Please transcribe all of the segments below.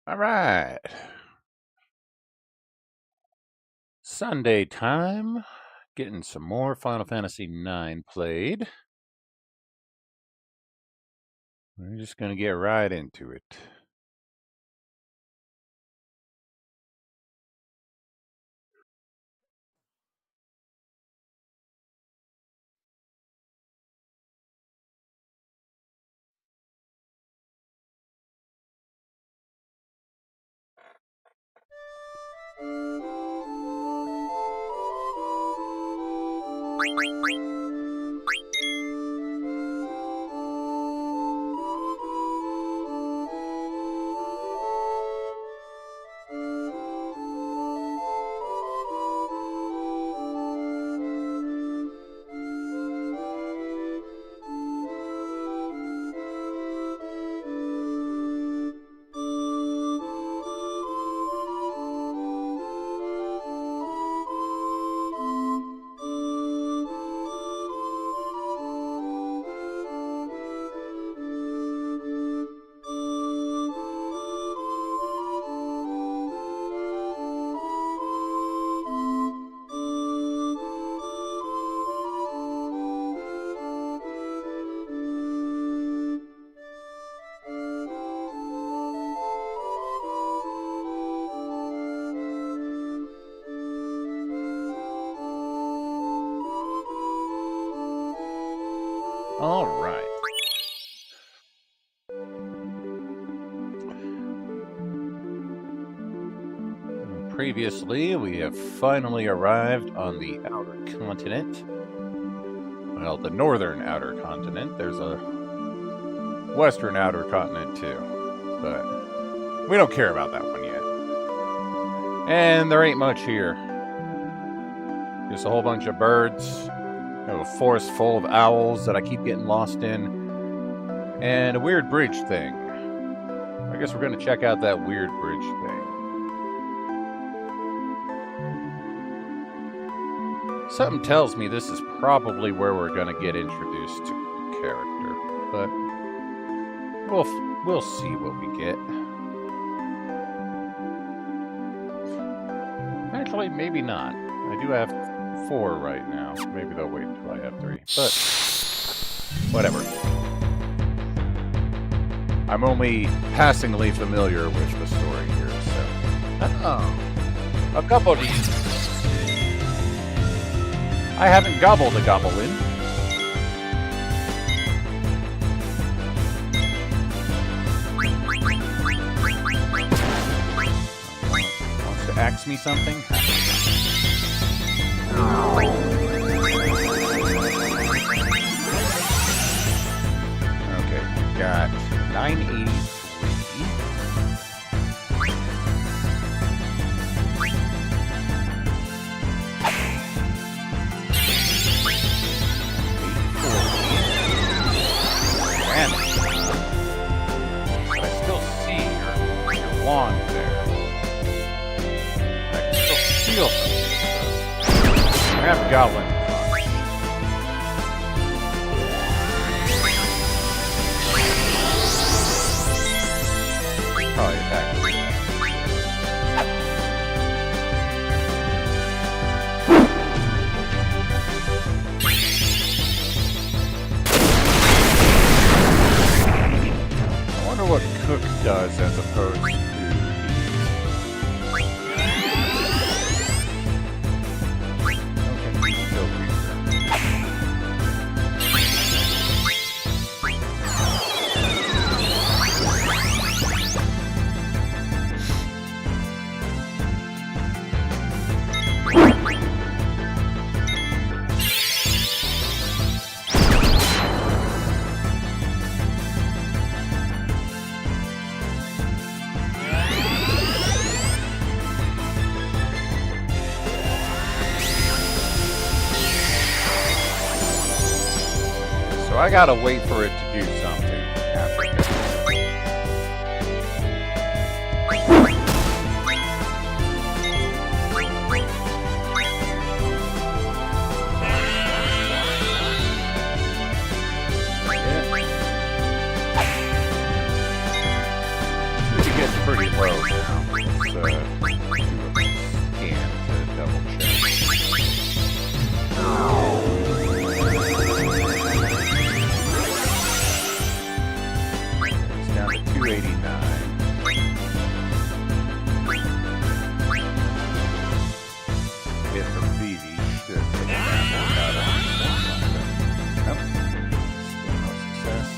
All right. Sunday time. Getting some more Final Fantasy IX played. We're just going to get right into it. All right. Previously, we have finally arrived on the outer continent. Well, the northern outer continent. There's a western outer continent too, but we don't care about that one yet. And there ain't much here. Just a whole bunch of birds. A forest full of owls that I keep getting lost in, and a weird bridge thing. I guess we're going to check out that weird bridge thing. Something tells me this is probably where we're going to get introduced to the character, but we'll see what we get. Actually, maybe not. I do have 4 right now. Maybe they'll wait until I have 3. But whatever. I'm only passingly familiar with the story here, so. A goblin. I haven't gobbled a goblin. Wants to ask me something? Okay, we got 983. But I still see your wand there. I can still feel something. I have goblin. Probably attack. I wonder what Cook does as opposed to these. So I gotta wait for it to do something after this. It gets pretty low. scan to double check. It's down to 289. Hit from Vivi should get it down to about nope. Still no success.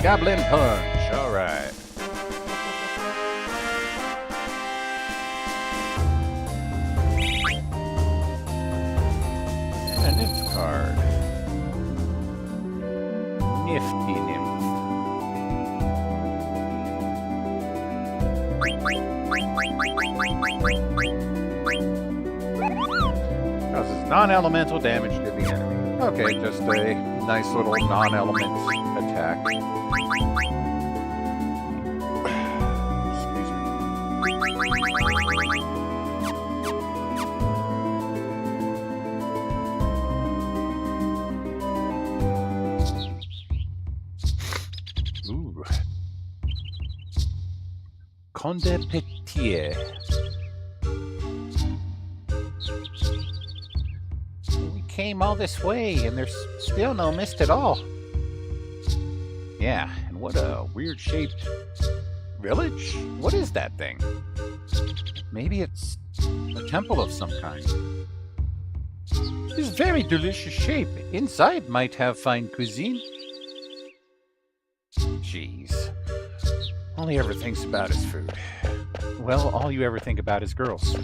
Goblin punch. All right. And a nymph card. Nifty nymph. Causes non-elemental damage to the enemy. Okay, just a nice little non-element attack. Excuse me. Ooh. Conde Petier. We came all this way, and there's still no mist at all. Yeah, and what a weird-shaped village. What is that thing? Maybe it's a temple of some kind. This very delicious shape. Inside might have fine cuisine. Jeez. All he ever thinks about is food. Well, all you ever think about is girls.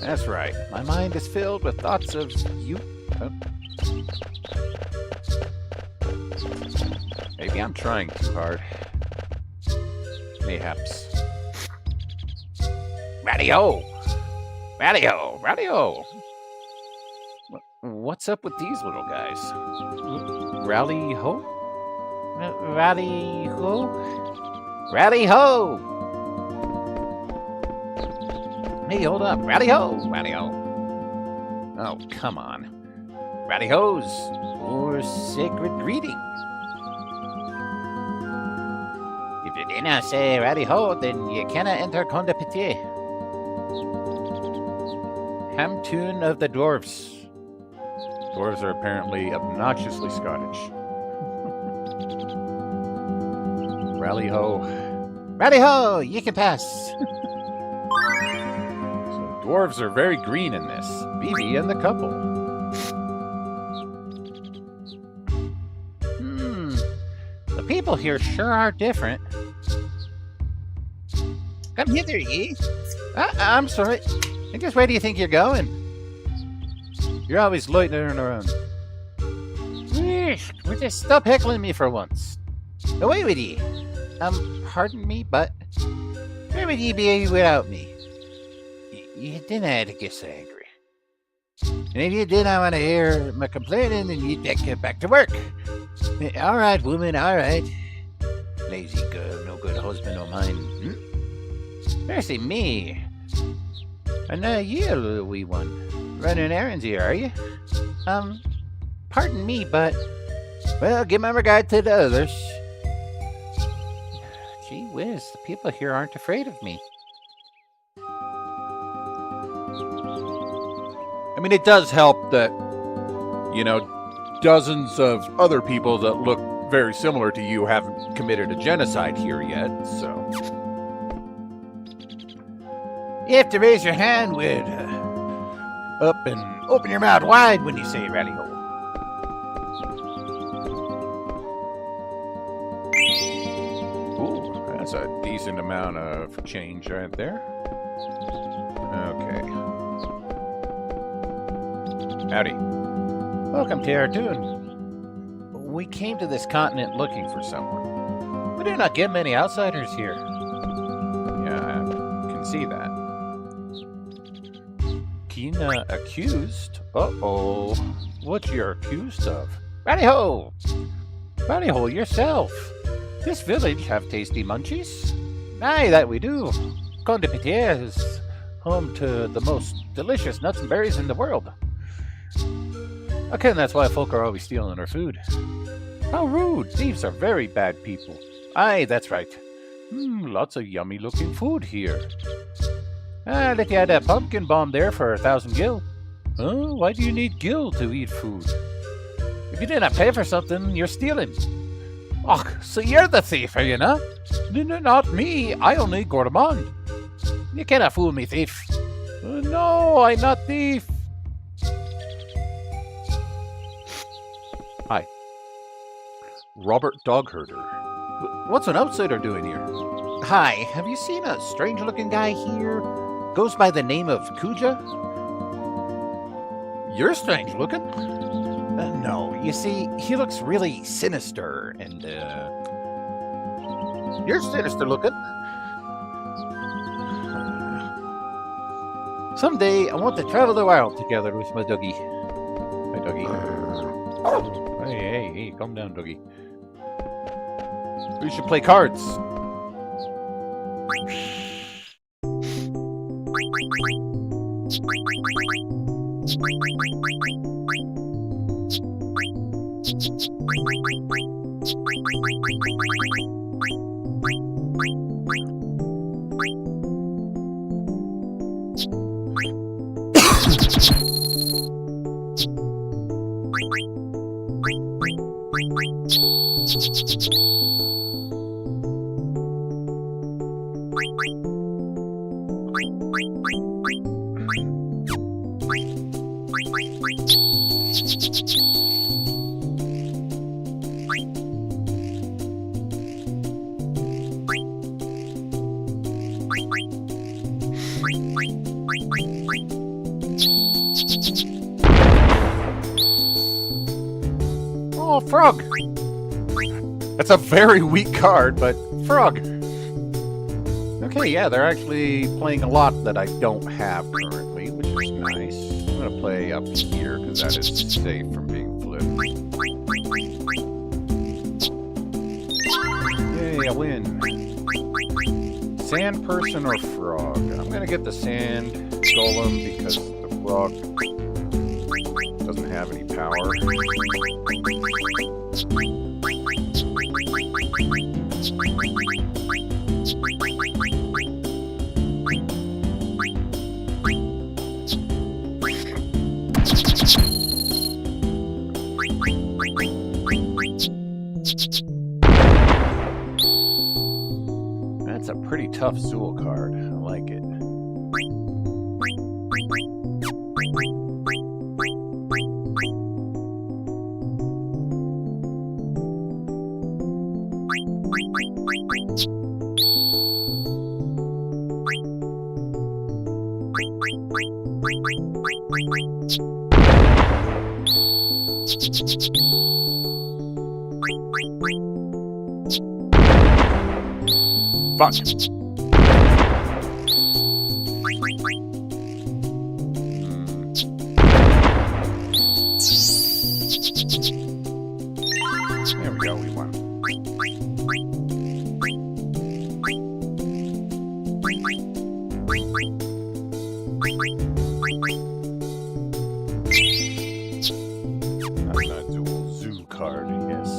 That's right. My mind is filled with thoughts of you. Maybe I'm trying too hard. Mayhaps. Radio! Radio! Radio! What's up with these little guys? Rally ho? Rally ho? Rally ho! Hey, hold up. Rally ho! Rally ho! Oh, come on. Rally ho's or sacred greeting. If you didn't say rally ho, then you cannot enter Conde Petier. Ham tune of the dwarves. Dwarves are apparently obnoxiously Scottish. Rally ho. Rally ho! You can pass! So dwarves are very green in this. Vivi and the couple. The people here sure are different. Come hither, ye. I'm sorry. I guess where do you think you're going? You're always loitering around. Would you stop heckling me for once? Away with ye. Pardon me, but where would ye be without me? You didn't have to get so angry. And if you did, I want to hear my complaining, and you'd get back to work. All right, woman, all right. Lazy girl, no good husband of mine. Mercy me. And now you, little wee one. Running errands here, are you? Pardon me, but... Well, give my regard to the others. Gee whiz, the people here aren't afraid of me. I mean, it does help that, you know, dozens of other people that look very similar to you haven't committed a genocide here yet, so... You have to raise your hand with... up and open your mouth wide when you say rally ho. Ooh, that's a decent amount of change right there. Okay. Howdy. Welcome to our tune. We came to this continent looking for someone. We do not get many outsiders here. Yeah, I can see that. Keen Accused? Uh-oh. What you're accused of? Howdy-ho! Howdy-ho yourself. This village have tasty munchies? Aye, that we do. Conde Pitié is home to the most delicious nuts and berries in the world. Okay, and that's why folk are always stealing our food. How rude! Thieves are very bad people. Aye, that's right. Lots of yummy-looking food here. Let you add a pumpkin bomb there for 1,000 gil. Huh? Why do you need gil to eat food? If you didn't pay for something, you're stealing. Och, so you're the thief, are you not? No, not me. I only gourmand. You cannot fool me, thief. No, I'm not thief. Hi. Robert Dogherder. What's an outsider doing here? Hi, have you seen a strange-looking guy here? Goes by the name of Kuja? You're strange-looking? No, you see, he looks really sinister, and, you're sinister-looking. Someday, I want to travel the world together with my doggy. Hi, doggy. Hey, calm down, doggy. We should play cards. Oh, frog! That's a very weak card, but frog! Okay, yeah, they're actually playing a lot that I don't have currently, which is nice. I'm gonna play up here, because that is safe from being flipped. Yay, I win. Sand person or frog? I'm gonna get the sand golem, because the frog doesn't have any power. That's a pretty tough Zool card. I like it. Fuck. There we go, we won. That's not a dual zoo card, I guess.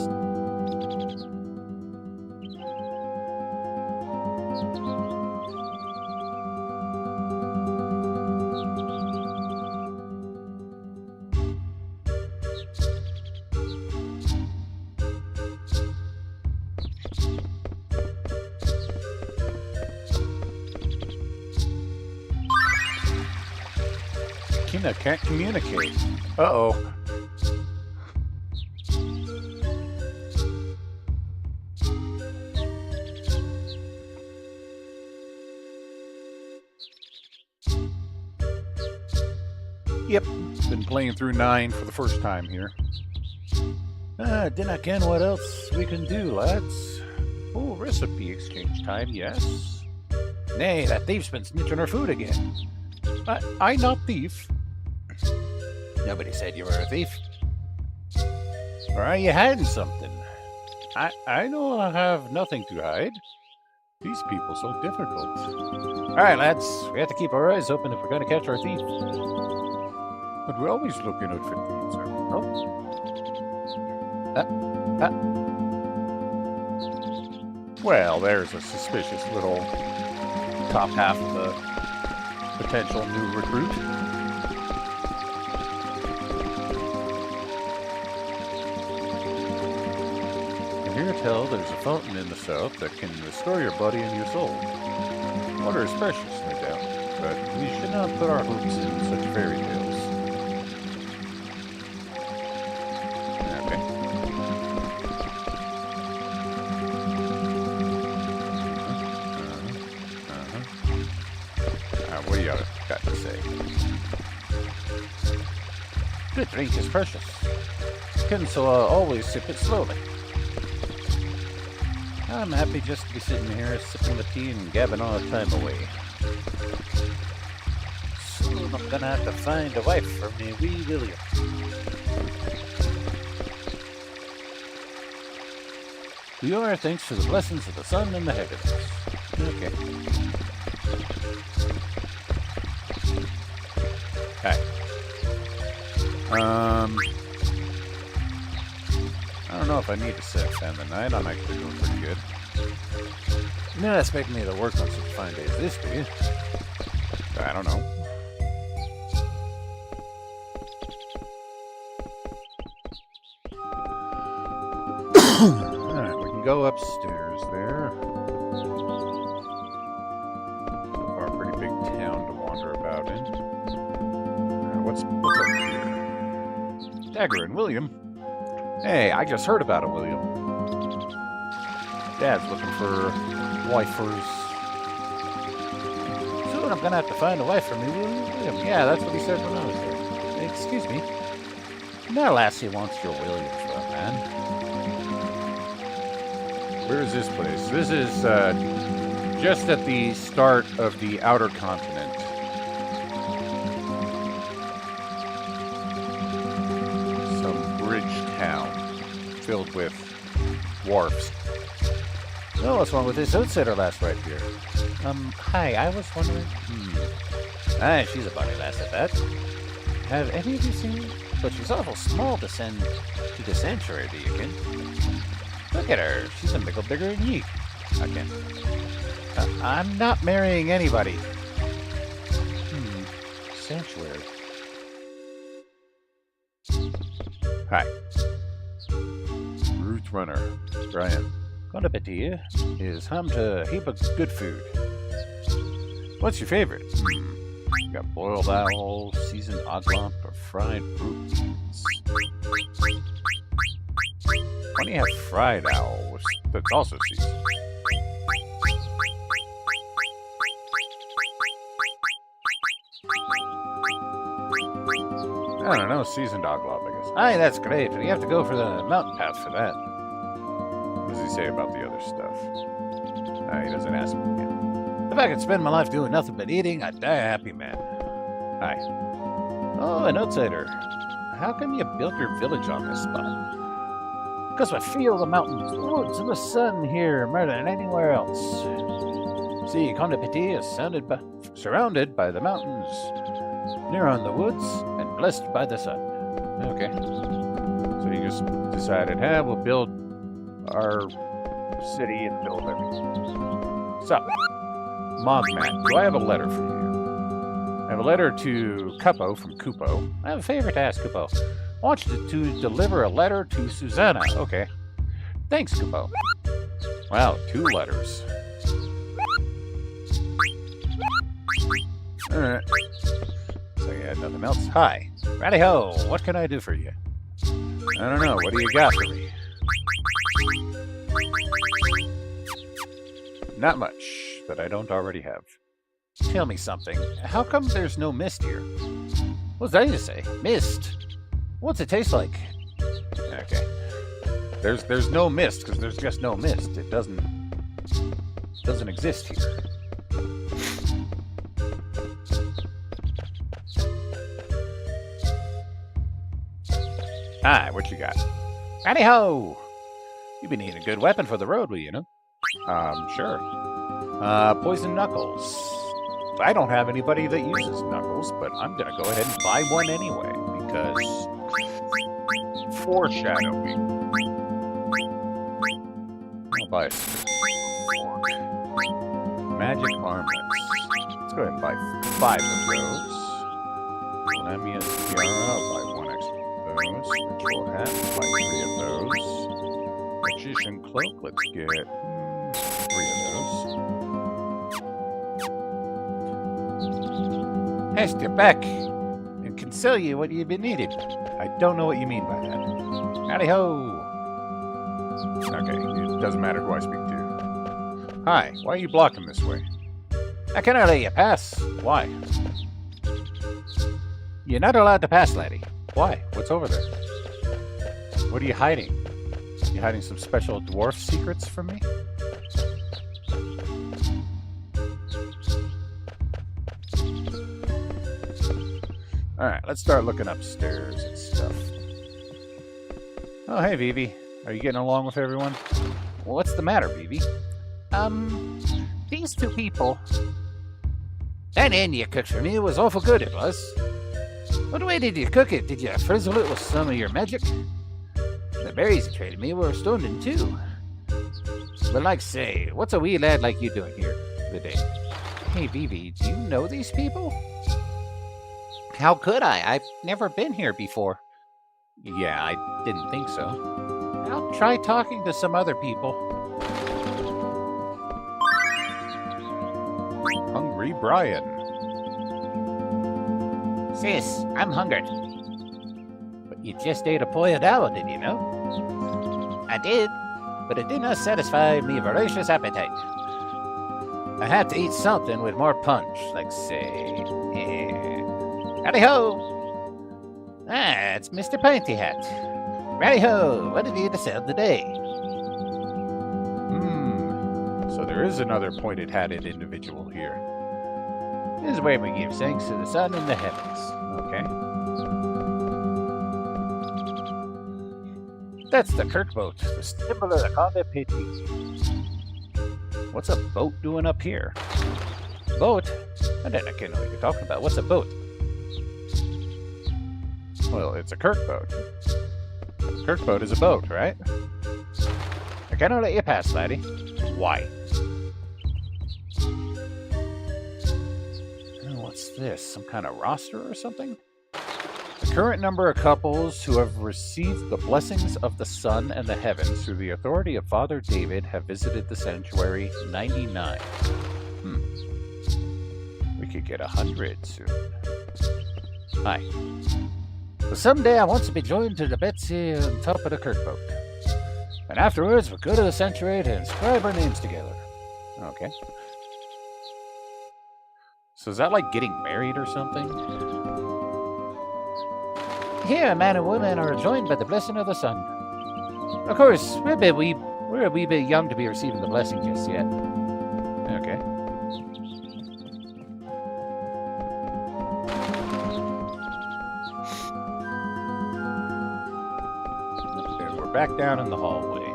Kina can't communicate. Uh-oh. Yep, been playing through 9 for the first time here. Then again, what else we can do, lads? Oh, recipe exchange time, yes. Nay, that thief's been snitching our food again. I not thief. Nobody said you were a thief. Or are you hiding something? I know I have nothing to hide. These people so difficult. Alright, lads. We have to keep our eyes open if we're going to catch our thief. But we're always looking out for thieves, are we not? Well, there's a suspicious little top half of the potential new recruit. I hear tell there's a fountain in the south that can restore your body and your soul. Water is precious, no doubt, but we should not put our hopes in such fairy tales. What do you got to say? Good drink is precious. Kinsella always sip it slowly. I'm happy just to be sitting here, sipping the tea and gabbing all the time away. Soon I'm gonna have to find a wife for me wee William. We are thanks to the blessings of the sun and the heavens. Okay. Hi. I don't know if I need to spend the night. I'm actually doing pretty good. You're not expecting me to work on such fine days as this, do you? I don't know. Alright, we can go upstairs there. So far, a pretty big town to wander about in. What's up here? Dagger and William. Hey, I just heard about it, William. Dad's looking for wifers. Soon I'm gonna have to find a wife for me, William. Yeah, that's what he said when I was there. Excuse me. That lassie wants your William from, man. Where is this place? This is just at the start of the outer continent. Town filled with wharfs. Oh, what's wrong with this outsider lass right here? Hi, I was wondering. Aye, she's a bunny lass at that. Have any of you seen? But she's awful small to send to the sanctuary, do you ken? Look at her. She's a mickle bigger than ye. I can. I'm not marrying anybody. Sanctuary. Hi. Ruth Runner. Brian. Bon appetit is home to a heap of good food. What's your favorite? You got boiled owl, seasoned oglomp, or fried fruit beans. Why do you have fried owl, that's also seasoned? I don't know, seasoned oglomp, I guess. Aye, that's great, but you have to go for the mountain path for that. What does he say about the other stuff? He doesn't ask me again. If I could spend my life doing nothing but eating, I'd die a happy man. Hi. Oh, an outsider. How come you built your village on this spot? Because I feel the mountains, the woods, and the sun here more than anywhere else. See, Bon Appetit is surrounded by the mountains, near on the woods, and blessed by the sun. Okay. So you just decided, we'll build our city and build everything. So, Mogmat, do I have a letter for you? I have a letter to Kupo from Kupo. I have a favor to ask, Kupo. I want you to deliver a letter to Susanna. Okay. Thanks, Kupo. Wow, 2 letters. Alright. So you had nothing else? Hi. Righty-ho, what can I do for you? I don't know, what do you got for me? Not much that I don't already have. Tell me something. How come there's no mist here? What's that you say? Mist? What's it taste like? Okay. There's no mist because there's just no mist. It doesn't exist here. Hi, what you got? Howdy ho! You've been needing a good weapon for the road, will you know? Sure. Poison knuckles. I don't have anybody that uses knuckles, but I'm gonna go ahead and buy one anyway, because foreshadowing. I'll buy a fork. Magic armlets. Let's go ahead and buy 5 of those. Lamia's tiara, I'll buy 1 extra of those. Ritual hat, I'll buy 3 of those. Magician cloak, let's get 3 of those. Hashed your back and can sell you what you've been needed. I don't know what you mean by that. Howdy ho! Okay, it doesn't matter who I speak to. Hi, why are you blocking this way? I cannot let you pass. Why? You're not allowed to pass, laddie. Why? What's over there? What are you hiding? You hiding some special dwarf secrets from me? Alright, let's start looking upstairs and stuff. Oh, hey, Vivi. Are you getting along with everyone? Well, what's the matter, Vivi? These 2 people. That inn you cooked for me was awful good, it was. What way did you cook it? Did you frizzle it with some of your magic? The berries you traded me were stoned too. But like say, what's a wee lad like you doing here today? Hey, Vivi, do you know these people? How could I? I've never been here before. Yeah, I didn't think so. I'll try talking to some other people. Hungry Brian. Sis, I'm hungry. But you just ate a boiled owl, did you know? I did, but it did not satisfy me voracious appetite. I had to eat something with more punch, like say... Howdy ho! Ah, it's Mr. Painty Hat. Howdy ho! What have you to sell today? So there is another pointed-hatted individual here. This is where we give thanks to the sun and the heavens. Okay. That's the Kirk boat, the symbol of the Conde Petit. What's a boat doing up here? Boat? I don't know what you're talking about. What's a boat? Well, it's a Kirk boat. Kirk boat is a boat, right? I cannot let you pass, laddie. Why? What's this? Some kind of roster or something? The current number of couples who have received the blessings of the sun and the heavens through the authority of Father David have visited the sanctuary 99. We could get 100 soon. Hi. Well, someday I want to be joined to the Betsy on top of the Kirk boat. And afterwards, we'll go to the sanctuary to inscribe our names together. Okay. So is that like getting married or something? Here, a man and woman are joined by the blessing of the sun. Of course, we're a wee bit young to be receiving the blessing just yet. Okay. Okay, we're back down in the hallway.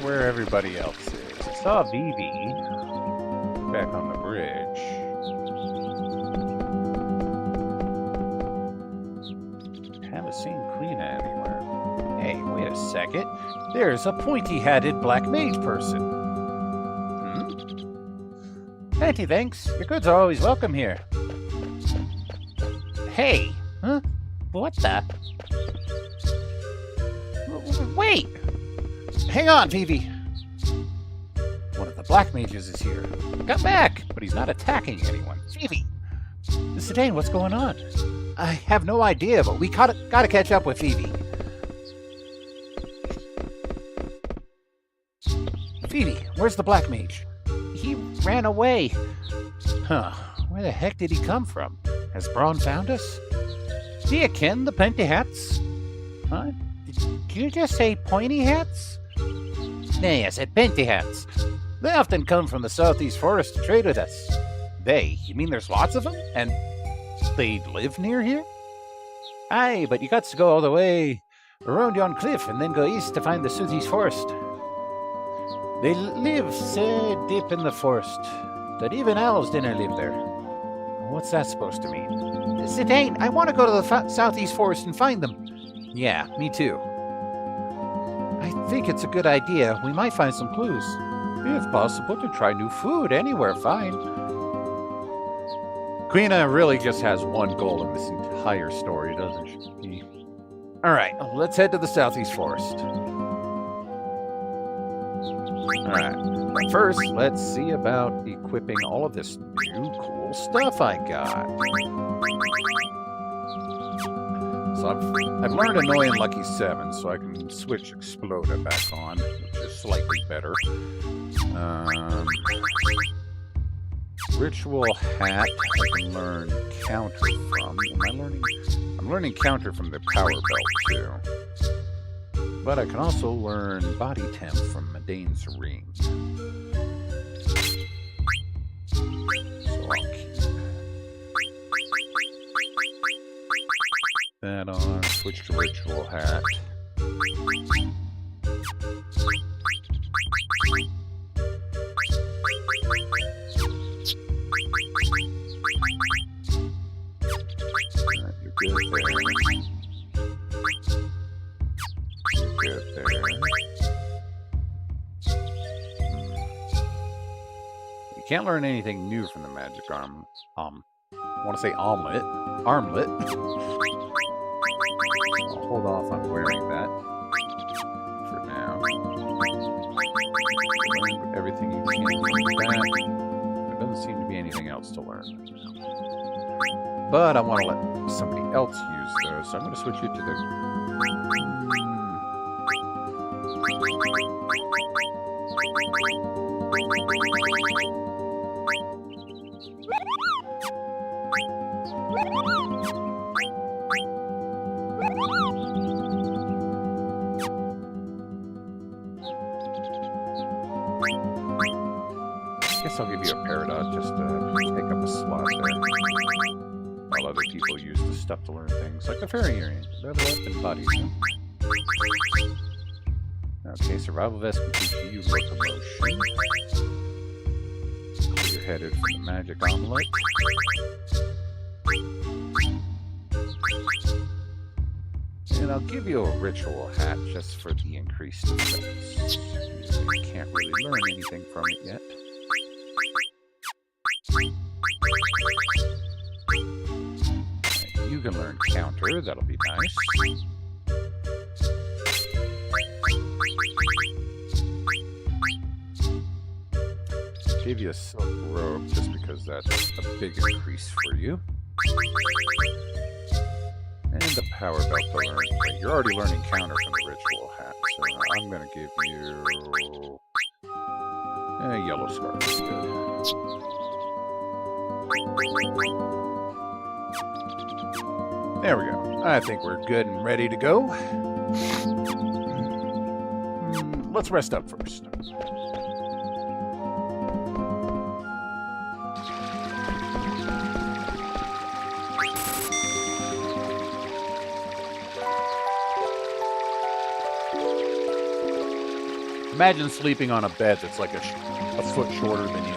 Where everybody else is. I saw Vivi back on the bridge. Haven't seen Quina anywhere. Hey, wait a second. There's a pointy-hatted black mage person. Plenty thanks. Your goods are always welcome here. Hey! Huh? What the? Wait! Hang on, Vivi! One of the black mages is here. Come back! But he's not attacking anyone. Vivi! Zidane, what's going on? I have no idea, but we gotta catch up with Vivi. Vivi, where's the black mage? He ran away. Huh. Where the heck did he come from? Has Braun found us? Do you ken the pointy hats? Huh? Did you just say pointy hats? Nay, I said pointy hats. They often come from the southeast forest to trade with us. They? You mean there's lots of them? And They live near here? Aye, but you got to go all the way around yon cliff and then go east to find the Sooties Forest. They live so deep in the forest that even owls dinna live there. What's that supposed to mean? Zidane, I want to go to the southeast forest and find them. Yeah, me too. I think it's a good idea. We might find some clues. If possible, to try new food anywhere, fine. Quina really just has one goal in this entire story, doesn't she? Alright, let's head to the southeast forest. Alright, but first, let's see about equipping all of this new cool stuff I got. So I've learned Annoying Lucky 7, so I can switch Exploda back on, which is slightly better. Ritual Hat I can learn Counter from. I'm learning Counter from the Power Belt too. But I can also learn Body Temp from Medane's Ring. So I'll keep that on, switch to Ritual Hat. You're good there. You're good there. You can't learn anything new from the magic arm. I want to say armlet. I'll hold off on wearing that for now. Learn everything you can from that. There doesn't seem to be anything else to learn. But I want to let somebody else use those, so I'm going to switch it to the... I guess I'll give you a Peridot just to take up a slot there. While other people use the stuff to learn things, like the Fairy Earring. Level up and body. Okay, Survival Vest completes you locomotion. Clear-headed from the Magic Omelet. And I'll give you a Ritual Hat just for the increased effects. You can't really learn anything from it yet. You can learn Counter, that'll be nice. Give you a Silk Robe just because that's a big increase for you. And the Power Belt to learn. Wait, you're already learning Counter from the Ritual Hat, so I'm going to give you a Yellow Scarf. Is good. There we go. I think we're good and ready to go. Let's rest up first. Imagine sleeping on a bed that's like a foot shorter than you.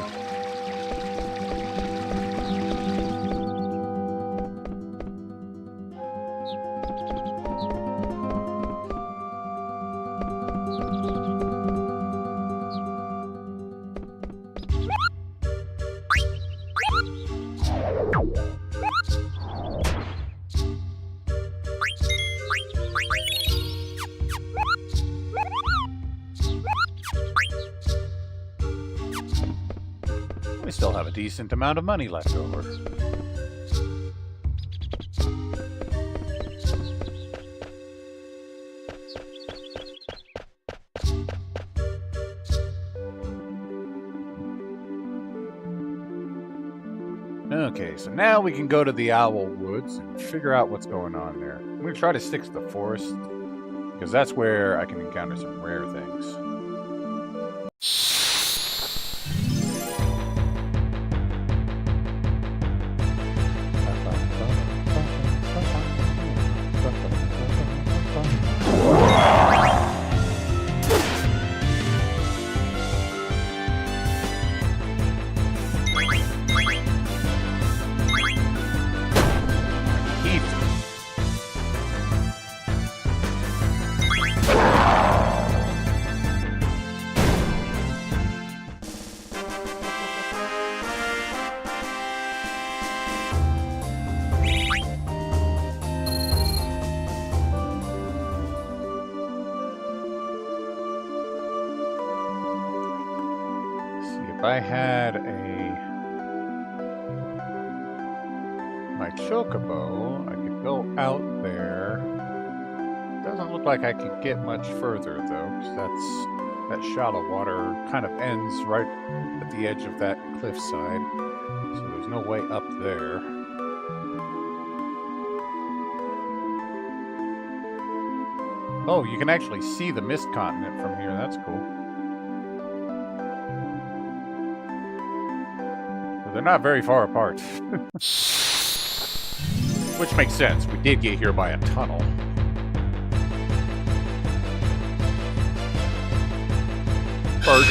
We still have a decent amount of money left over. Okay, so now we can go to the Owl Woods and figure out what's going on there. I'm going to try to stick to the forest, because that's where I can encounter some rare things. if I had my chocobo, I could go out there. Doesn't look like I could get much further though, because that shallow water kind of ends right at the edge of that cliffside. So there's no way up there. Oh, you can actually see the mist continent from here. That's cool. So they're not very far apart. Which makes sense. We did get here by a tunnel. Bird.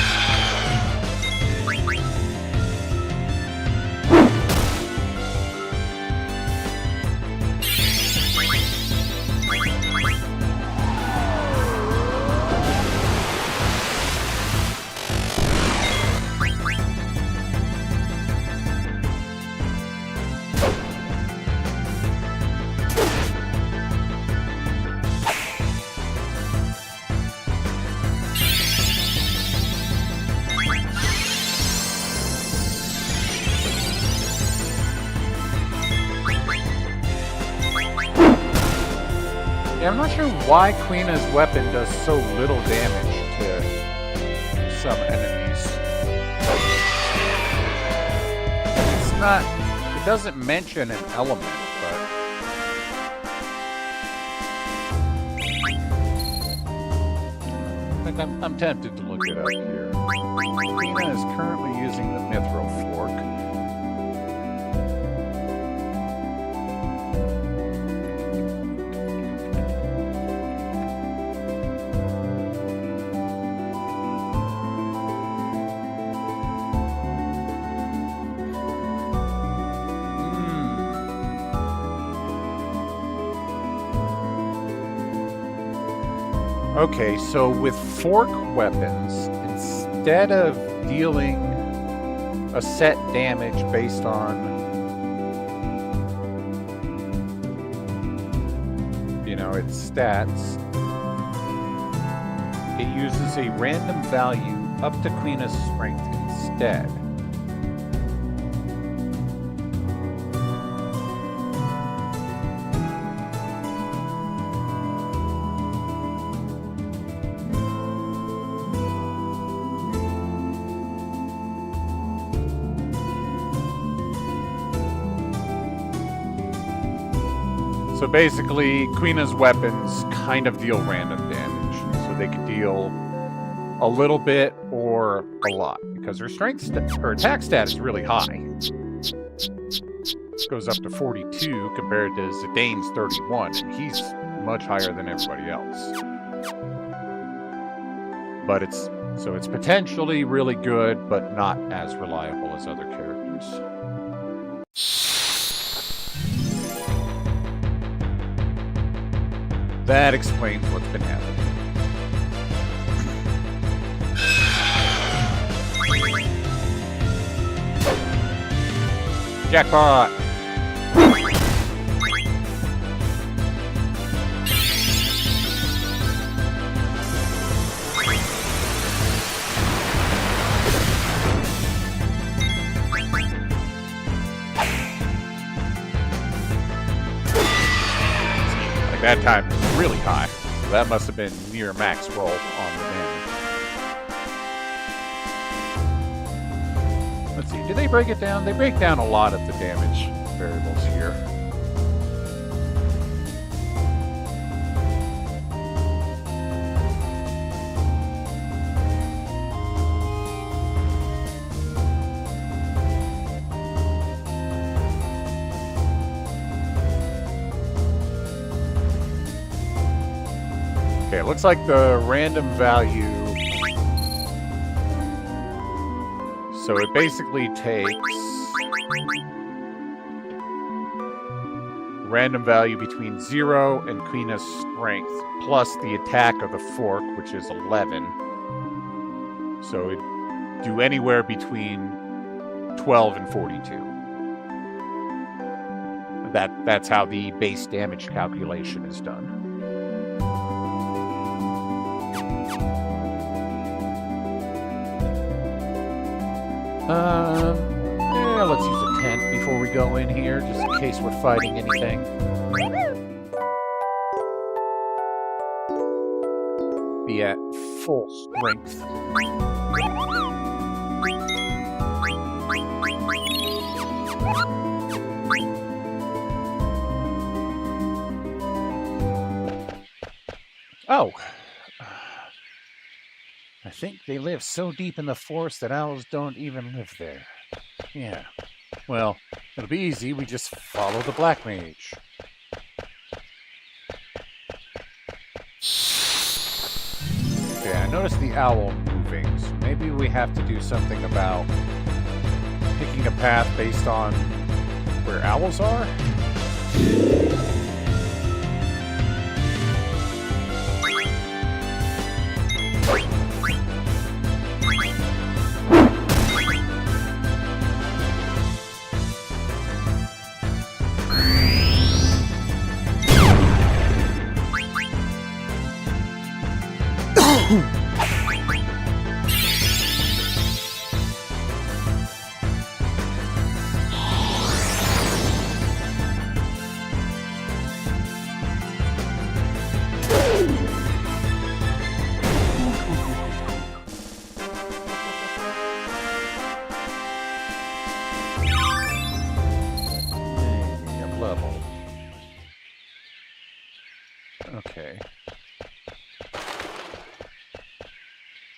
I'm not sure why Queena's weapon does so little damage to some enemies. It's not... It doesn't mention an element, but... I think I'm tempted to look it up here. Quina is currently using the Mithril Fork. Okay, so with fork weapons, instead of dealing a set damage based on, you know, its stats, it uses a random value up to Queena's strength instead. So basically, Queena's weapons kind of deal random damage. So they can deal a little bit or a lot, because her her attack stat is really high. It goes up to 42 compared to Zidane's 31, and he's much higher than everybody else. But it's potentially really good, but not as reliable as other characters. That explains what's been happening. Jackpot! That time was really high. So that must have been near max roll on the damage. Let's see, do they break it down? They break down a lot of the damage variables here. Okay, it looks like the random value, so it basically takes random value between 0 and Queena's strength, plus the attack of the fork, which is 11. So it'd do anywhere between 12 and 42. That's how the base damage calculation is done. Yeah, let's use a tent before we go in here, just in case we're fighting anything. Be at full strength. Oh. I think they live so deep in the forest that owls don't even live there. Yeah. Well, it'll be easy. We just follow the black mage. Okay, I noticed the owl moving, so maybe we have to do something about picking a path based on where owls are? Level. Okay.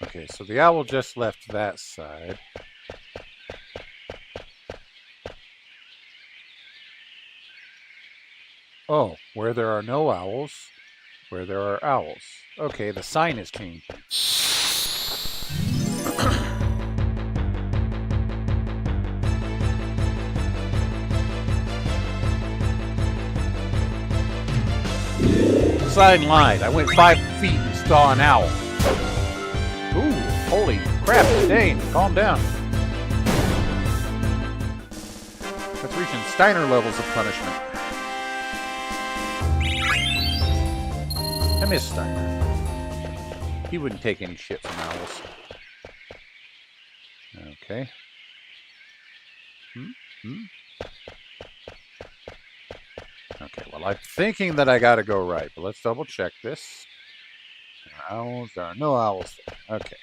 Okay, so the owl just left that side. Oh, where there are no owls, where there are owls. Okay, the sign is changing. Sign lied. I went 5 feet and saw an owl. Ooh, holy crap, Dane, calm down. That's reaching Steiner levels of punishment. I miss Steiner. He wouldn't take any shit from owls. Okay. Okay, well, I'm thinking that I gotta go right, but let's double check this. There are owls, there are no owls there. Okay.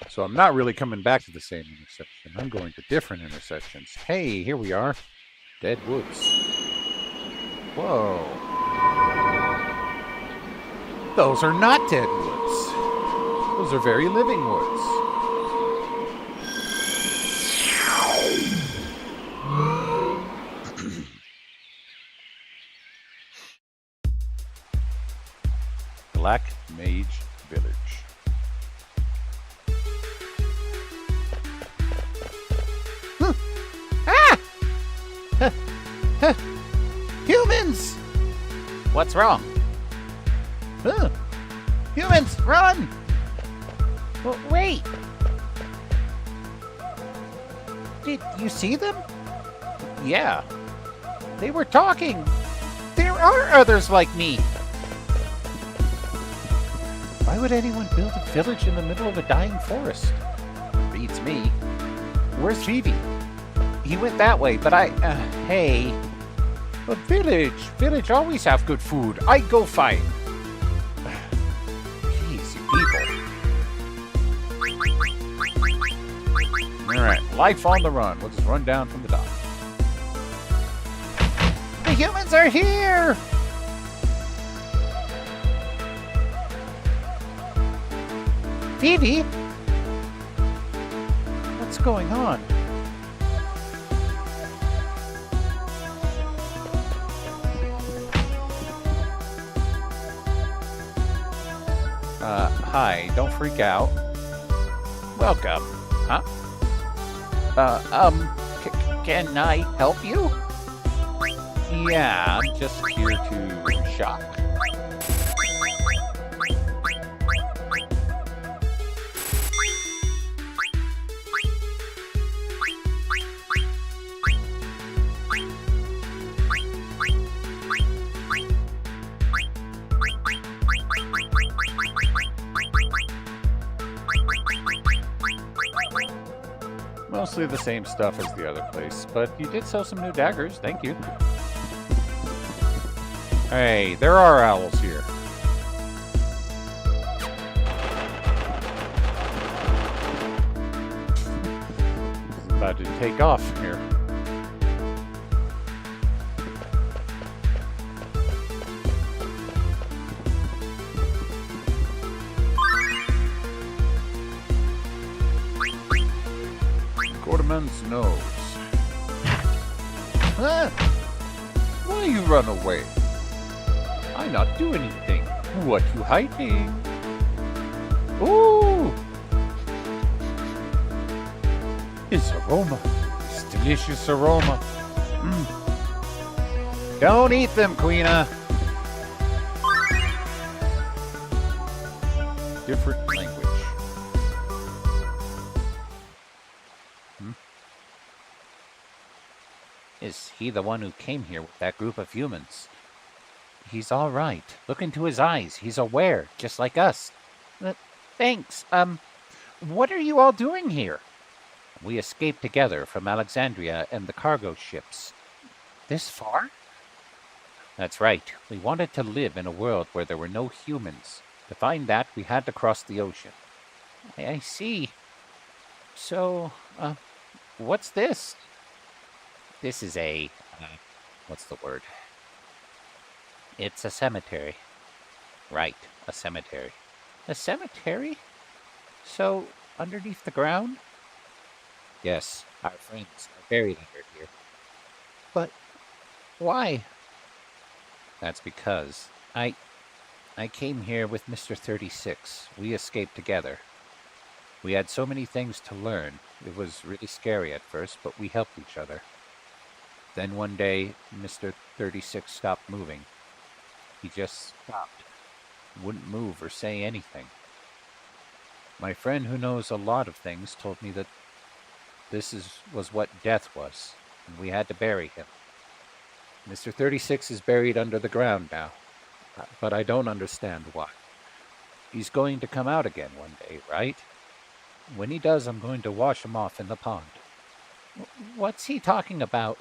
So I'm not really coming back to the same intersection. I'm going to different intersections. Hey, here we are. Dead woods. Whoa. Those are not dead woods. Those are very living woods. Black Mage Village. Humans! What's wrong? Humans, run! Wait! Did you see them? Yeah. They were talking. There are others like me. Why would anyone build a village in the middle of a dying forest? Beats me. Where's Phoebe? He went that way, but hey. A village. Village always have good food. I go find. Jeez, you people. Alright, life on the run. We'll just run down from the dock. The humans are here! Phoebe? What's going on? Hi, don't freak out. Welcome. Huh? Can I help you? Yeah, I'm just here to shop. mostly the same stuff as the other place, but you did sell some new daggers. Thank you. Hey, there are owls here. It's about to take off here. Quarterman's nose. Ah! Why you run away? I not do anything. What you hiding? Ooh! It's aroma. It's delicious aroma. Don't eat them, Queena. Different language. Is he the one who came here with that group of humans? He's all right. Look into his eyes. He's aware, just like us. Thanks. What are you all doing here? We escaped together from Alexandria and the cargo ships. This far? That's right. We wanted to live in a world where there were no humans. To find that, we had to cross the ocean. I see. So, what's this? This is a, what's the word? It's a cemetery. Right, a cemetery. A cemetery? So, underneath the ground? Yes, our friends are buried under here. But, why? That's because I came here with Mr. 36. We escaped together. We had so many things to learn. It was really scary at first, but we helped each other. Then one day, Mr. 36 stopped moving. He just stopped. Wouldn't move or say anything. My friend who knows a lot of things told me that this was what death was, and we had to bury him. Mr. 36 is buried under the ground now, but I don't understand why. He's going to come out again one day, right? When he does, I'm going to wash him off in the pond. What's he talking about?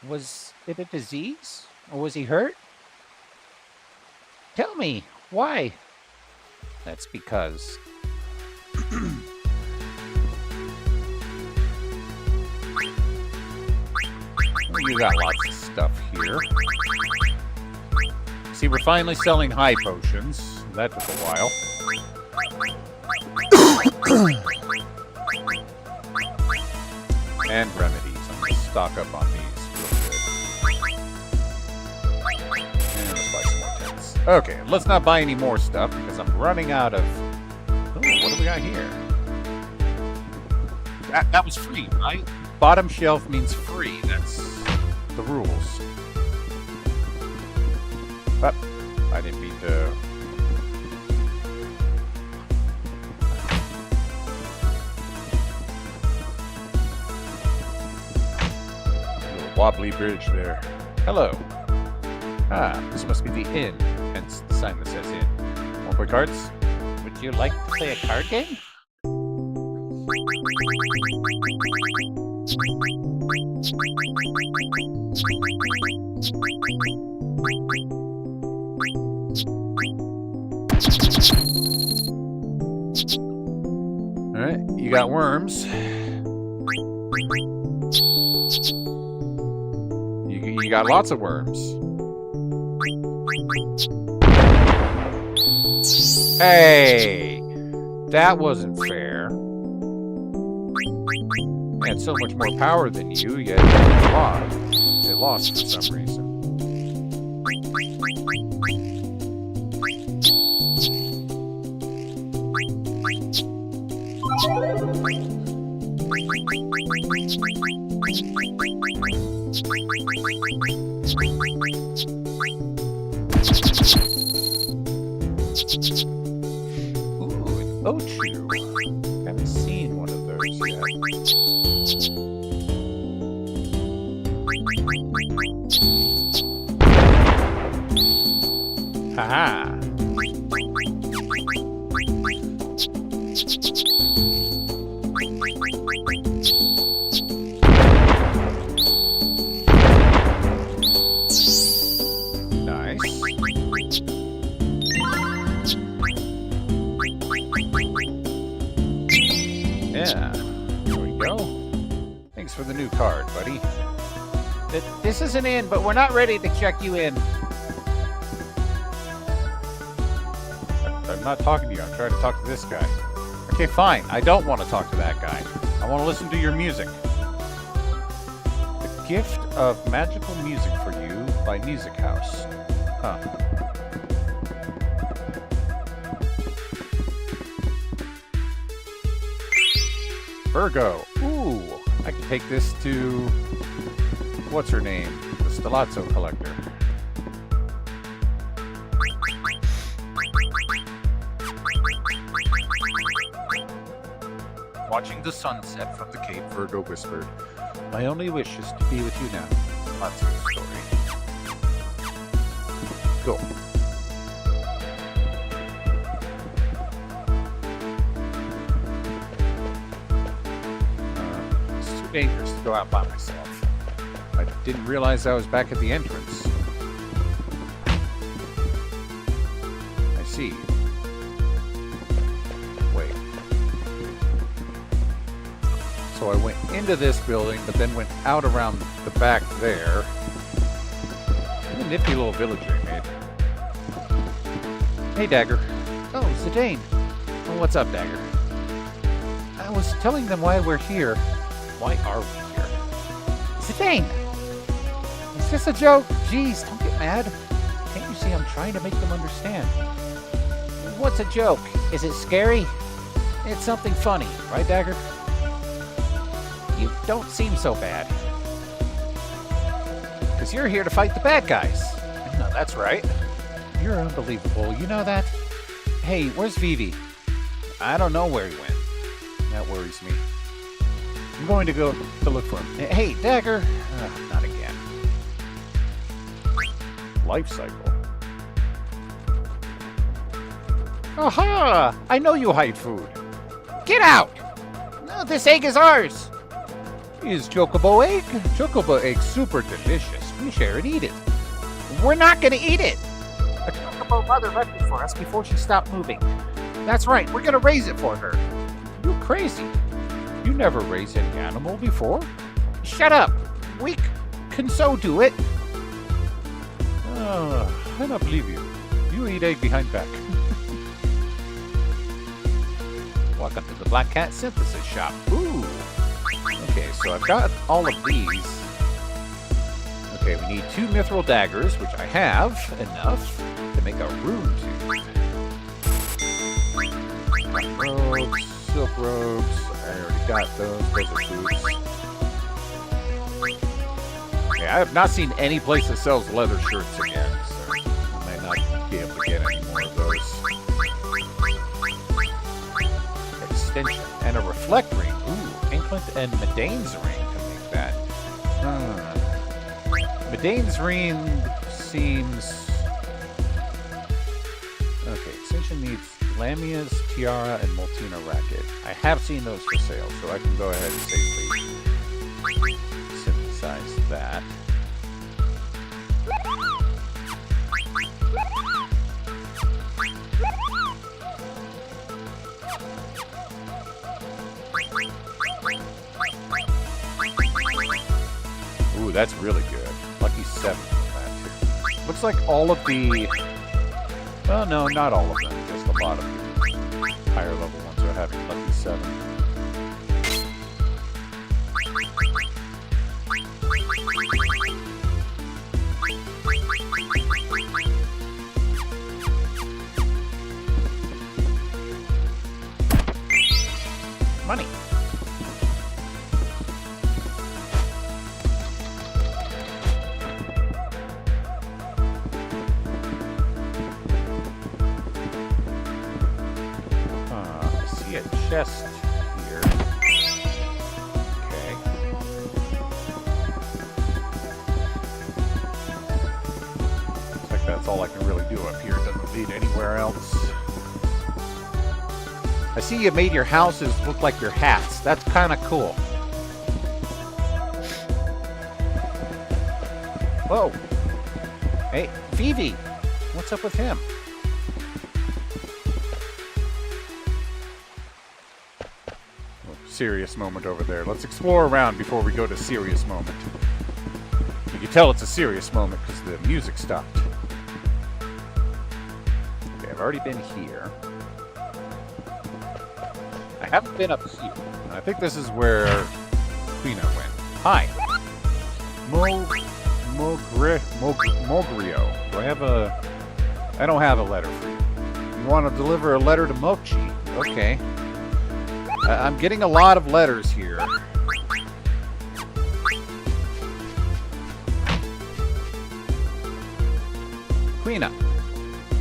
Was it a disease? Or was he hurt? Tell me, why? That's because... You got lots of stuff here. See, we're finally selling high potions. That took a while. And remedies. I'm going to stock up on these. Okay, let's not buy any more stuff because I'm running out of... Oh, what do we got here? That was free, right? Bottom shelf means free. That's the rules. But I didn't mean to... Little wobbly bridge there. Hello. Ah, this must be the inn, hence the sign that says inn. Want to play cards? Would you like to play a card game? Alright, you got worms. You got lots of worms. Hey! That wasn't fair. I had so much more power than you, yet it lost. It lost for some reason. Ooh, an Ochu. Haven't seen one of those yet. Haha. Thanks for the new card, buddy. This isn't in, but we're not ready to check you in. I'm not talking to you. I'm trying to talk to this guy. Okay, fine. I don't want to talk to that guy. I want to listen to your music. The Gift of Magical Music for You by Music House. Huh. Virgo. Ooh, I can take this to... what's her name? The Stilazzo Collector. Watching the sunset from the Cape, Virgo whispered, "My only wish is to be with you now." That's her story. Go. It's too dangerous to go out by myself. I didn't realize I was back at the entrance. I see. Wait. So I went into this building, but then went out around the back there. What a nifty little village I made. Hey, Dagger. Oh, Zidane. Well, what's up, Dagger? I was telling them why we're here. Why are we here? Zidane! Is this a joke? Jeez, don't get mad. Can't you see I'm trying to make them understand? What's a joke? Is it scary? It's something funny, right, Dagger? You don't seem so bad. Because you're here to fight the bad guys. No, that's right. You're unbelievable, you know that? Hey, where's Vivi? I don't know where he went. That worries me. I'm going to go to look for him. Hey, Dagger. Not again. Life cycle. Aha! I know you hide food. Get out! No, this egg is ours. Is Chocobo egg? Chocobo egg super delicious. We share and eat it. We're not gonna eat it. A Chocobo mother left it for us before she stopped moving. That's right, we're gonna raise it for her. You crazy. You never raised any animal before? Shut up. We can so do it. I don't believe you. You eat egg behind back. Welcome to the Black Cat Synthesis Shop. Ooh. Okay, so I've got all of these. Okay, we need 2 mithril daggers, which I have enough to make a rune tooth. Robes, silk robes. I already got those. Those are boots. Okay, I have not seen any place that sells leather shirts again, so I may not be able to get any more of those. Extension and a reflect ring. Ooh, Inkland and Medane's ring to make that. Medane's ring seems... Okay, extension needs Lamia's tiara and Moltina racket. I have seen those for sale, so I can go ahead and safely synthesize that. Ooh, that's really good. Lucky 7 for that, too. Looks like all of the... Well, no, not all of them. Just a lot of the higher level ones are having Lucky 7. Money. I see a chest here. Okay. Looks like that's all I can really do up here. It doesn't lead anywhere else. I see you made your houses look like your hats. That's kind of cool. Whoa. Hey, Vivi. What's up with him? serious moment over there. Let's explore around before we go to serious moment. You can tell it's a serious moment because the music stopped. Okay, I've already been here. I haven't been up here. I think this is where Quina went. Hi. Mogrio. Do I have a... I don't have a letter for you. You want to deliver a letter to Mochi? Okay. I'm getting a lot of letters here. Quina.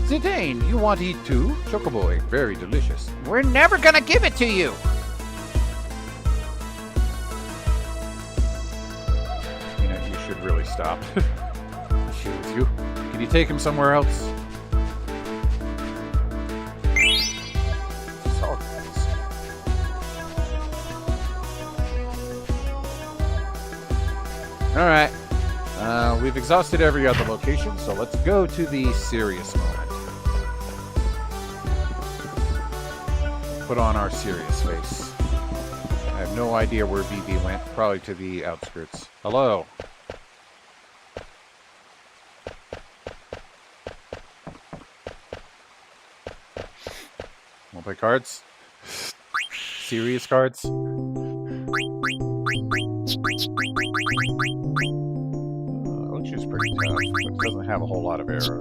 Zidane, you want to eat too? Chocoboy, very delicious. We're never gonna give it to you! You should really stop. Issue with you. Can you take him somewhere else? Alright. We've exhausted every other location, so let's go to the serious moment. Put on our serious face. I have no idea where Vivi went. Probably to the outskirts. Hello. Wanna play cards? Serious cards? Which is pretty tough, but it doesn't have a whole lot of arrows. I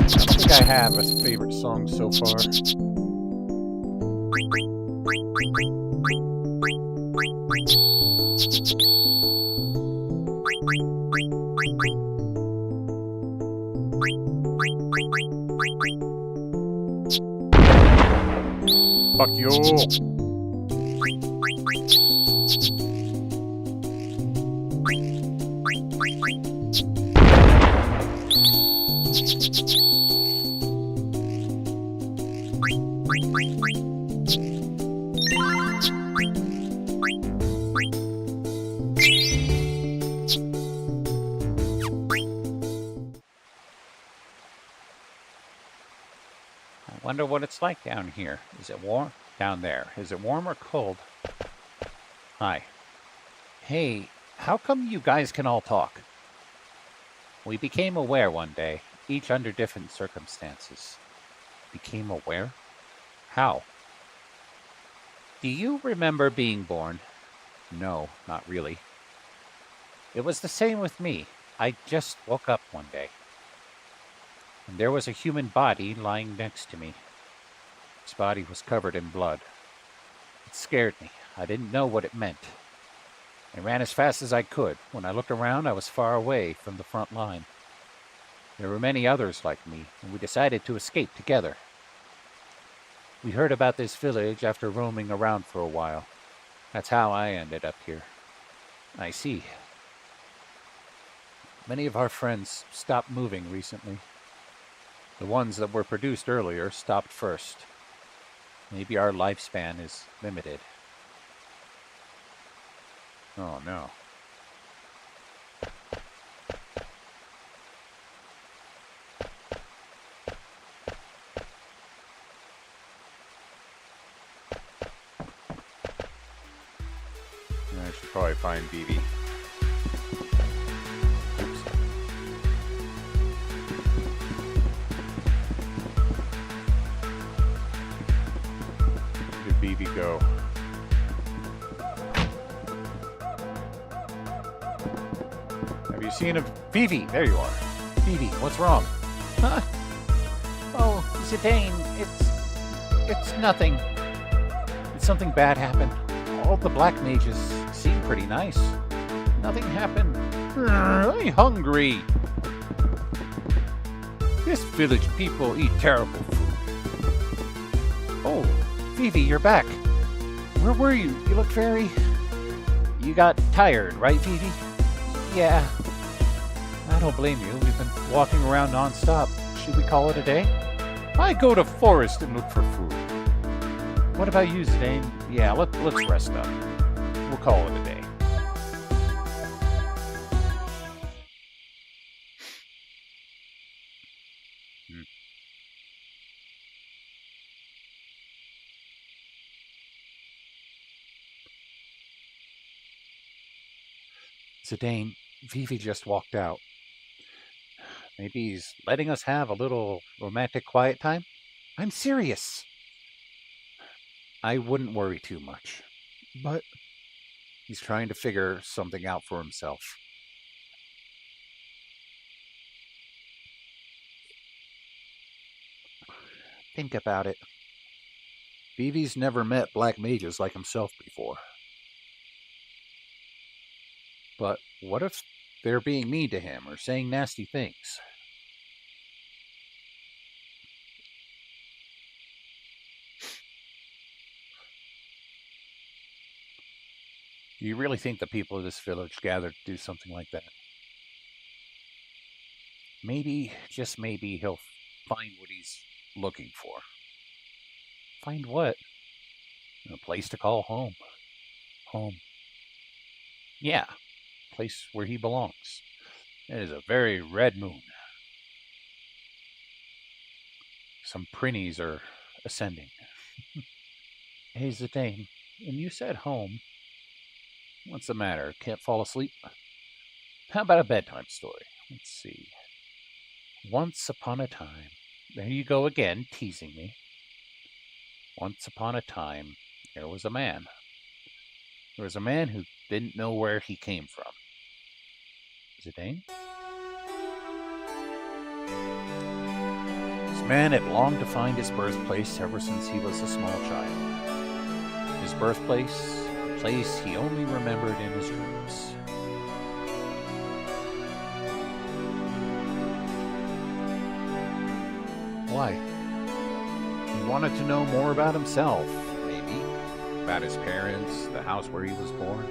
don't think I have a favorite song so far. Fuck you! I wonder what it's like down here. Is it warm? Down there. Is it warm or cold? Hi. Hey, how come you guys can all talk? We became aware one day, each under different circumstances. Became aware? How? Do you remember being born? No, not really. It was the same with me. I just woke up one day. And there was a human body lying next to me. His body was covered in blood. It scared me. I didn't know what it meant. I ran as fast as I could. When I looked around, I was far away from the front line. There were many others like me, and we decided to escape together. We heard about this village after roaming around for a while. That's how I ended up here. I see. Many of our friends stopped moving recently. The ones that were produced earlier stopped first. Maybe our lifespan is limited. Oh no. I should probably find Vivi. Oops. Where did Vivi go? Have you seen a Vivi? There you are. Vivi, what's wrong? Huh? Oh, Zidane, it's nothing. Did something bad happen? All the black mages seem pretty nice. Nothing happened. I'm hungry. This village people eat terrible food. Oh, Vivi, you're back. Where were you? You look very... You got tired, right, Vivi? Yeah. I don't blame you. We've been walking around non-stop. Should we call it a day? I go to forest and look for food. What about you, Zidane? Yeah, let's rest up. We'll call it a day. Zidane, Vivi just walked out. Maybe he's letting us have a little romantic quiet time? I'm serious. I wouldn't worry too much. But he's trying to figure something out for himself. Think about it. Vivi's never met black mages like himself before. But what if they're being mean to him or saying nasty things? Do you really think the people of this village gathered to do something like that? Maybe, just maybe, he'll find what he's looking for. Find what? A place to call home. Home. Yeah, place where he belongs. It is a very red moon. Some prinnies are ascending. Hey, Zidane, when you said home, what's the matter? Can't fall asleep? How about a bedtime story? Let's see. Once upon a time. There you go again, teasing me. Once upon a time, there was a man. There was a man who didn't know where he came from. Zidane? This man had longed to find his birthplace ever since he was a small child. His birthplace, a place he only remembered in his dreams. Why? He wanted to know more about himself, maybe. About his parents, the house where he was born.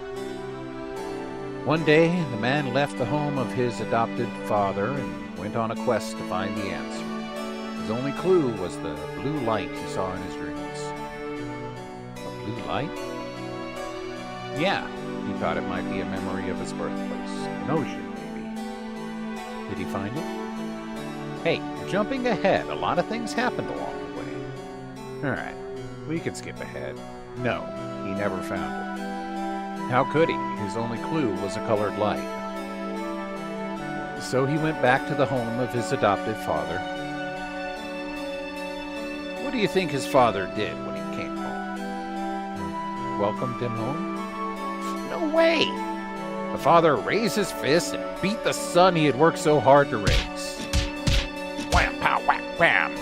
One day, the man left the home of his adopted father and went on a quest to find the answer. His only clue was the blue light he saw in his dreams. A blue light? Yeah, he thought it might be a memory of his birthplace. An ocean, maybe. Did he find it? Hey, you're jumping ahead. A lot of things happened along the way. Alright, we can skip ahead. No, he never found it. How could he? His only clue was a colored light. So he went back to the home of his adopted father. What do you think his father did when he came home? Welcomed him home? No way! The father raised his fist and beat the son he had worked so hard to raise. Wham, pow, whack, wham!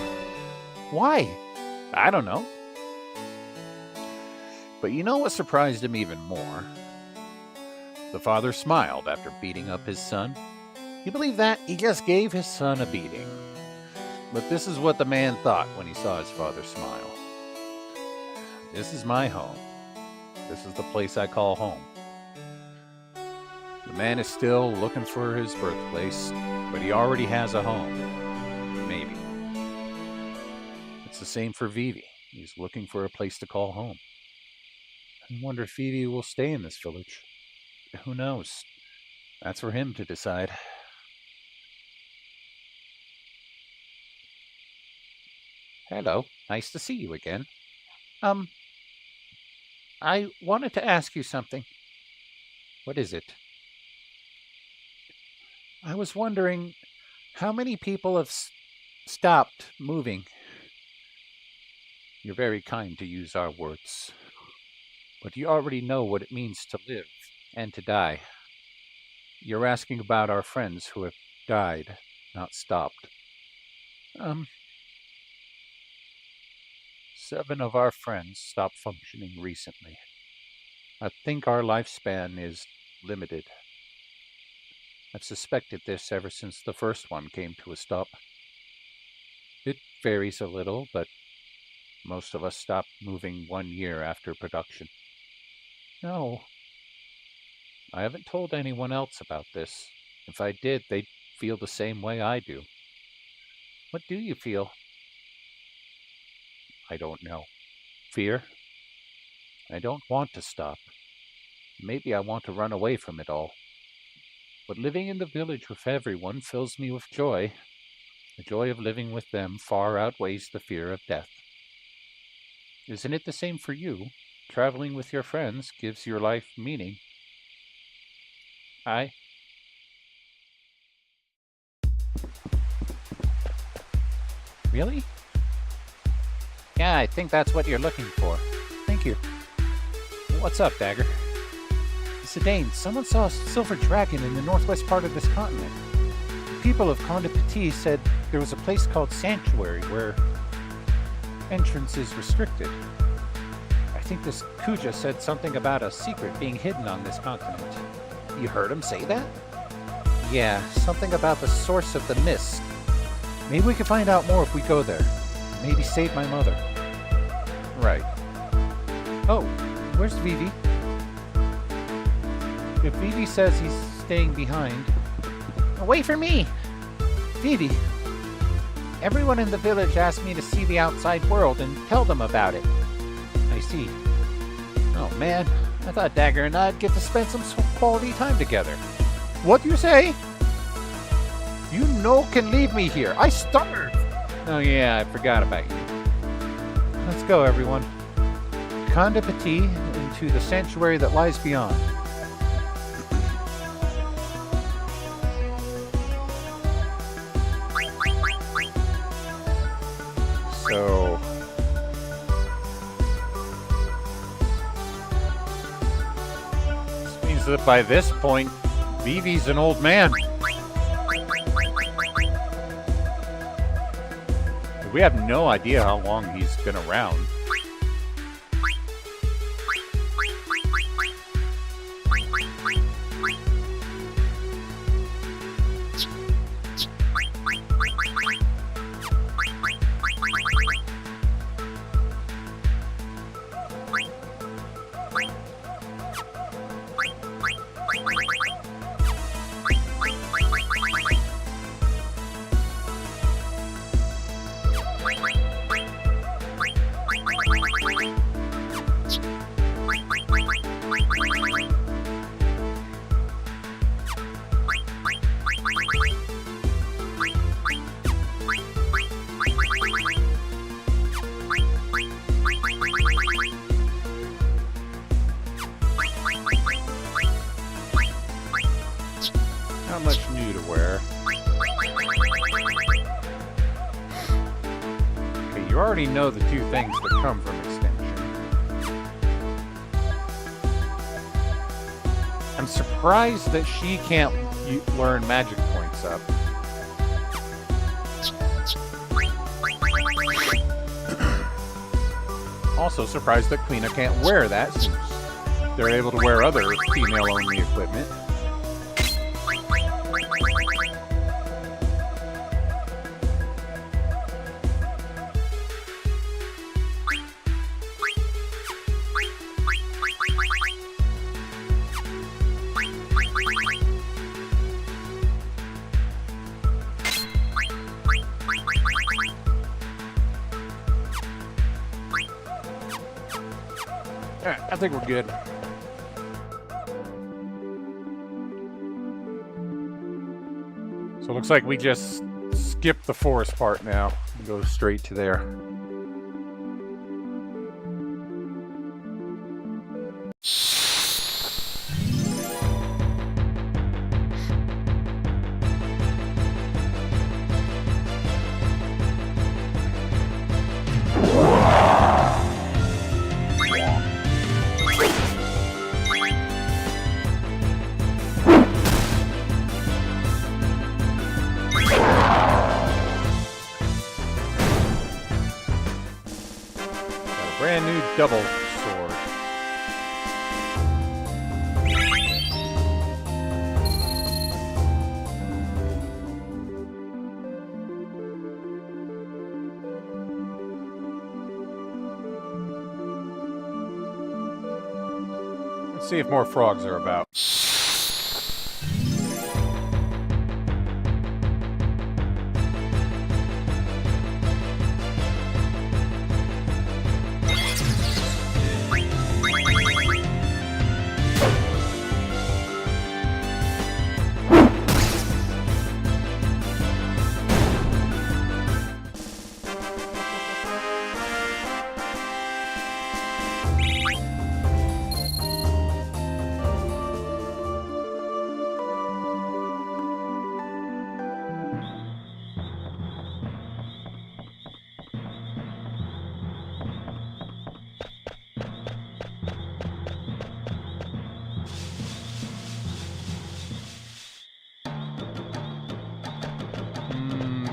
Why? I don't know. But you know what surprised him even more? The father smiled after beating up his son. You believe that? He just gave his son a beating. But this is what the man thought when he saw his father smile. This is my home. This is the place I call home. The man is still looking for his birthplace, but he already has a home. Maybe. It's the same for Vivi. He's looking for a place to call home. I wonder if Vivi will stay in this village. Who knows? That's for him to decide. Hello. Nice to see you again. I wanted to ask you something. What is it? I was wondering how many people have stopped moving. You're very kind to use our words. But you already know what it means to live and to die. You're asking about our friends who have died, not stopped. 7 of our friends stopped functioning recently. I think our lifespan is limited. I've suspected this ever since the first one came to a stop. It varies a little, but most of us stopped moving 1 year after production. No. I haven't told anyone else about this. If I did, they'd feel the same way I do. What do you feel? I don't know. Fear? I don't want to stop. Maybe I want to run away from it all. But living in the village with everyone fills me with joy. The joy of living with them far outweighs the fear of death. Isn't it the same for you? Traveling with your friends gives your life meaning. Hi. Really? Yeah, I think that's what you're looking for. Thank you. What's up, Dagger? Sedaine, someone saw a silver dragon in the northwest part of this continent. The people of Conde Petit said there was a place called Sanctuary where entrance is restricted. I think this Kuja said something about a secret being hidden on this continent. You heard him say that? Yeah, something about the source of the mist. Maybe we can find out more if we go there. Maybe save my mother. Right. Oh, where's Vivi? If Vivi says he's staying behind... Wait for me! Vivi! Everyone in the village asked me to see the outside world and tell them about it. I see. Oh man, I thought Dagger and I'd get to spend some quality time together. What do you say? You can leave me here. I starve! Oh yeah, I forgot about you. Let's go, everyone. Conde Petit into the sanctuary that lies beyond. So... this means that by this point, Vivi's an old man. We have no idea how long he's been around. Not much new to wear. Okay, you already know the two things that come from extension. I'm surprised that she can't learn magic points up. Also surprised that Quina can't wear that since they're able to wear other female-only equipment. Alright, I think we're good. So it looks like we just skip the forest part now and go straight to there. Brand new double sword. Let's see if more frogs are about.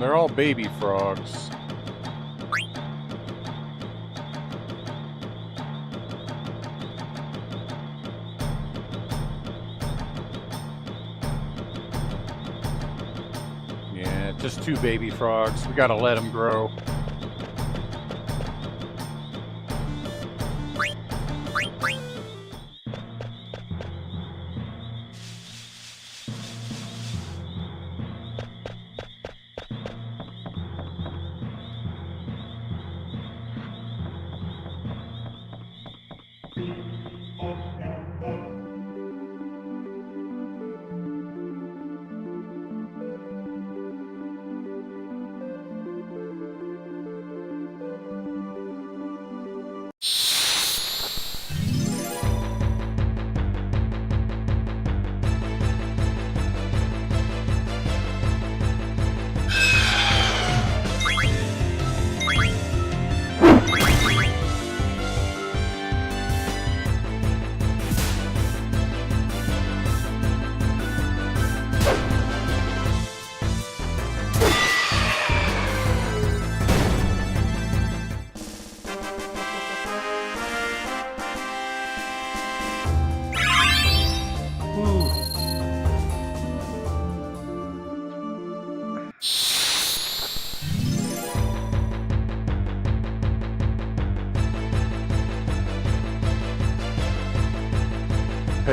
They're all baby frogs. Yeah, just 2 baby frogs. We gotta let them grow.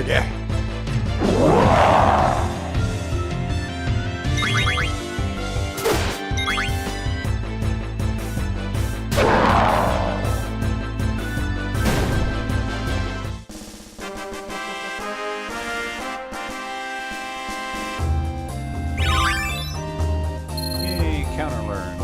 Yeah. Yay, counter learned.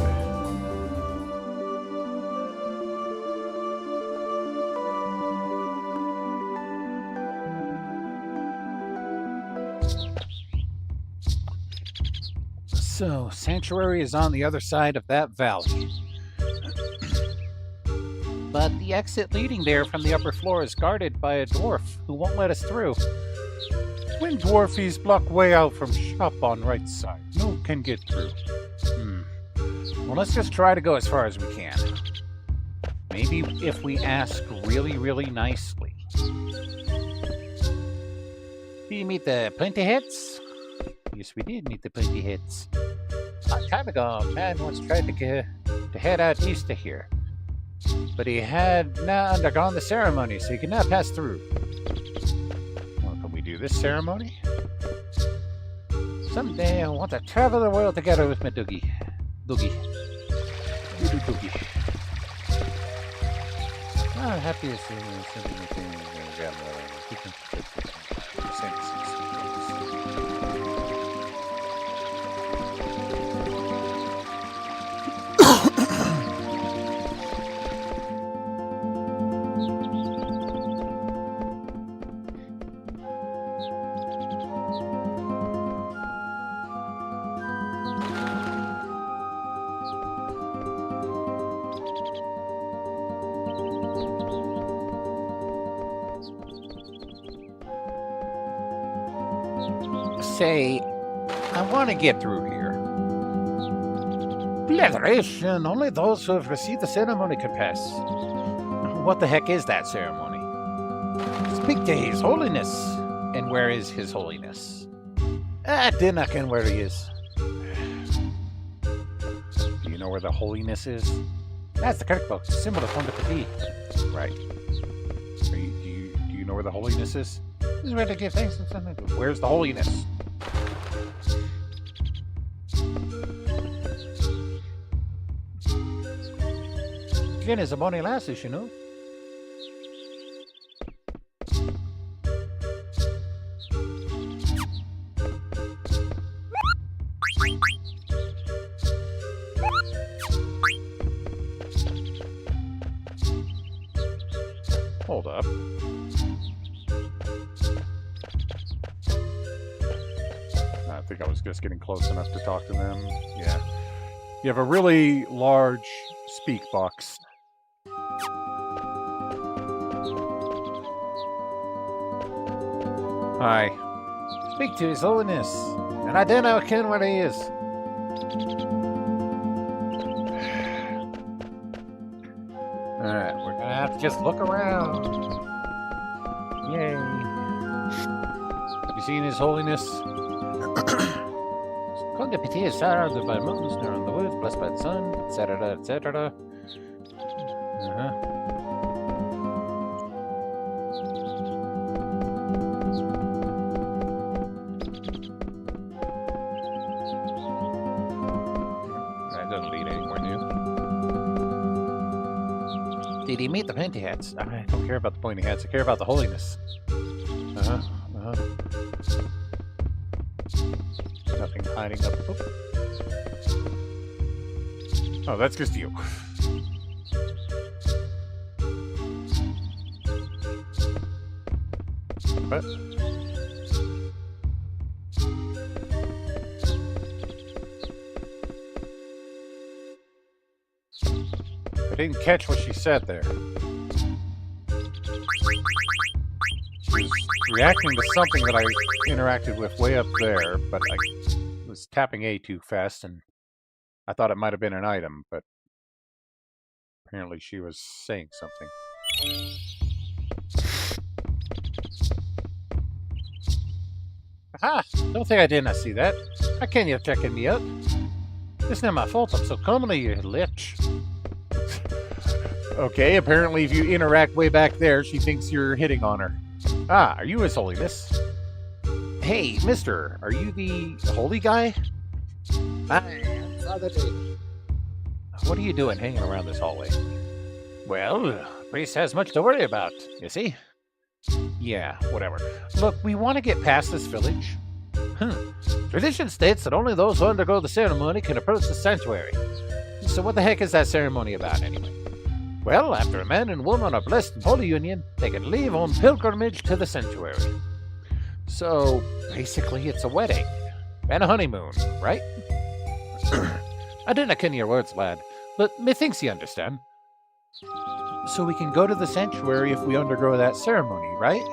So, Sanctuary is on the other side of that valley. But the exit leading there from the upper floor is guarded by a dwarf who won't let us through. Twin dwarfies block way out from shop on right side. No can get through. Well, let's just try to go as far as we can. Maybe if we ask really, really nicely. Did you meet the Plenty Heads? Yes, we did meet the Plenty Heads. A long time ago, a man once tried to head out east of here. But he had not undergone the ceremony, so he could not pass through. Well, can we do this ceremony? Someday I want to travel the world together with my Doogie. Doogie. I'm happy to see Say, I want to get through here. Blederation, only those who have received the ceremony can pass. What the heck is that ceremony? Speak to His Holiness. And where is His Holiness? Dinna ken where he is. Do you know where the holiness is? That's the Kirkbox, symbol of Fonda Petit. Right. Do you know where the holiness is? This is where to give thanks and something. Where's the holiness? Again, is a bonny lassie, you know. Hold up. I think I was just getting close enough to talk to them. Yeah. You have a really large speak box. Hi. Speak to His Holiness. And I don't know ken where he is. to just look around. Yay. Have you seen His Holiness? Come to pity is surrounded by mountains, near on the wood, blessed by the sun, etc., etc. That doesn't lead anywhere new. Did he meet the Pointy Hats? I don't care about the pointy hats. I care about the holiness. Nothing hiding up. Oop. Oh, that's just you. What? I didn't catch what she said there. She was reacting to something that I interacted with way up there, but I was tapping A too fast, and I thought it might have been an item, but apparently she was saying something. Aha! Don't think I didn't see that. How can you checking me out? It's not my fault I'm so comely, you lich. Okay, apparently if you interact way back there, she thinks you're hitting on her. Ah, are you His Holiness? Hey, mister, are you the holy guy? I am Father David. What are you doing hanging around this hallway? Well, priest has much to worry about, you see? Yeah, whatever. Look, we want to get past this village. Tradition states that only those who undergo the ceremony can approach the sanctuary. So what the heck is that ceremony about, anyway? Well, after a man and woman are blessed in holy union, they can leave on pilgrimage to the sanctuary. So, basically, it's a wedding. And a honeymoon, right? I didn't ken your words, lad, but methinks you understand. So we can go to the sanctuary if we undergo that ceremony, right?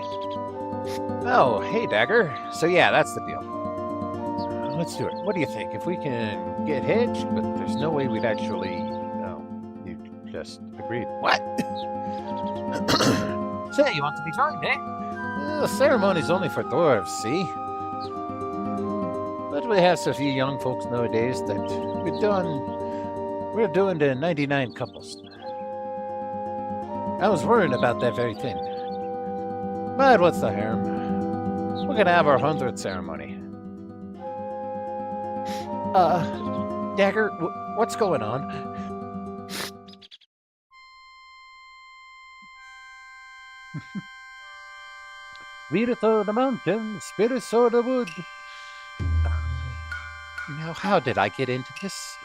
Oh, hey, Dagger. So yeah, that's the deal. Let's do it. What do you think? If we can get hitched, but there's no way we'd actually... Oh, you just agreed. What? Say, you want to be joined, eh? The ceremony's only for dwarves, see? But we have so few young folks nowadays that we're doing the 99 couples. I was worried about that very thing. But what's the harm? We're gonna have our 100th ceremony. Dagger, what's going on? Spirit of the mountain, spirits of the wood. Now, how did I get into this?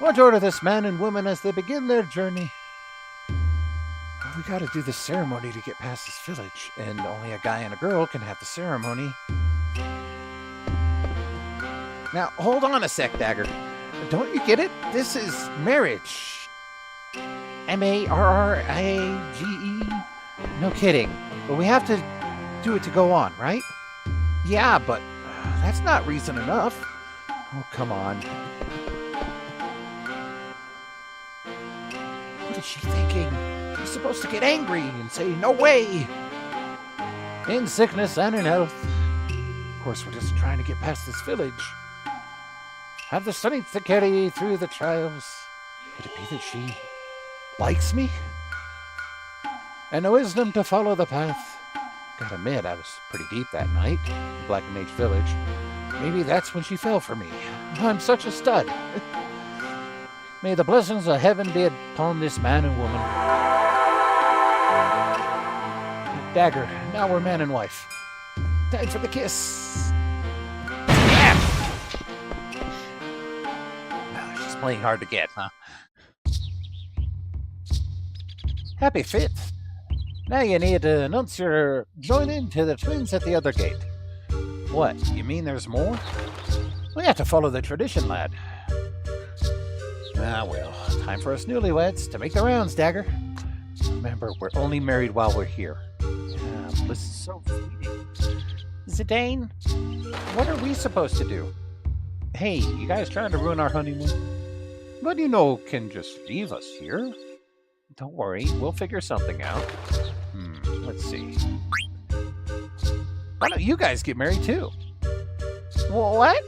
Watch over this man and woman as they begin their journey. We gotta do the ceremony to get past this village, and only a guy and a girl can have the ceremony. Now, hold on a sec, Dagger. Don't you get it? This is marriage. M-A-R-R-I-A-G-E? No kidding. But we have to do it to go on, right? Yeah, but that's not reason enough. Oh, come on. What is she thinking? She's supposed to get angry and say, no way! In sickness and in health. Of course, we're just trying to get past this village. Have the strength to carry through the trials. Could it be that she likes me? And the wisdom to follow the path. Gotta admit, I was pretty deep that night in Black Mage Village. Maybe that's when she fell for me. I'm such a stud. May the blessings of heaven be upon this man and woman. Dagger, now we're man and wife. Time for the kiss. Yeah! She's playing hard to get, huh? Happy fit. Now you need to announce your joining to the twins at the other gate. What? You mean there's more? We have to follow the tradition, lad. Ah, well, time for us newlyweds to make the rounds, Dagger. Remember, we're only married while we're here. Yeah, bliss is so fleeting. Zidane, what are we supposed to do? Hey, you guys trying to ruin our honeymoon? But you know, can just leave us here. Don't worry, we'll figure something out. Let's see. Why don't you guys get married too? What?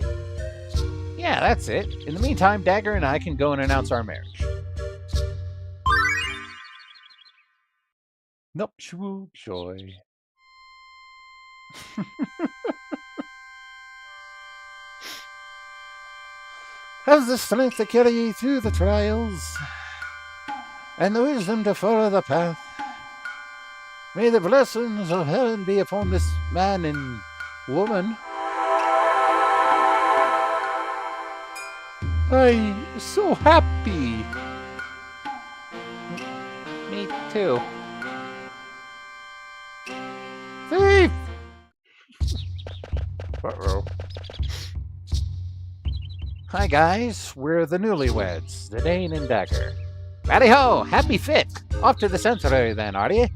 Yeah, that's it. In the meantime, Dagger and I can go and announce our marriage. Nuptial joy. Have the strength to carry ye through the trials, and the wisdom to follow the path. May the blessings of heaven be upon this man and woman. I'm so happy. Me too. Thief! Uh-oh. Hi guys, we're the newlyweds, Zidane and Dagger. Howdy ho! Happy fit! Off to the sanctuary then, are ye?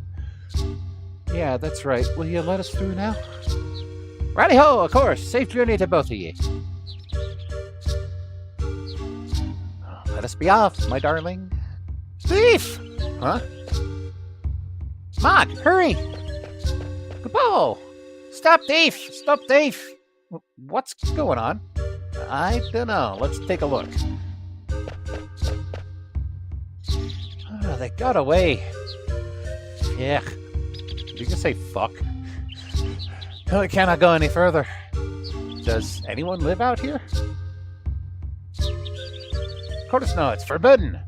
Yeah, that's right. Will you let us through now? Righty ho, of course. Safe journey to both of ye. Let us be off, my darling. Thief! Huh? Mog, hurry! Kapow! Stop thief! Stop thief! What's going on? I don't know. Let's take a look. Oh, they got away. Yeah. Did you just say fuck? No, we cannot go any further. Does anyone live out here? Of course no, it's forbidden.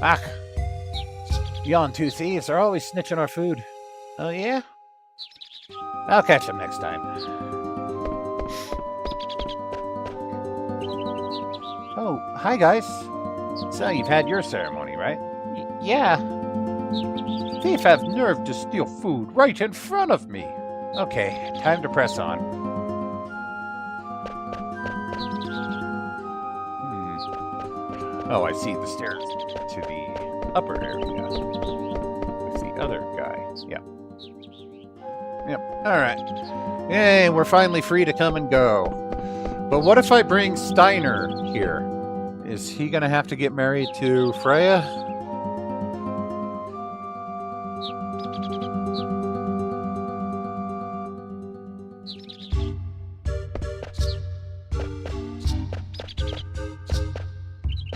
Ach, yon two thieves are always snitching our food. Oh yeah? I'll catch them next time. Oh, hi guys. So you've had your ceremony, right? Yeah. Thief have nerve to steal food right in front of me. Okay, time to press on. Oh, I see the stairs to the upper area. With the other guy. Yep. Yep. Alright. Yay, we're finally free to come and go. But what if I bring Steiner here? Is he gonna have to get married to Freya?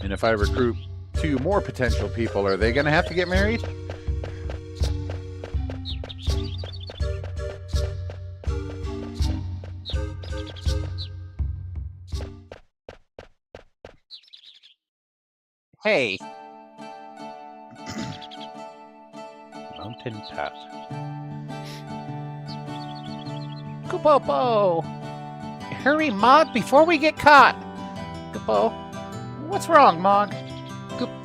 And if I recruit 2 more potential people, are they gonna have to get married? Hey. Mountain Path. Kupopo! Hurry, Mog, before we get caught! Kupo. What's wrong, Mog?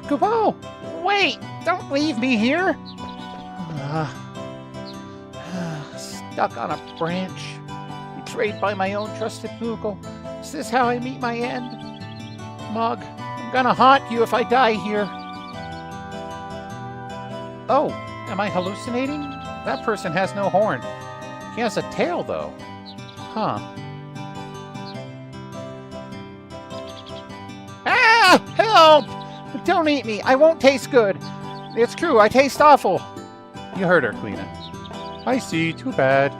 Kupo! Wait! Don't leave me here! Stuck on a branch. Betrayed by my own trusted Moogle. Is this how I meet my end? Mog, I'm gonna haunt you if I die here. Oh, am I hallucinating? That person has no horn. He has a tail, though. Huh. Ah! Help! Don't eat me. I won't taste good. It's true, I taste awful. You heard her, Queena. I see, too bad.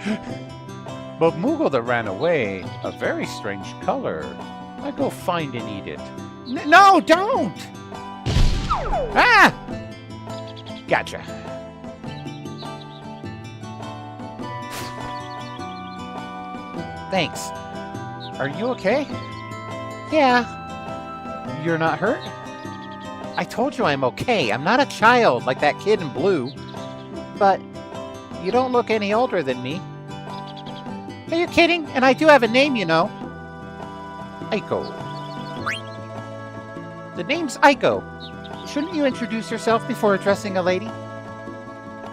But Moogle that ran away, a very strange color. I go find and eat it. No, don't! Ah! Gotcha. Thanks. Are you okay? Yeah. You're not hurt? I told you I'm okay. I'm not a child like that kid in blue. But you don't look any older than me. Are you kidding? And I do have a name, you know. Aiko. The name's Aiko. Shouldn't you introduce yourself before addressing a lady?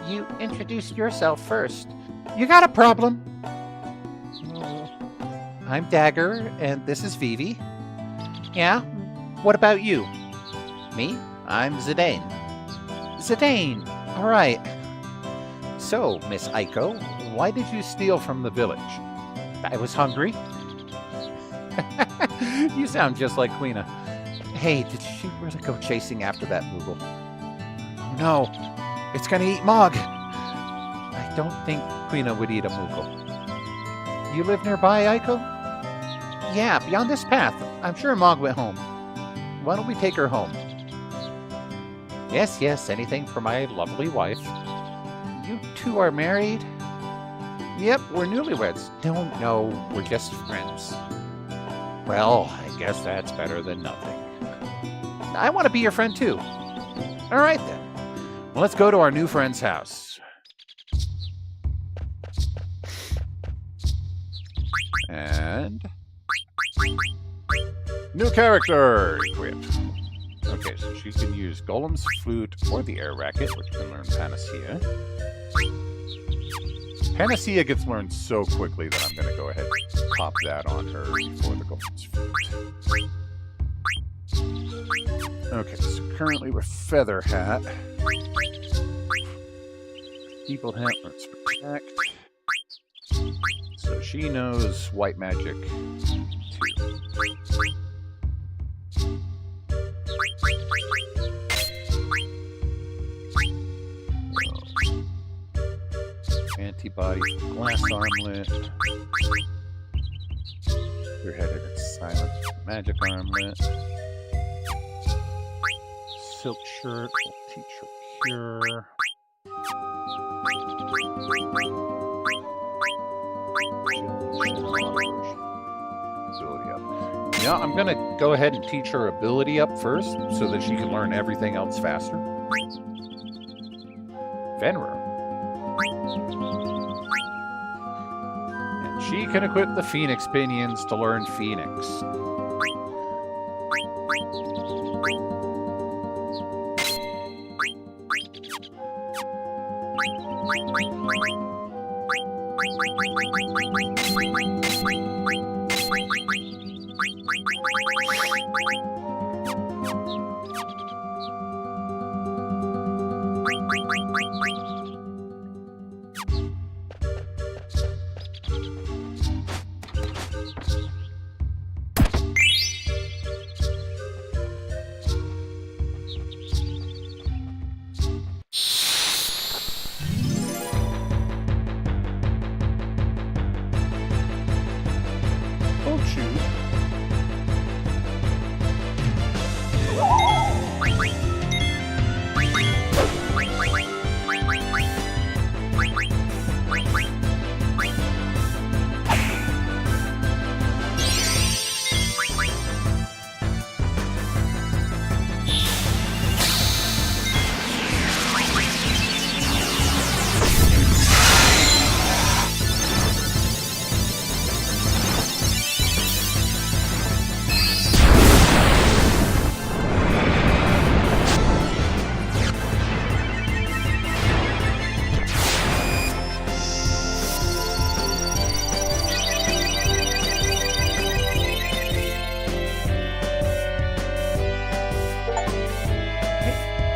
You introduced yourself first. You got a problem? I'm Dagger, and this is Vivi. Yeah? What about you? Me? I'm Zidane. Zidane. All right. So, Miss Aiko, why did you steal from the village? I was hungry. You sound just like Queena. Hey, did she really go chasing after that Moogle? no, it's gonna eat Mog. I don't think Quina would eat a Moogle. You live nearby, Aiko? Yeah, beyond this path. I'm sure Mog went home. Why don't we take her home? Yes, yes, anything for my lovely wife. You two are married? Yep, we're newlyweds. No, we're just friends. Well, I guess that's better than nothing. I want to be your friend too. All right then. Well, let's go to our new friend's house. And new character equipped. Okay, so she can use Golem's flute or the air racket, which can learn Panacea. Panacea gets learned so quickly that I'm going to go ahead and pop that on her before the Golem's flute. Okay, so currently we're Feather Hat. People Hat learns Protect. So she knows White Magic too. Antibody for Glass Armlet. Clear-headed and Silent Magic Armlet. Silk Shirt will teach her Cure. Ability up. Yeah, I'm gonna go ahead and teach her ability up first so that she can learn everything else faster. Fenrir. And she can equip the Phoenix Pinions to learn Phoenix.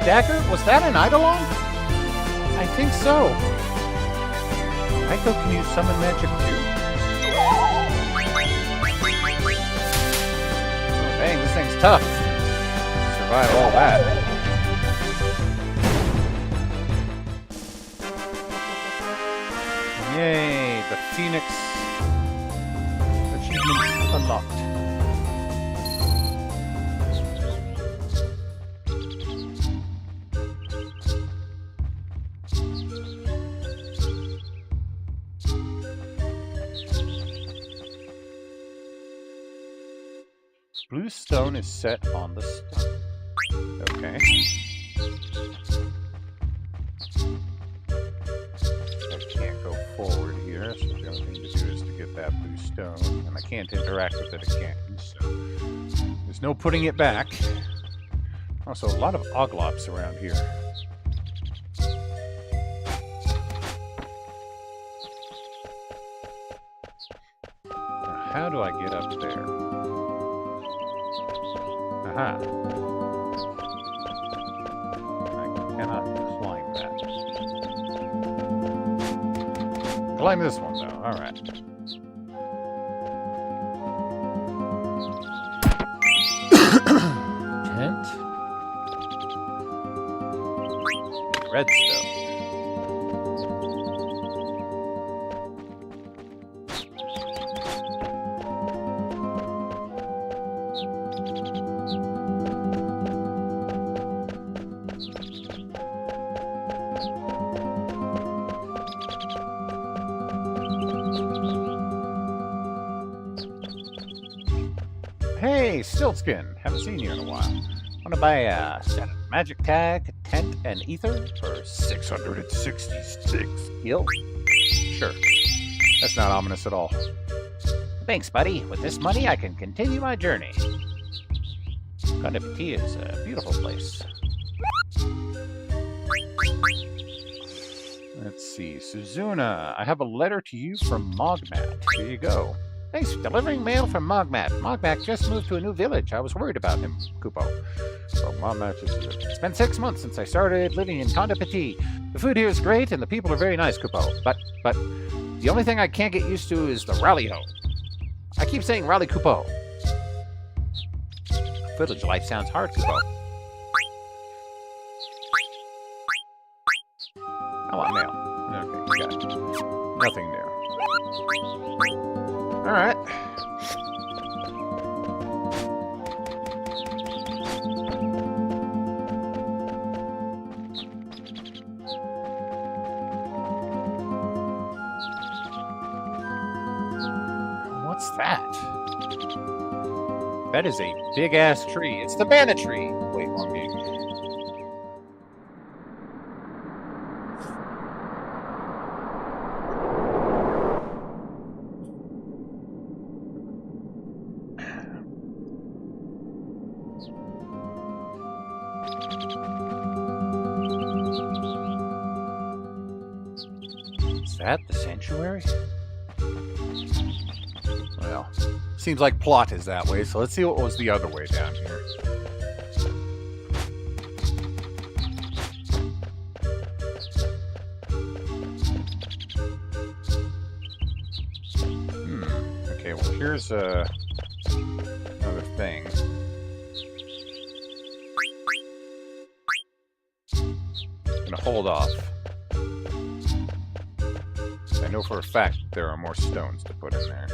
Dagger, was that an Eidolon? I think so. Aiko can use summon magic too. Oh, dang, this thing's tough. Survive all that. Yay, the Phoenix achievement unlocked. Blue stone is set on the stone. Okay. I can't go forward here, so the only thing to do is to get that blue stone. And I can't interact with it again, so there's no putting it back. Also, a lot of Oglops around here. Now, how do I get up there? Aha. I cannot climb that. Climb this one, though. Alright. Tent. redstone. Hey, Stiltskin! Haven't seen you in a while. Want to buy a set of magic tag, tent, and ether for 666 gil? Sure. That's not ominous at all. Thanks, buddy. With this money, I can continue my journey. Condapati is a beautiful place. Let's see. Suzuna, I have a letter to you from Mogmat. Here you go. Thanks for delivering mail from Mogmat. Mogmat just moved to a new village. I was worried about him, Kupo. So Mogmat is... It's been 6 months since I started living in Condapati. The food here is great, and the people are very nice, Kupo. But the only thing I can't get used to is the rally-ho. I keep saying rally Kupo. Village life sounds hard, Kupo. I want mail. Okay, got it. Nothing new. Alright. What's that? That is a big-ass tree. It's the banana tree. Wait, wrong game. Is that the sanctuary? Well, seems like plot is that way, so let's see what was the other way down here. Okay, well here's another thing. I'm gonna hold off. I know for a fact there are more stones to put in there.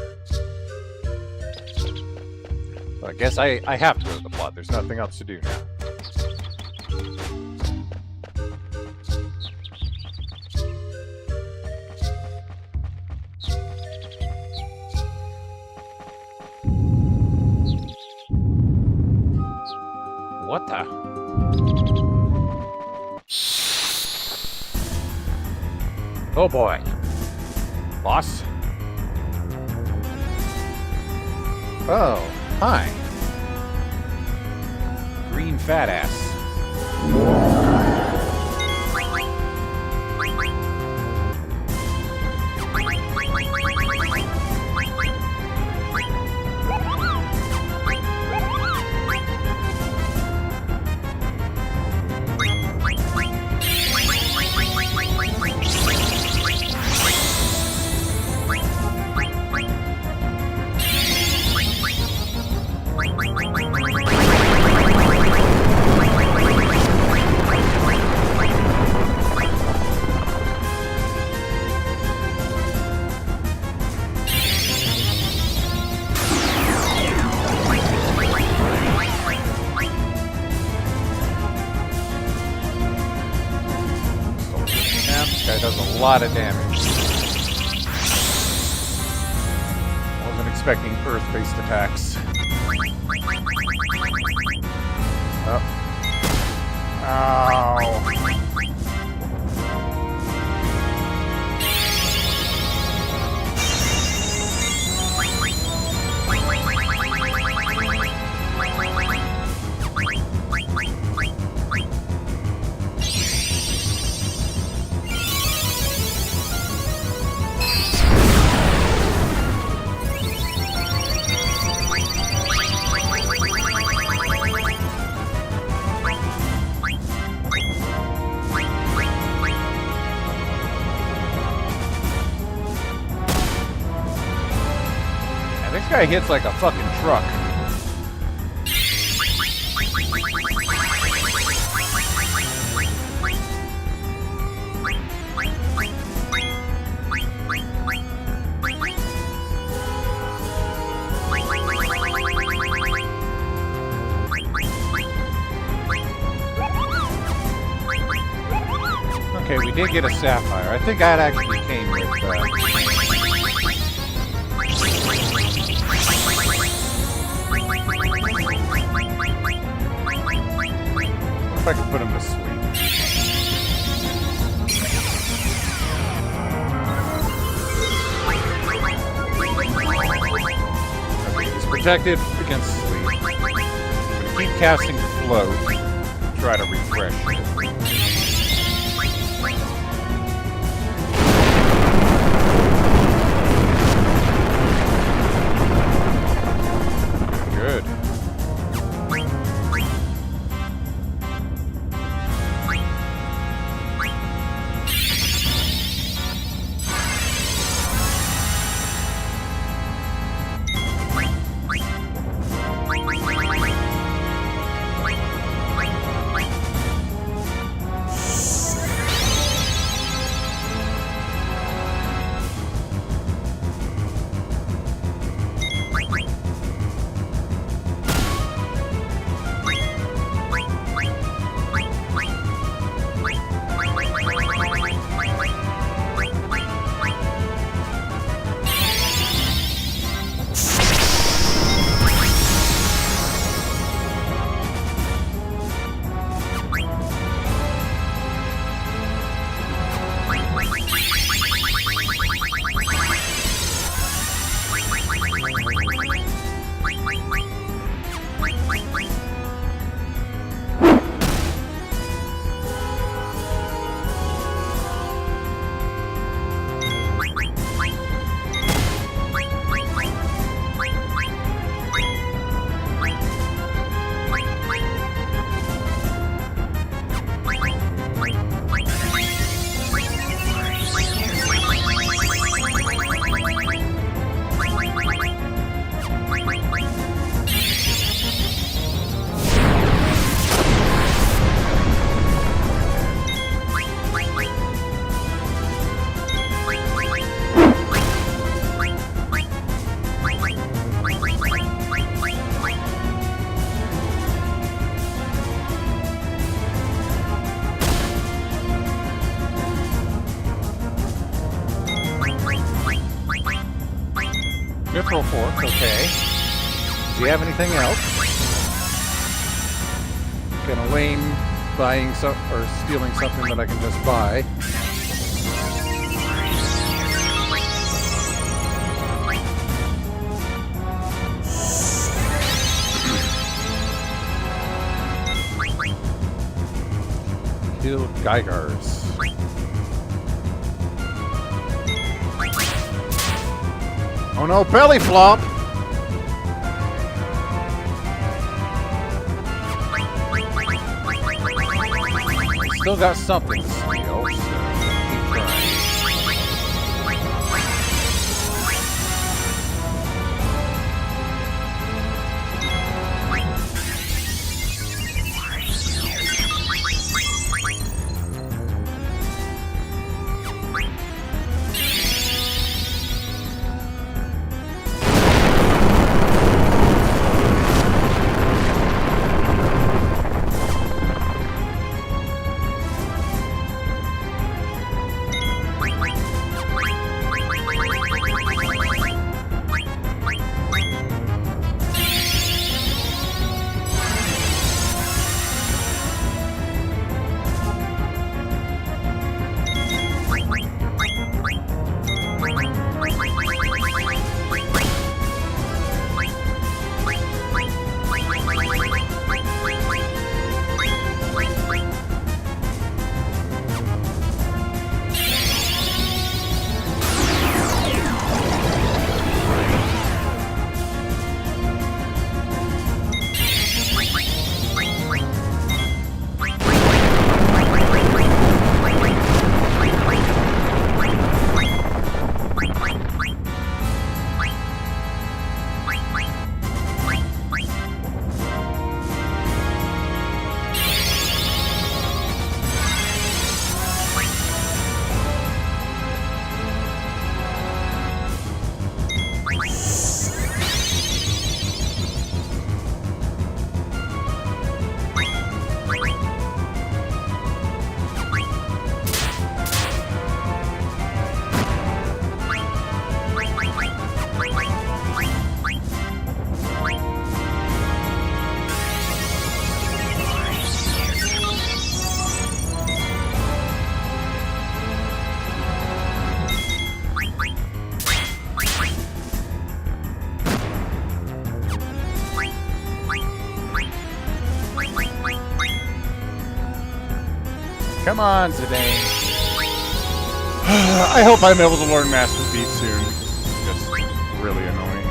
So I guess I have to go to the plot. There's nothing else to do now. What the? Oh boy. Boss? Oh, hi. Green fat ass. Guy does a lot of damage. Wasn't expecting earth-based attacks. Oh. Ow. This guy hits like a fucking truck. did get a sapphire. I think that actually came with. If I can put him to sleep. Okay, he's protected against sleep. I'm gonna keep casting float. Try to refresh it. Good. Mithril fork, okay. Do you have anything else? Kind of lame buying or stealing something that I can just buy. Kill Geigars. Oh no, belly flop! Still got something to steal, so keep trying. Come on, Zidane. I hope I'm able to learn Master Beat soon. It's just really annoying.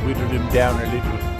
Whittled him down a little.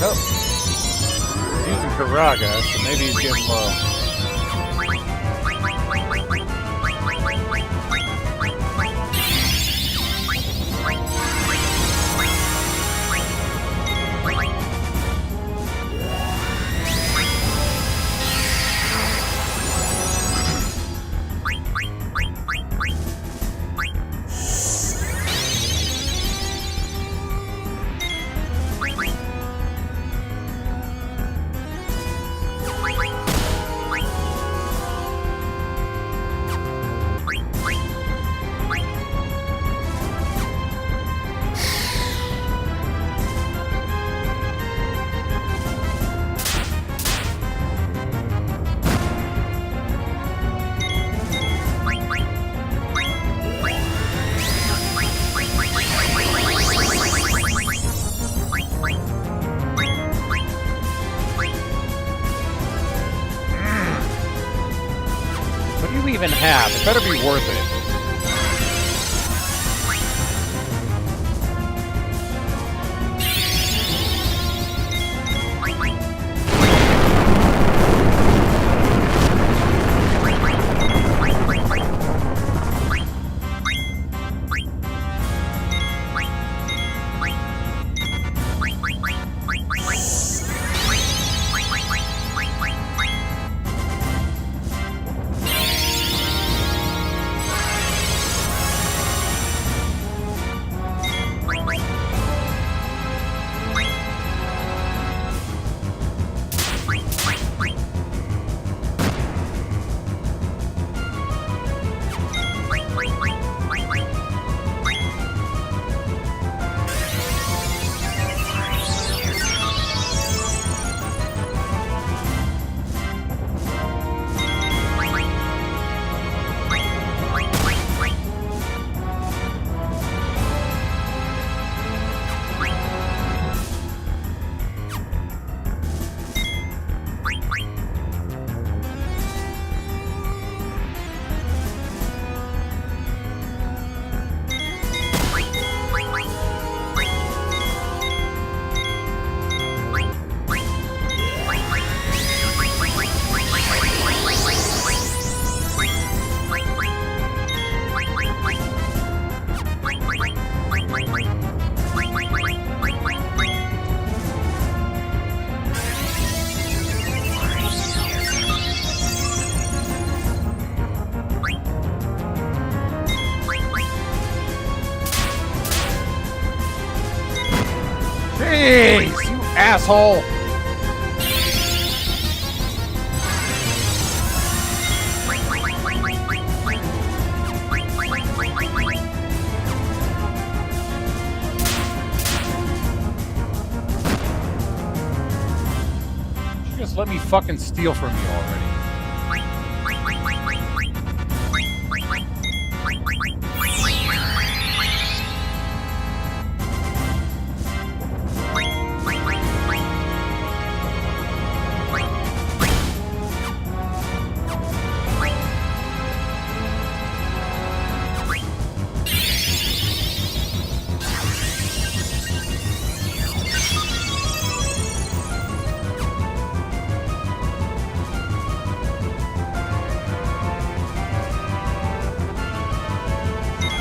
Oh. He's using Karaga, so maybe he's getting low. What do you even have? It better be worth it. Jeez, you asshole! You just let me fucking steal from you already.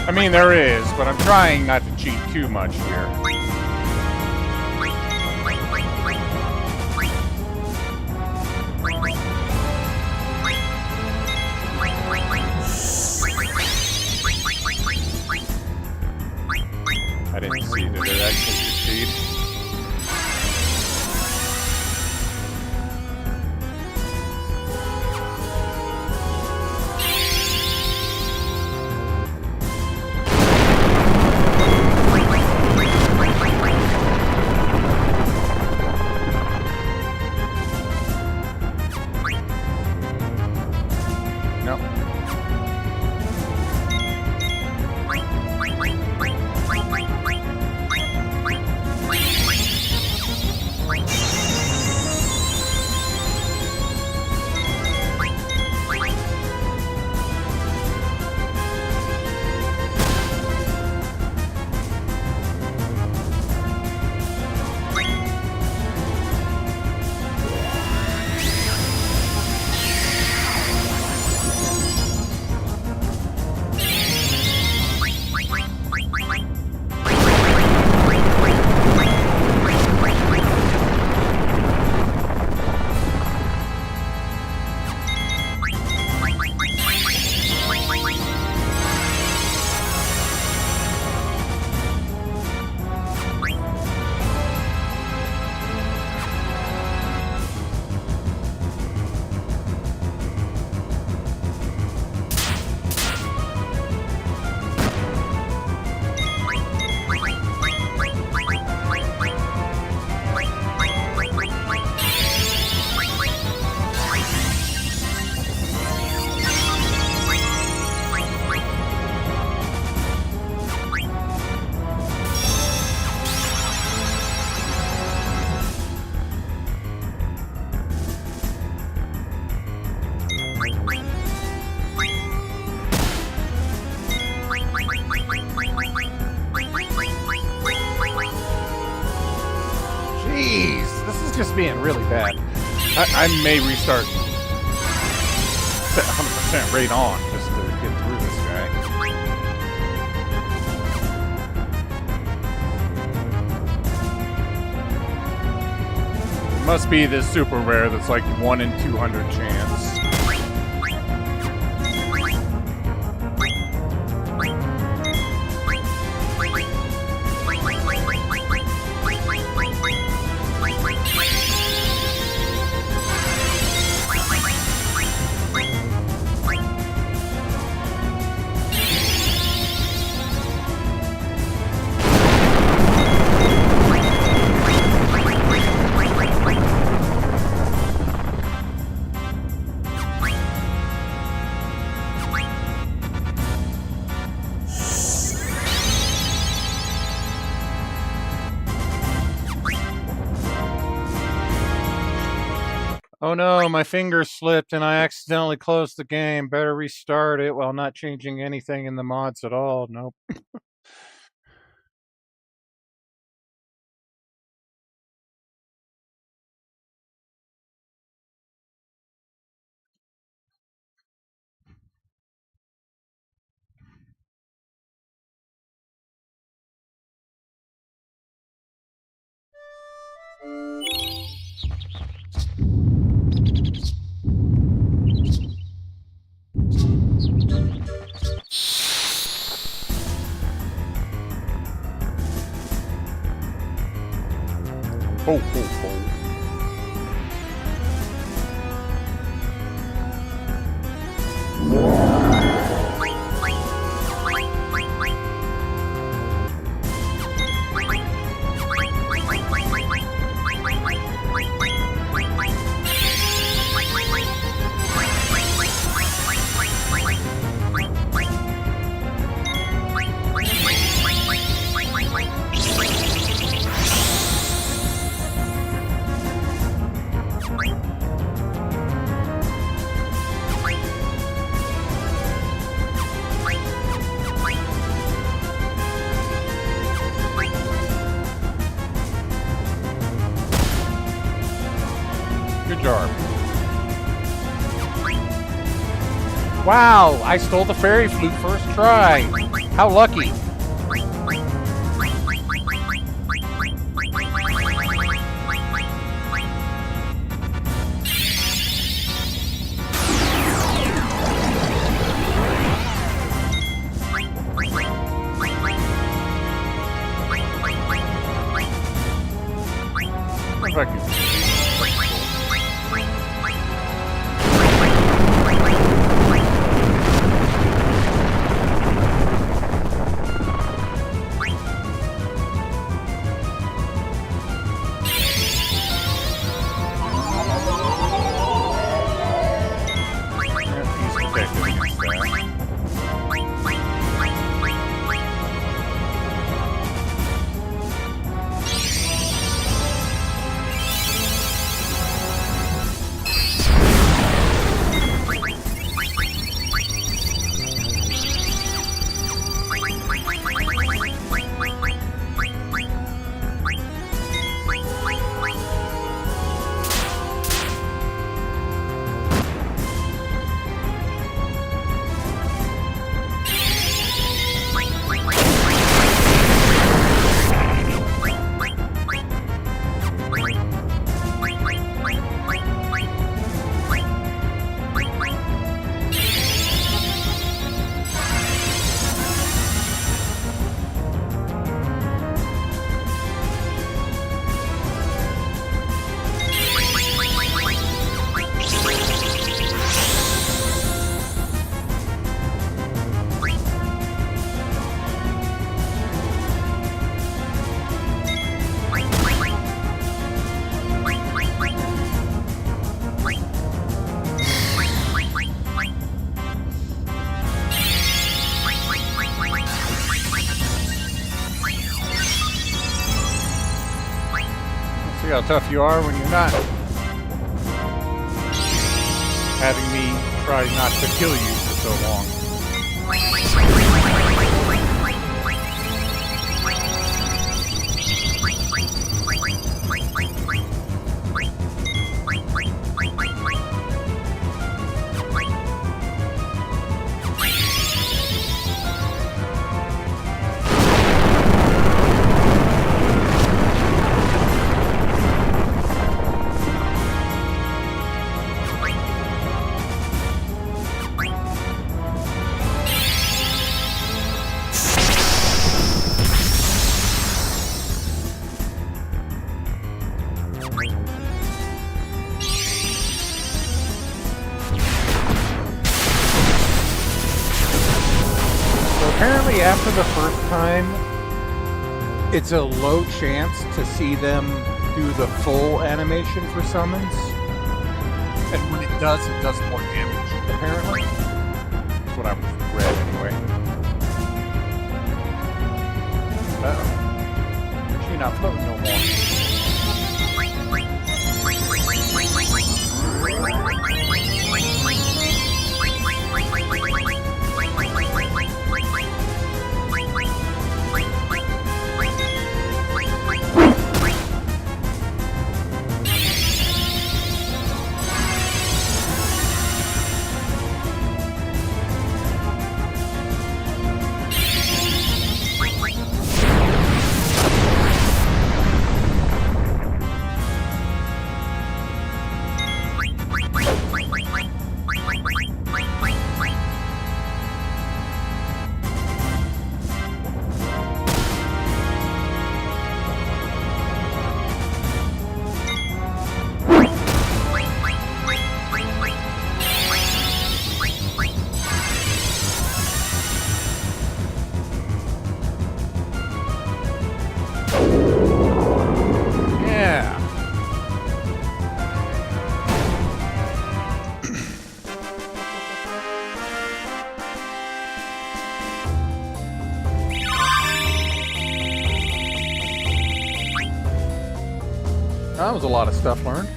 I mean, there is, but I'm trying not to cheat too much here. I didn't see that it actually succeed. Jeez, this is just being really bad. I may restart set 100% rate on just to get through this guy. It must be this super rare that's like 1 in 200 chance. Oh no, my finger slipped and I accidentally closed the game. Better restart it while not changing anything in the mods at all. Nope. Ho, ho, ho. Good job. Wow, I stole the fairy flute first try. How lucky. If I can. See how tough you are when you're not having me try not to kill you for so long. say after the first time, it's a low chance to see them do the full animation for summons. And when it does more damage, apparently. That's what I've read anyway. Uh-oh. She's not floating no more. That was a lot of stuff learned.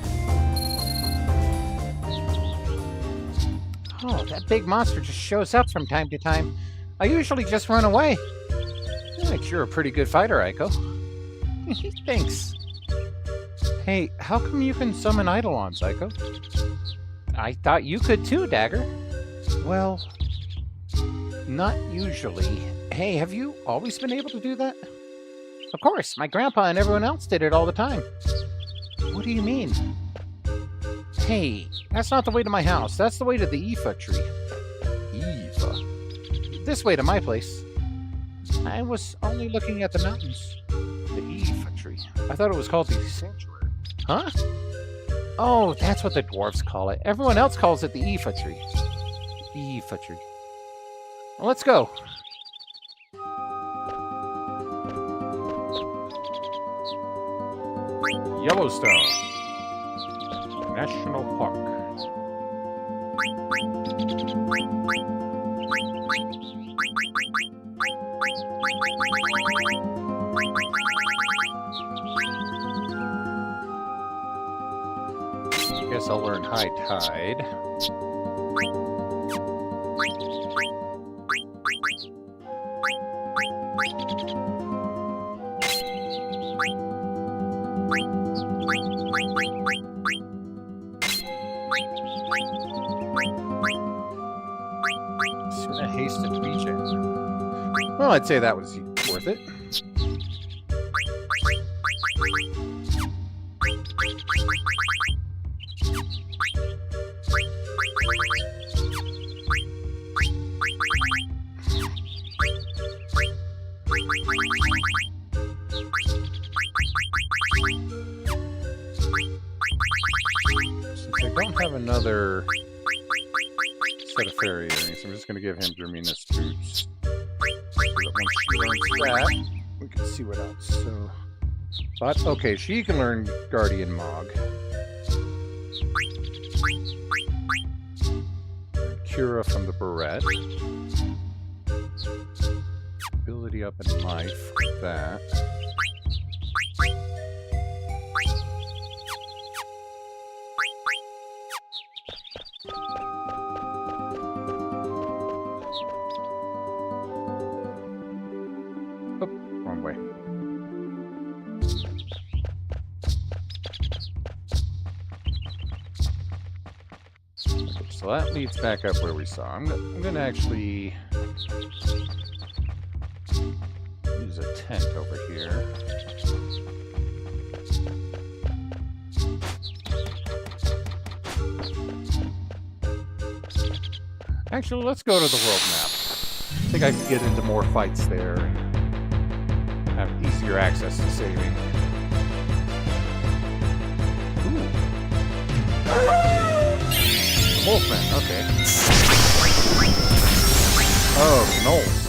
Oh, that big monster just shows up from time to time. I usually just run away. I think you're a pretty good fighter, Aiko. Thanks. Hey, how come you can summon Eidolons, Aiko? I thought you could too, Dagger. Well, not usually. Hey, have you always been able to do that? Of course, my grandpa and everyone else did it all the time. What do you mean? Hey, that's not the way to my house. That's the way to the Ifa tree. Ifa? This way to my place. I was only looking at the mountains. The Ifa tree? I thought it was called the sanctuary. Huh? Oh, that's what the dwarves call it. Everyone else calls it the Ifa tree. Ifa tree. Well, let's go. Yellowstone National Park. Guess I'll learn High Tide. Hasted regen. Well, I'd say that was worth it. Since I don't have another set of fairy earrings, I'm just going to give him Germina's boots. So that when she learns that, we can see what else. So, but okay, she can learn Guardian Mog. Cura from the Barrette. Ability up in life, like that. Oh, wrong way. So that leads back up where we saw. I'm gonna actually use a tent over here. Actually, let's go to the world map. I think I can get into more fights there and have easier access to saving. Ooh. Wolfman, okay. Oh, Knowles.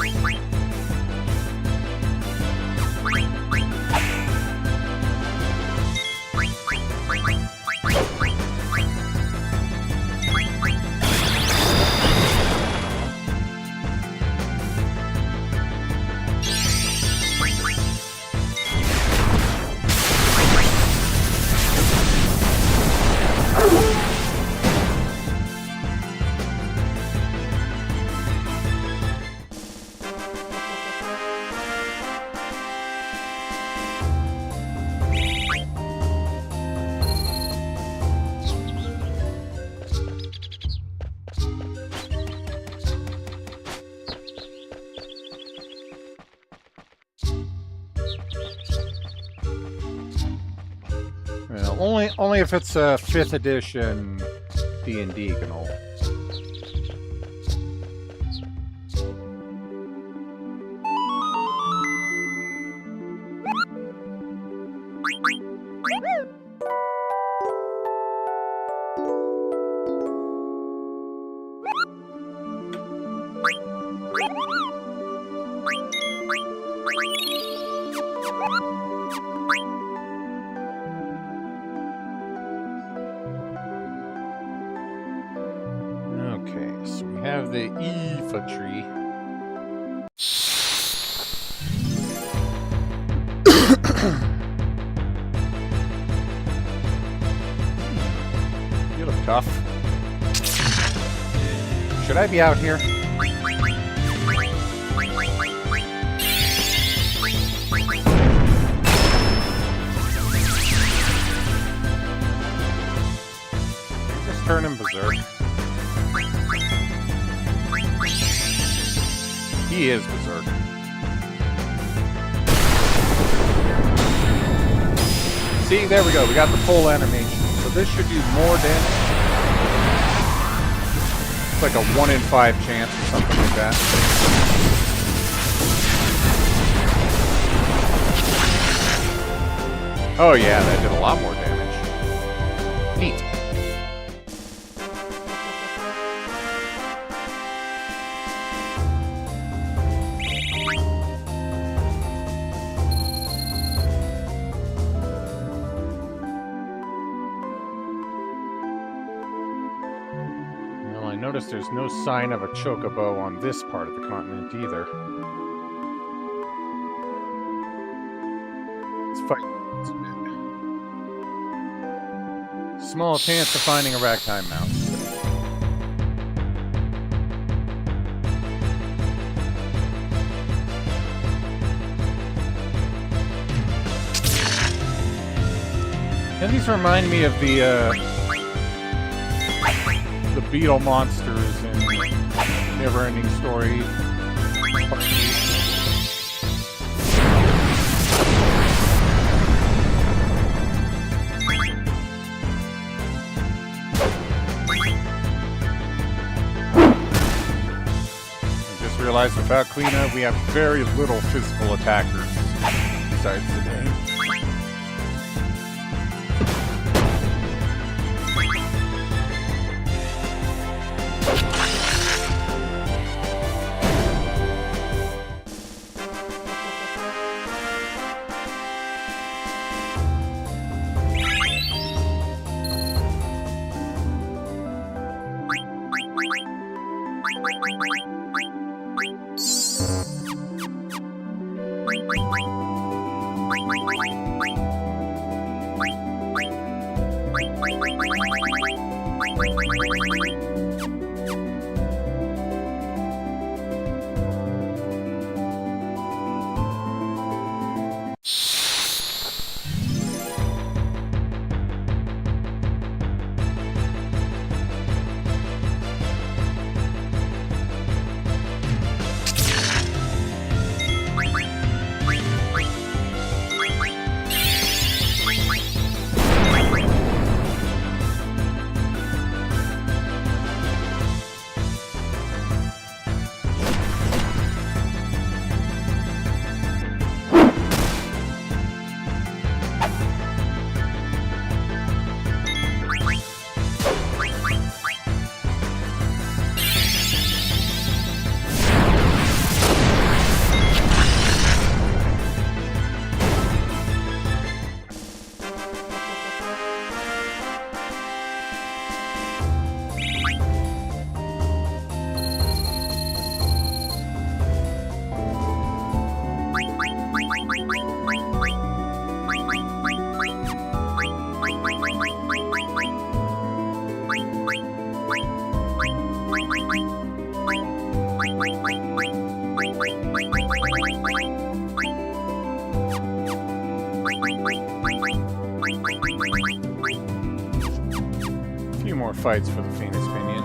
only if it's a 5th edition D&D Gnoll. Okay, so we have the infantry. You look tough. Should I be out here? Just turn him berserk. He is berserk. See, there we go. We got the full animation. So this should do more damage. It's like a 1 in 5 chance or something like that. Oh yeah, that did a lot more damage. Neat. Notice there's no sign of a chocobo on this part of the continent either. Let's fight a bit. Small chance of finding a ragtime mouse. And these remind me of the beetle monsters in Never-Ending Story. I just realized without cleanup, we have very little physical attackers besides today. Fights for the Phoenix Pinion.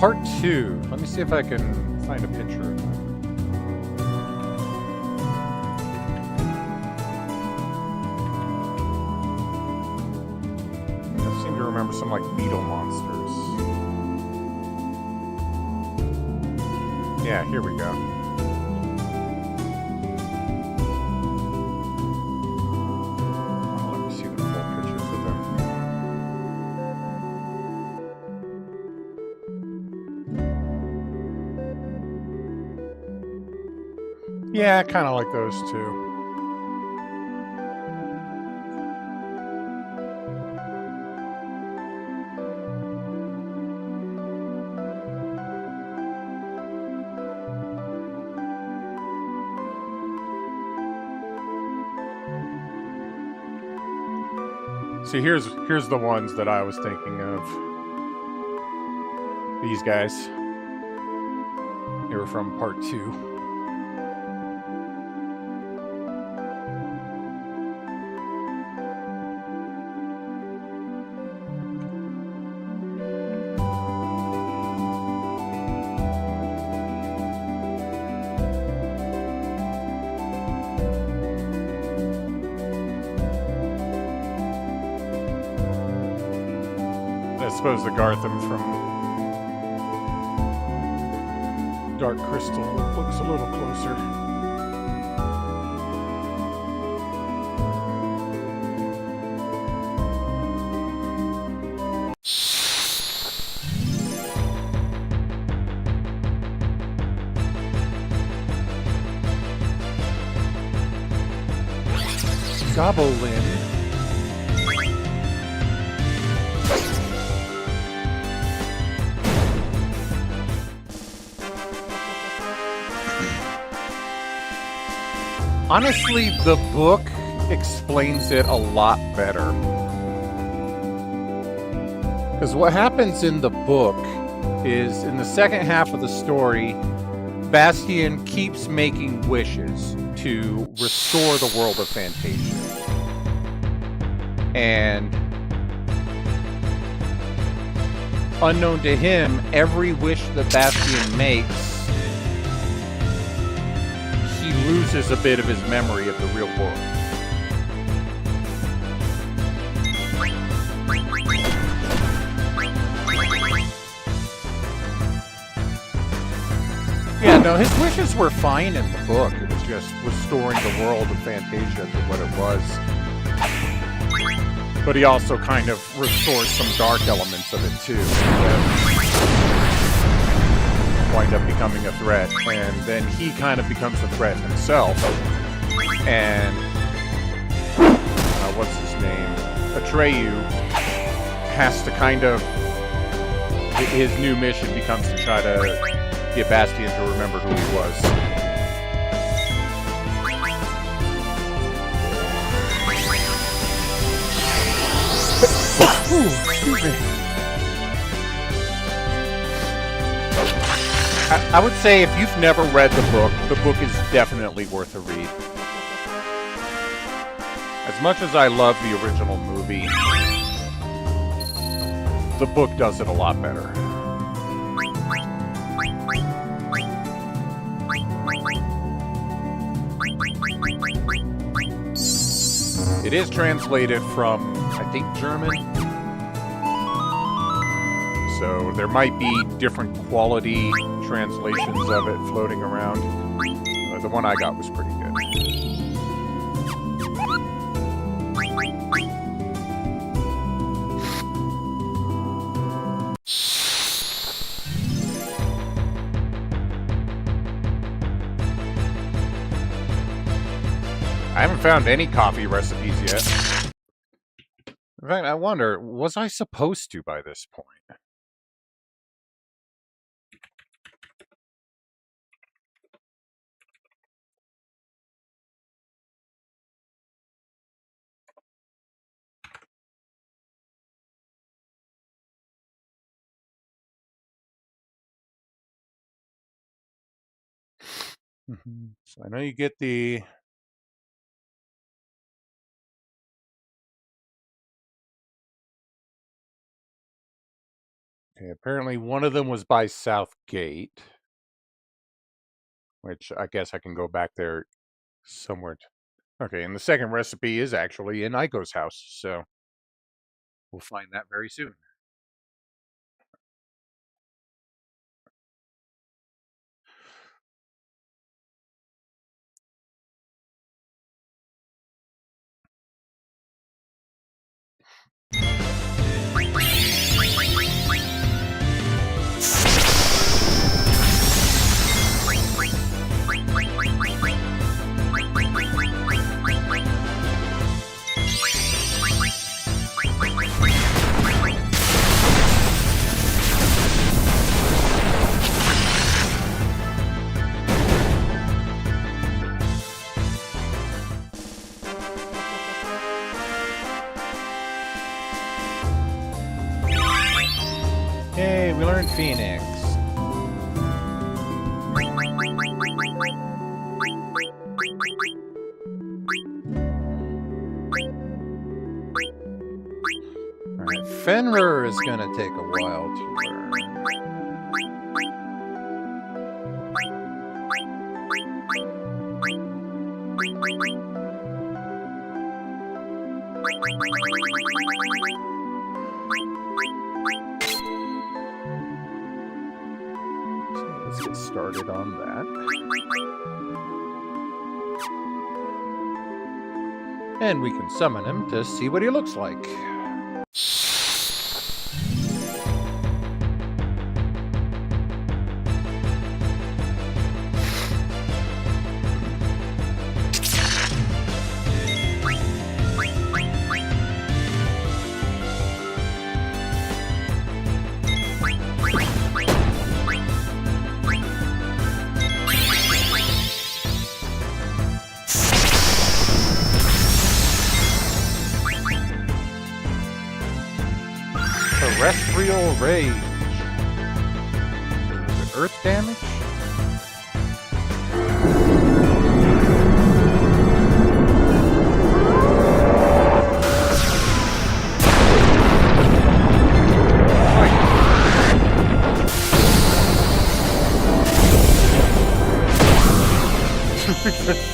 Part 2. Let me see if I can find a picture of some like beetle monsters. Yeah, here we go. Oh, let me see the full pictures of them. Yeah, I kind of like those too. See, here's the ones that I was thinking of. These guys. They were from part 2. I suppose the Gartham from Dark Crystal looks a little closer. Goblin. Honestly, the book explains it a lot better. Because what happens in the book is, in the second half of the story, Bastian keeps making wishes to restore the world of Fantasia. And unknown to him, every wish that Bastian makes, he loses a bit of his memory of the real world. Yeah, no, his wishes were fine in the book. It was just restoring the world of Fantasia to what it was. But he also kind of restores some dark elements of it too, that wind up becoming a threat. And then he kind of becomes a threat himself. And what's his name? Atreyu has to kind of, his new mission becomes to try to get Bastian to remember who he was. Ooh, excuse me. I would say if you've never read the book is definitely worth a read. As much as I love the original movie, the book does it a lot better. It is translated from, I think, German. So there might be different quality translations of it floating around. The one I got was pretty good. I haven't found any coffee recipes yet. In fact, I wonder, was I supposed to by this point? So I know you get the... Okay, apparently one of them was by South Gate, which I guess I can go back there somewhere. Okay, and the second recipe is actually in Aiko's house, so we'll find that very soon. in Phoenix. Alright, Fenrir is gonna take a while to learn. So let's get started on that. And we can summon him to see what he looks like. Terrestrial Rage. Is it Earth damage?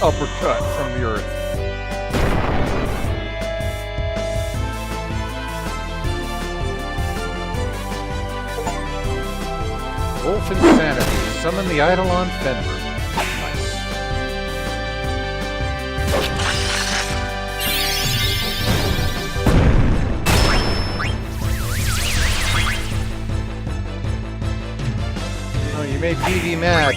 Uppercut from the Earth. Wolf Insanity. Summon the Eidolon Fenrir. Nice. Oh, you made Vivi mad.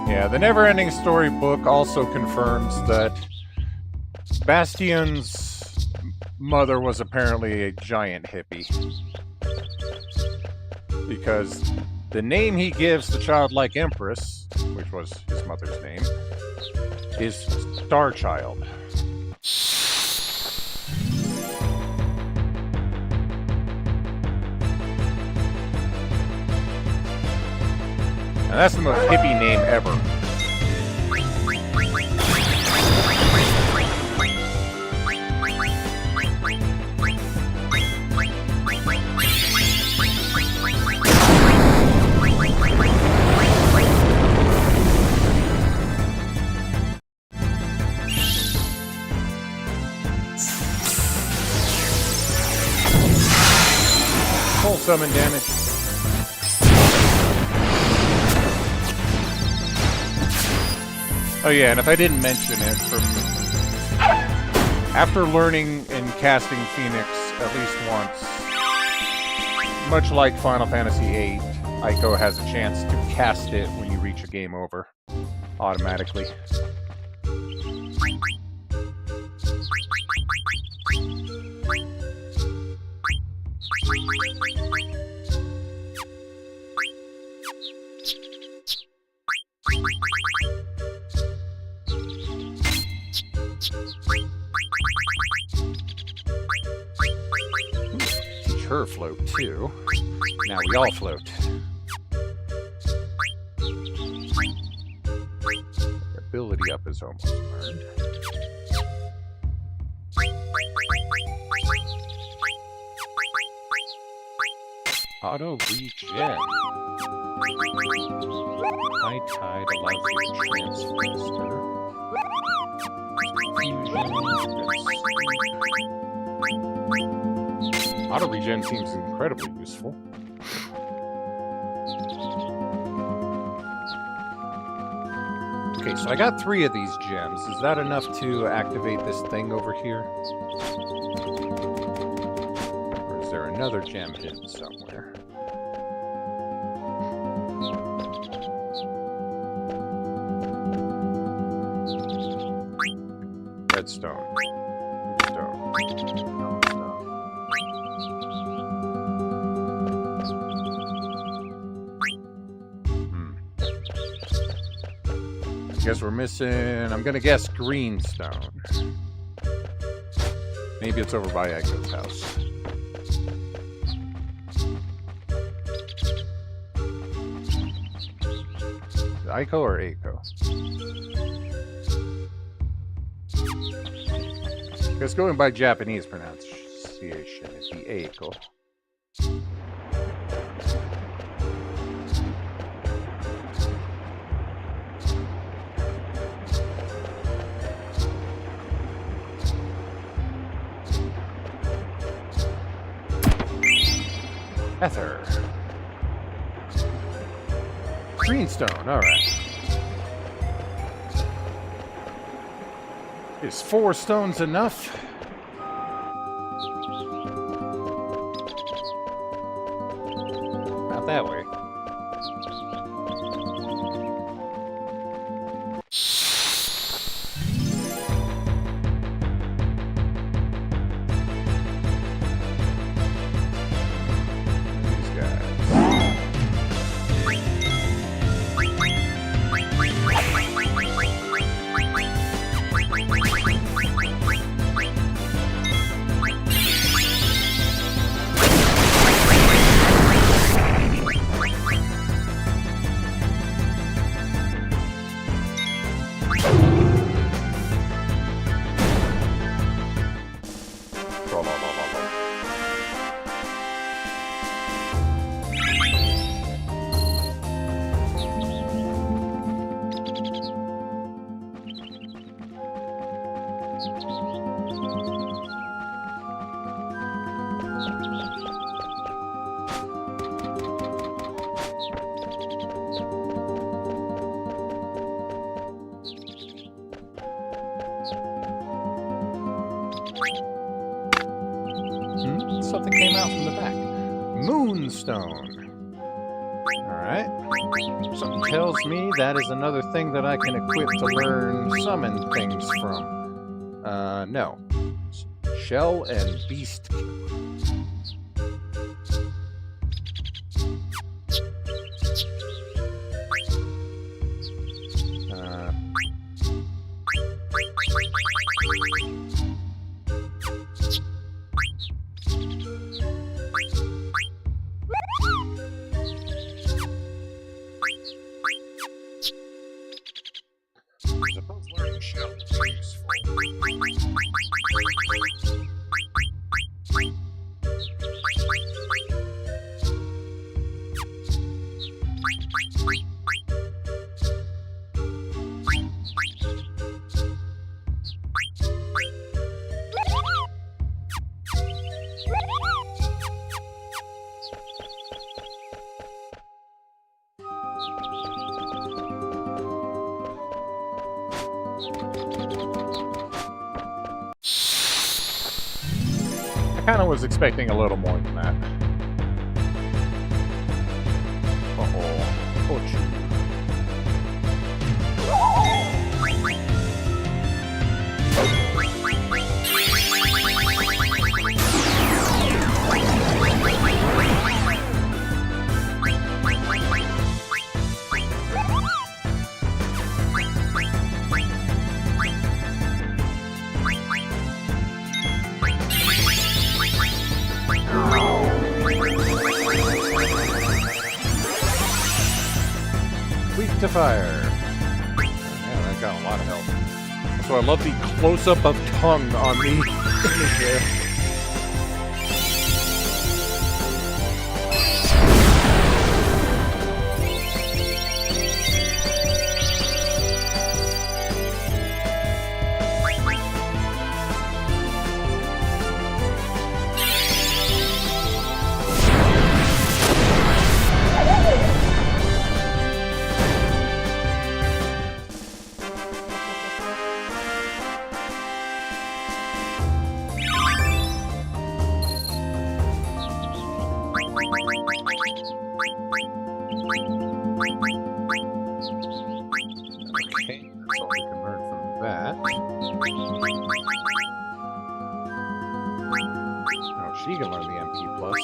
Yeah, the Never-Ending Story book also confirms that Bastion's mother was apparently a giant hippie. Because the name he gives the childlike empress, which was his mother's name, is Starchild. And that's the most hippie name ever. Full summon damage. Oh yeah, and if I didn't mention it, from after learning and casting Phoenix at least once, much like Final Fantasy VIII, Aiko has a chance to cast it when you reach a game over, automatically. Teach her float too. Now we all float. Ability up is almost learned. Auto regen. High tide allows you to transfer faster. Auto regen seems incredibly useful. Okay, so I got 3 of these gems. Is that enough to activate this thing over here? Or is there another gem hidden somewhere? Redstone. Stone. Guess we're missing, I'm gonna guess green stone. Maybe it's over by Echo's house. Echo or Echo? I guess going by Japanese pronunciation, it'd be Echo. Ether. Greenstone, alright. Is 4 stones enough? Not that way. Something came out from the back. Moonstone. Alright. Something tells me that is another thing that I can equip to learn summon things from. No. Shell and beast. I kind of was expecting a little more than that. Uh-oh. Oh, gee. To fire. Yeah, that got a lot of help. So I love the close-up of tongue on the image there. Okay, that's all we can learn from that. Oh, she can learn the MP plus.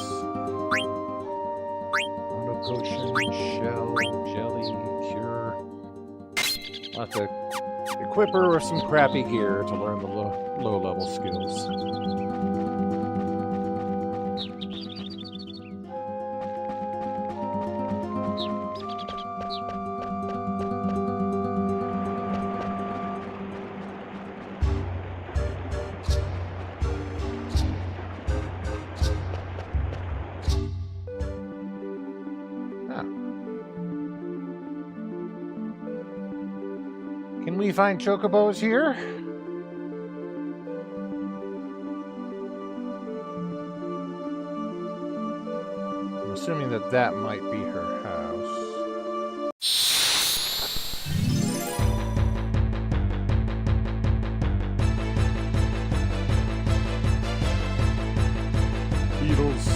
Auto potion, shell, jelly, cure. I'll have to equip her with some crappy gear to learn the low-level skills. Can we find chocobos here? I'm assuming that that might be her house. Beetles.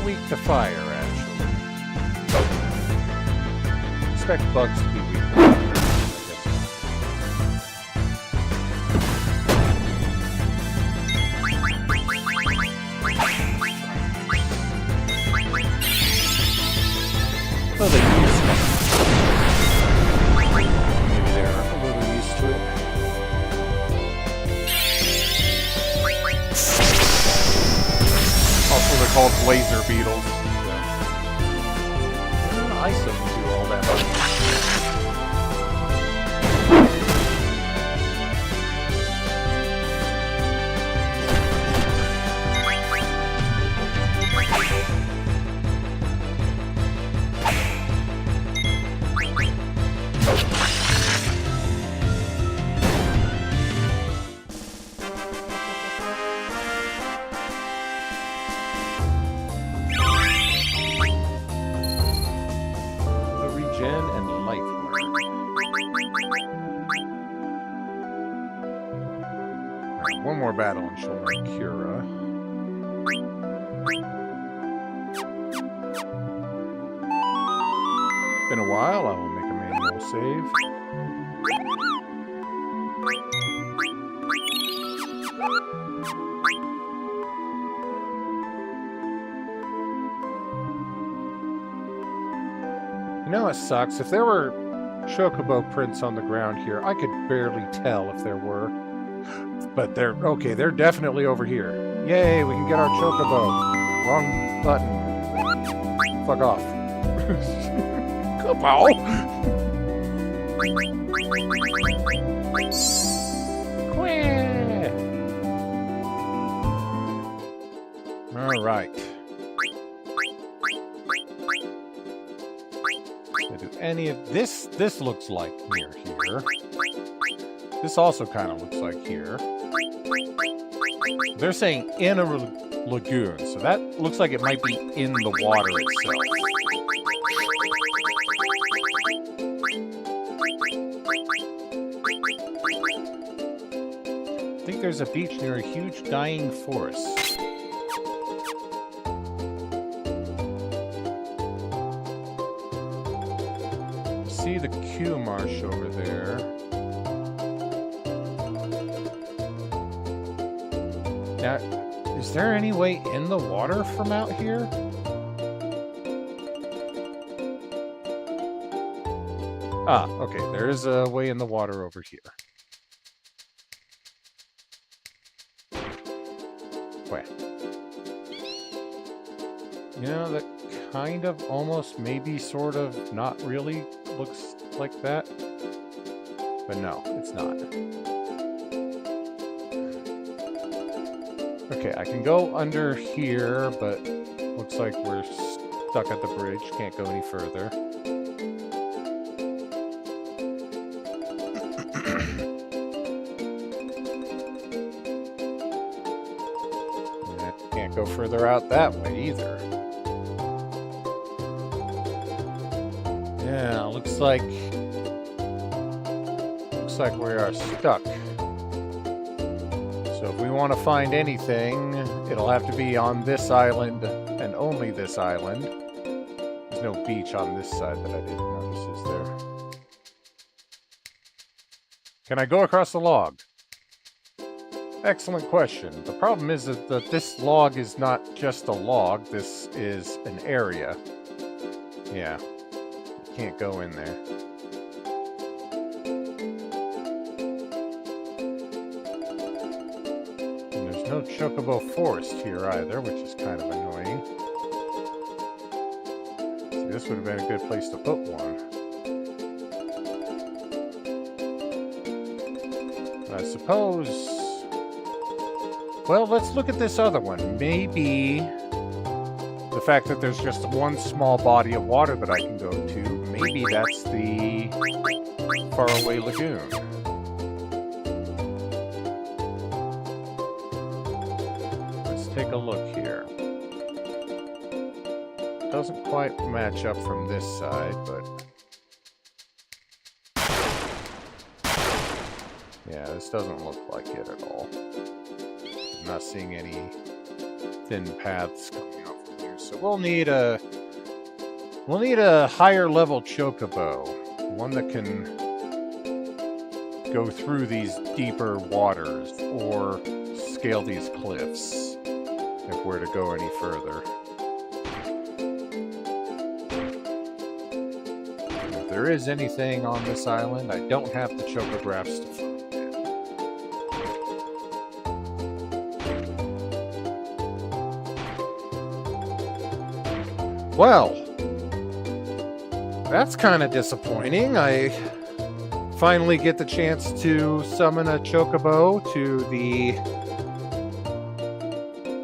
Weak to fire, actually. Expect bugs to be weak to fire. Well, they use it. Maybe they're a little used to it. Also, they're called laser beetles. I shouldn't do all that. One more battle and she'll learn Cura. Been a while, I will make a manual save. You know what sucks? If there were chocobo prints on the ground here, I could barely tell if there were. But they're okay, they're definitely over here. Yay, we can get our chocobo. Wrong button. Fuck off. Kapow! Alright. Do any of this? This looks like near here. This also kind of looks like here. They're saying in a lagoon, so that looks like it might be in the water itself. I think there's a beach near a huge dying forest. See the Q marsh over there. Now, is there any way in the water from out here? Ah, okay, there is a way in the water over here. Wait. You know, that kind of, almost, maybe, sort of, not really looks like that. But no, it's not. Okay, I can go under here, but looks like we're stuck at the bridge. Can't go any further. go further out that way either. Yeah, looks like we are stuck. So if we want to find anything, it'll have to be on this island and only this island. There's no beach on this side that I didn't notice, is there? Can I go across the log? Excellent question. The problem is that this log is not just a log, this is an area. Yeah, you can't go in there. And there's no chocobo forest here either, which is kind of annoying. See, this would have been a good place to put one. I suppose... Well, let's look at this other one. Maybe the fact that there's just one small body of water that I can go to, maybe that's the faraway lagoon. Let's take a look here. Doesn't quite match up from this side, but... yeah, this doesn't look like it at all. I'm not seeing any thin paths coming out from here, so we'll need a higher level chocobo, one that can go through these deeper waters or scale these cliffs if we're to go any further. And if there is anything on this island, I don't have the chocographs to find. Well, that's kind of disappointing. I finally get the chance to summon a chocobo to the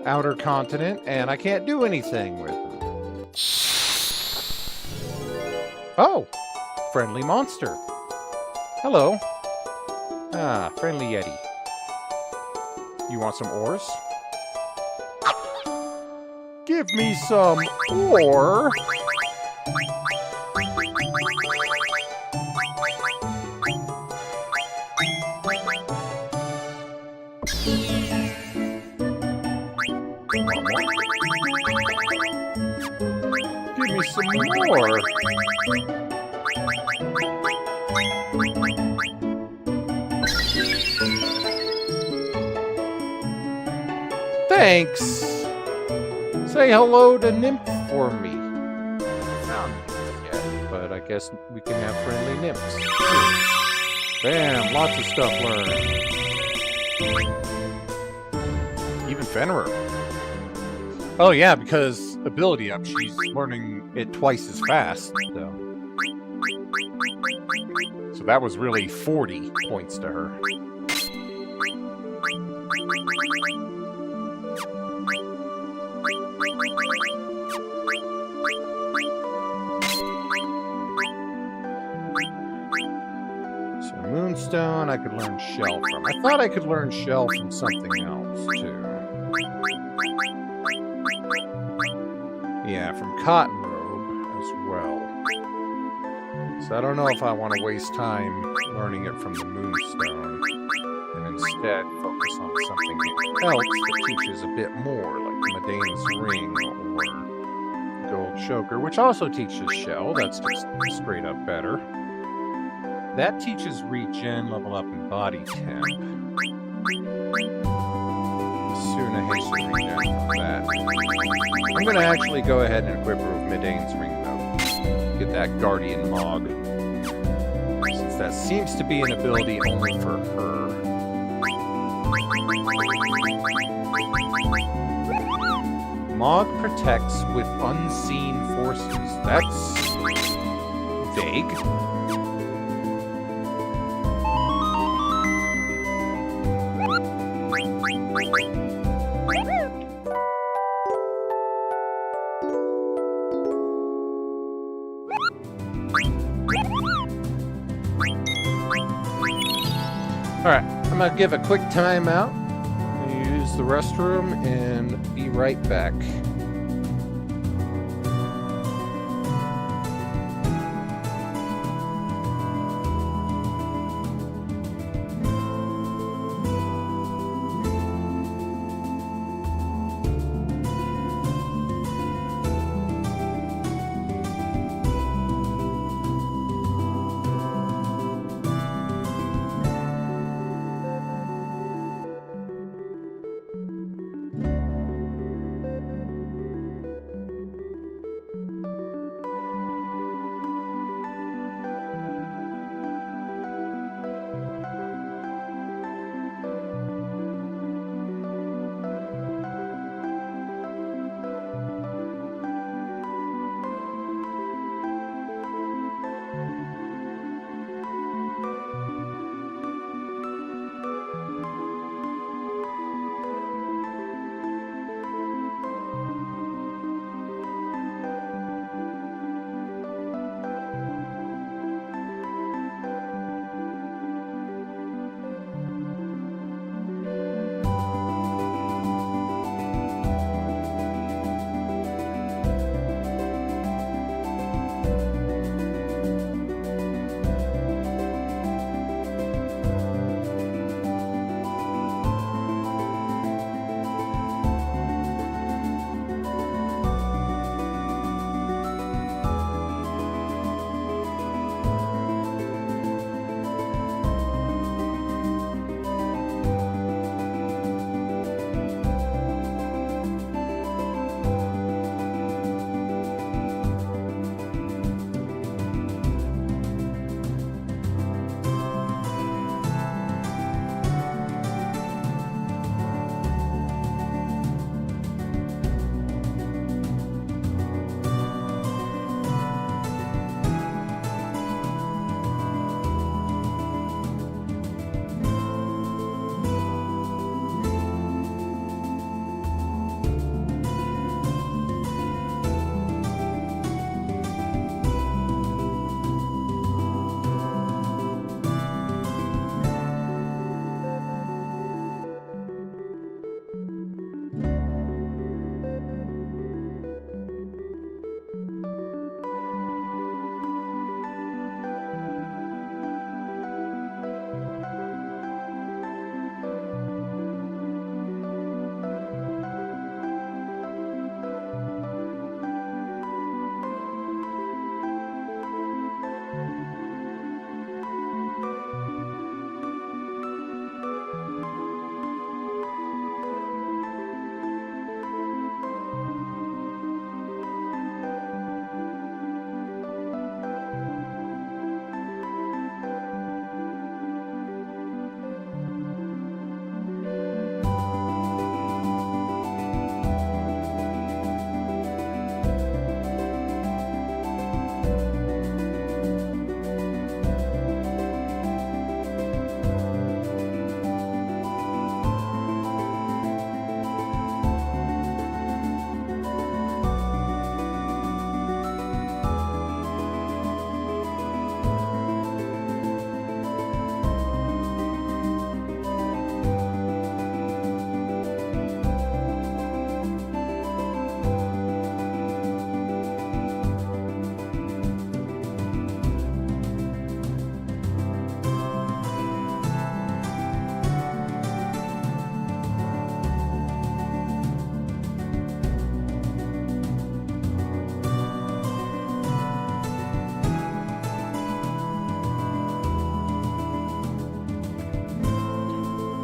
outer continent, and I can't do anything with them. Oh, friendly monster. Hello. Ah, friendly Yeti. You want some ores? Give me some ore. Give me some more. Thanks. Say hello to Nymph for me. Not yet, but I guess we can have friendly nymphs. Bam, lots of stuff learned. Even Fenrir. Oh yeah, because ability up, she's learning it twice as fast. So that was really 40 points to her. Moonstone, I could learn Shell from. I thought I could learn Shell from something else, too. Yeah, from Cotton Robe as well. So I don't know if I want to waste time learning it from the Moonstone, and instead focus on something else that teaches a bit more, like Medane's Ring or Gold Choker, which also teaches Shell. That's just straight up better. That teaches regen, level up, and body temp. Soon I hasten regen from that. I'm going to actually go ahead and equip her with Medane's Ring, though. Get that Guardian Mog. Since that seems to be an ability only for her. Mog protects with unseen forces. That's vague. Alright, I'm going to give a quick timeout, use the restroom, and be right back.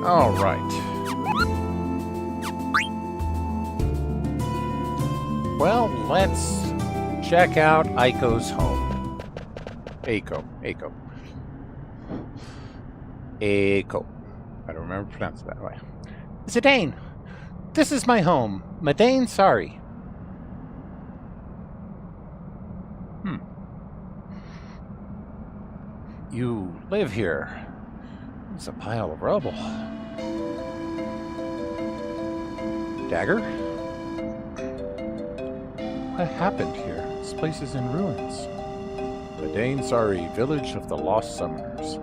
All right. Well, let's check out Aiko's home. Aiko. I don't remember to pronounce it that way. Zidane, this is my home. Madain Sari. You live here. It's a pile of rubble. Dagger? What happened here? This place is in ruins. Madain Sari, village of the lost summoners.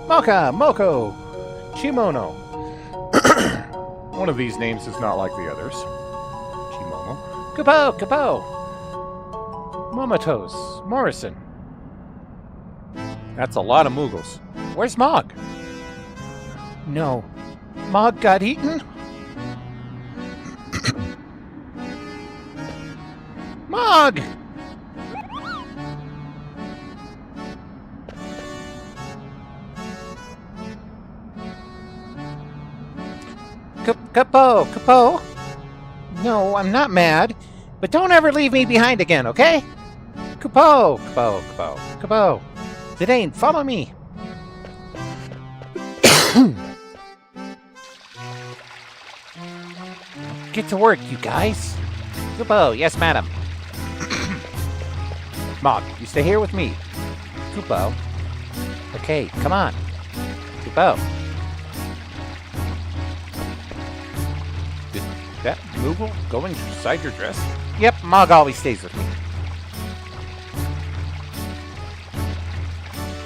Moka, Moko, Chimono. One of these names is not like the others. Chimomo. Kupo! Kupo! Momotos. Morrison. That's a lot of Moogles. Where's Mog? No. Mog got eaten? Mog! Kupo! Kupo! No, I'm not mad. But don't ever leave me behind again, okay? Kupo! Kupo! Kupo! Kupo! Zidane, follow me! Get to work, you guys! Kupo, yes, madam. Mog, you stay here with me. Kupo. Okay, come on. Kupo. Did that Moogle go inside your dress? Yep, Mog always stays with me.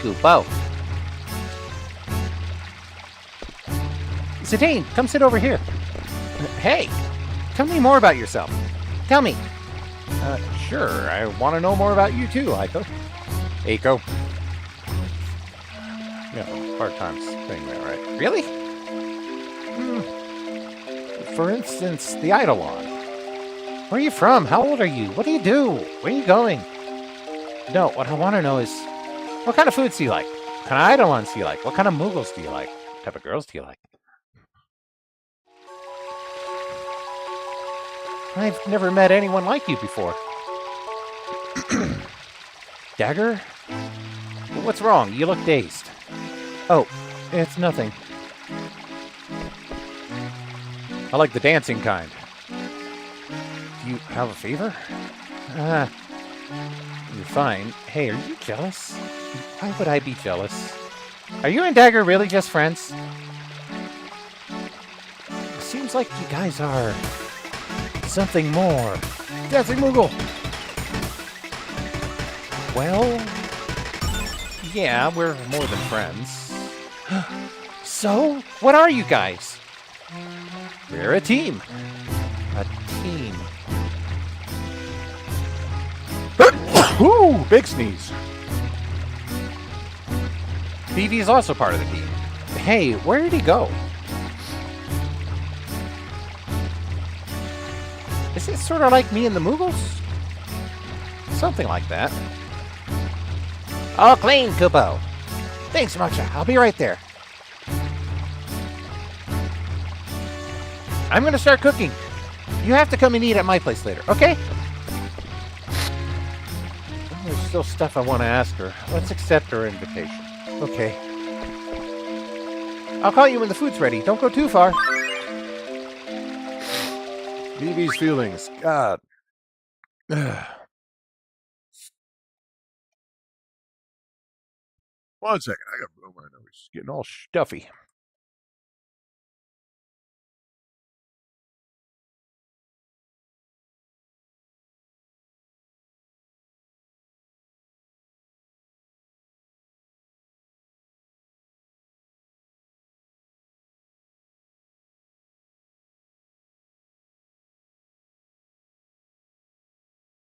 Kupo. Zidane, come sit over here. Hey, tell me more about yourself. Tell me. Sure. I want to know more about you too, Aiko. Aiko. Yeah, part-time thing there, right? Really? For instance, the Eidolon. Where are you from? How old are you? What do you do? Where are you going? No, what I want to know is, what kind of foods do you like? What kind of Eidolons do you like? What kind of Moogles do you like? What type of girls do you like? I've never met anyone like you before. Dagger? What's wrong? You look dazed. Oh, it's nothing. I like the dancing kind. Do you have a fever? You're fine. Hey, are you jealous? Why would I be jealous? Are you and Dagger really just friends? It seems like you guys are something more. Dancing Moogle! Well, Yeah, we're more than friends. so what are you guys? We're a team. A team. Ooh, big sneeze. Vivi's also part of the team. Hey, where did he go? Is it sort of like me and the Moogles? Something like that. All clean, Kupo. Thanks, Matcha. I'll be right there. I'm gonna start cooking. You have to come and eat at my place later, okay? There's still stuff I want to ask her. Let's accept her invitation. Okay. I'll call you when the food's ready. Don't go too far. Vivi's feelings. God. One second. I gotta blow my nose. It's getting all stuffy.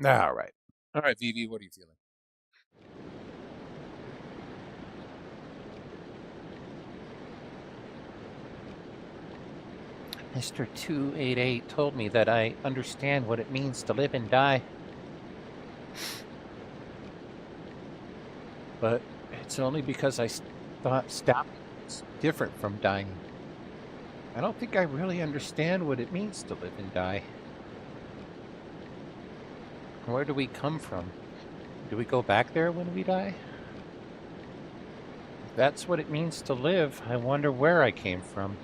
All right. All right, Vivi, what are you feeling? Mr. 288 told me that I understand what it means to live and die. But it's only because I thought stopping was different from dying. I don't think I really understand what it means to live and die. Where do we come from? Do we go back there when we die? If that's what it means to live, I wonder where I came from.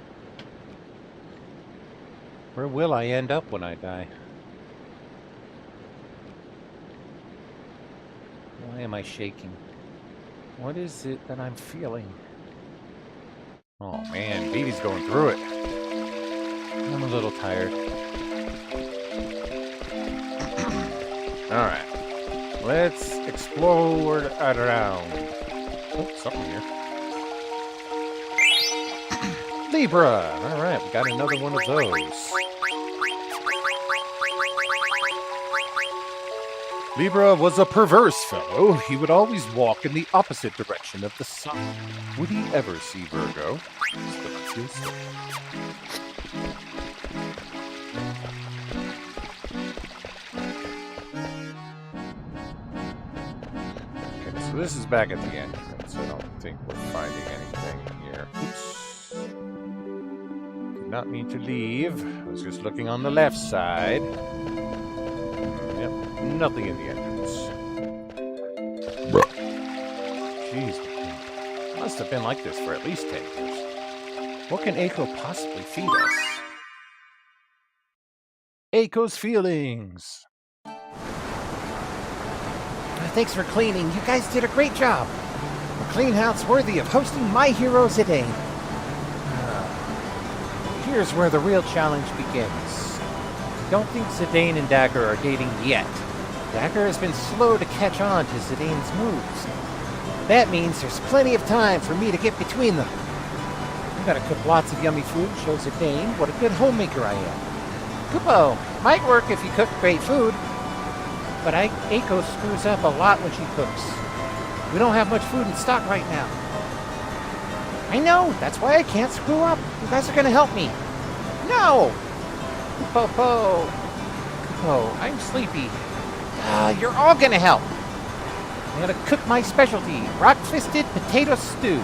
Where will I end up when I die? Why am I shaking? What is it that I'm feeling? Oh, man. Vivi's going through it. I'm a little tired. All right. Let's explore around. Oh, something here. zebra! Alright, we got another one of those. Libra was a perverse fellow. He would always walk in the opposite direction of the sun. Would he ever see Virgo? Okay, so this is back at the entrance. I don't think we're finding anything here. Oops. Did not mean to leave. I was just looking on the left side. Yep, nothing in the entrance. Jeez, must have been like this for at least 10 years. What can Eiko possibly feed us? Eiko's feelings. Thanks for cleaning. You guys did a great job. A clean house worthy of hosting my hero Zidane. Here's where the real challenge begins. Don't think Zidane and Dagger are dating yet. Dagger has been slow to catch on to Zidane's moves. That means there's plenty of time for me to get between them. I'm gonna cook lots of yummy food and show Zidane what a good homemaker I am. Kupo, might work if you cook great food, but Eiko screws up a lot when she cooks. We don't have much food in stock right now. I know, that's why I can't screw up. You guys are gonna help me. No! Kupo, I'm sleepy. You're all gonna help. I'm gonna cook my specialty, rock-fisted potato stew.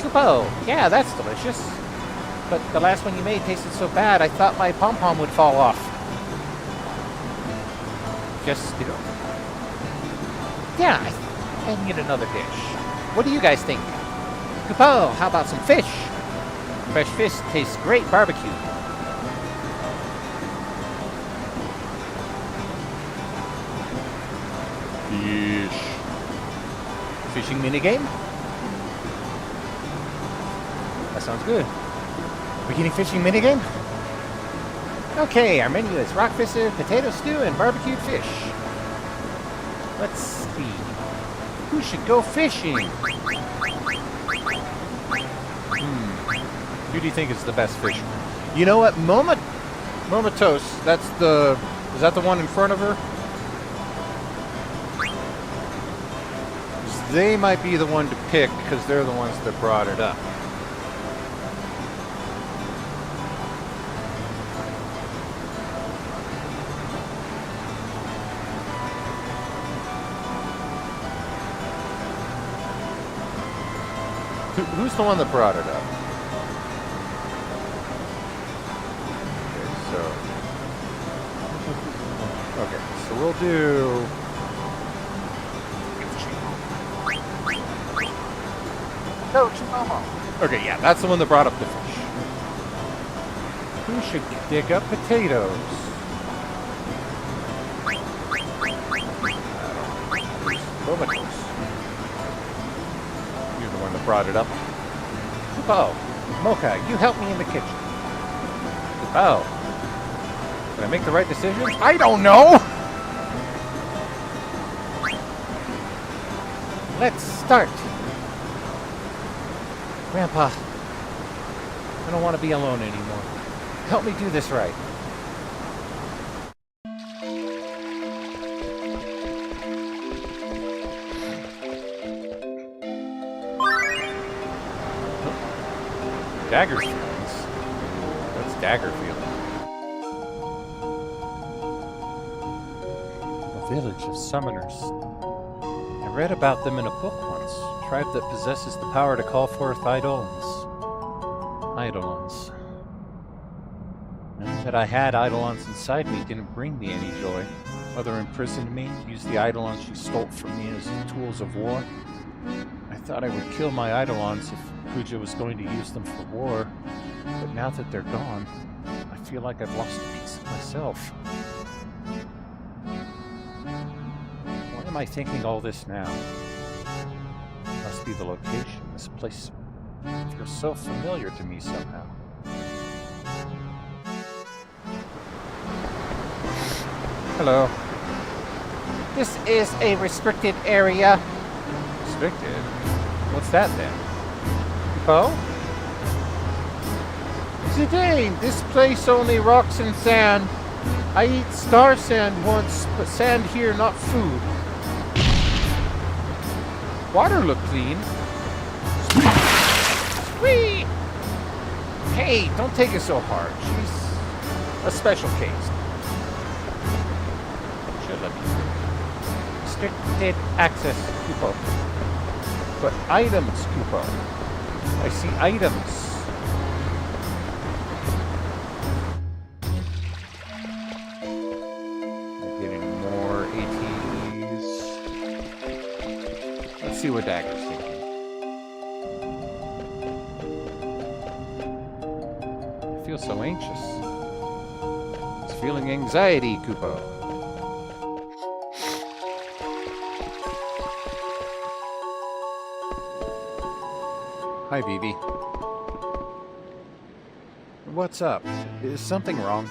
Kupo, yeah, that's delicious. But the last one you made tasted so bad, I thought my pom-pom would fall off. Just, yeah, I need another dish. What do you guys think? Kupo, how about some fish? Fresh fish tastes great barbecue. Fish. Fishing minigame? That sounds good. Beginning fishing minigame? Okay, our menu is rock fisted, potato stew, and barbecued fish. Let's see. Who should go fishing? Who do you think is the best fisherman? You know what? Momatos, is that the one in front of her? They might be the one to pick because they're the ones that brought it up. Who's the one that brought it up? Okay, so we'll do... No, Chimomo. Okay, yeah, that's the one that brought up the fish. Who should dig up potatoes? Momatos. You're the one that brought it up. Oh, Mocha, you help me in the kitchen. Oh. Did I make the right decision? I don't know! Let's start. Grandpa, I don't want to be alone anymore. Help me do this right. Dagger's feelings. What's Dagger feeling? A village of summoners. I read about them in a book once. A tribe that possesses the power to call forth eidolons. Eidolons. Knowing that I had eidolons inside me didn't bring me any joy. Mother imprisoned me, used the eidolons she stole from me as tools of war. I thought I would kill my eidolons if Puja was going to use them for war, but now that they're gone, I feel like I've lost a piece of myself. Why am I thinking all this now? Must be the location. This place feels so familiar to me somehow. Hello. This is a restricted area. Restricted? What's that then? Kupo? Zidane, this place only rocks and sand. I eat star sand once, but sand here, not food. Water look clean. Sweet! Hey, don't take it so hard. She's a special case. Should let me. Restricted access, Kupo. But items, Kupo. I see items. See what Dagger's thinking. I feel so anxious. It's feeling anxiety, Kupo. Hi, Vivi. What's up? Is something wrong?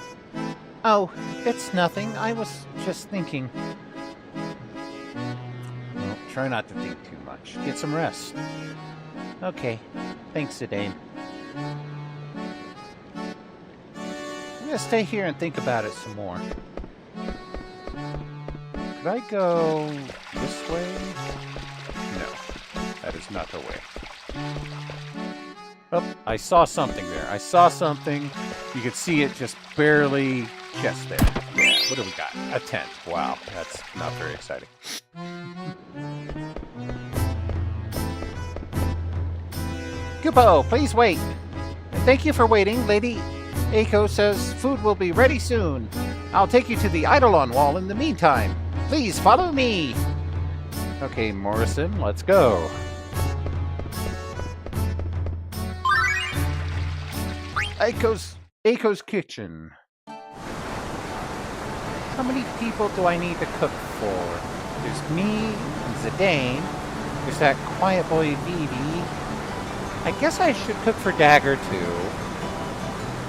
Oh, it's nothing. I was just thinking. Try not to think too much. Get some rest. Okay. Thanks, Zidane. I'm gonna stay here and think about it some more. Could I go this way? No. That is not the way. Oh, I saw something there. I saw something. You could see it just barely just there. Yeah, what do we got? A tent. Wow, that's not very exciting. Kupo, please wait. And thank you for waiting. Lady Aiko says food will be ready soon. I'll take you to the Eidolon wall in the meantime. Please follow me. Okay, Morrison, let's go. Aiko's kitchen. How many people do I need to cook for? There's me and Zidane. There's that quiet boy Vivi. I guess I should cook for Dagger too.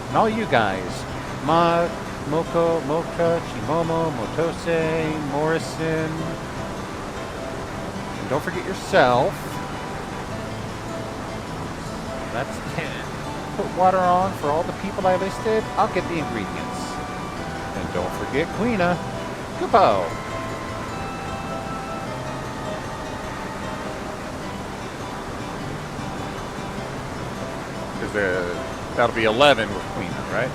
And all you guys. Mog, Moko, Mocha, Chimomo, Motose, Morrison. And don't forget yourself. That's 10. Put water on for all the people I listed. I'll get the ingredients. And don't forget Queena. Kupo. That'll be 11 with Queena, right?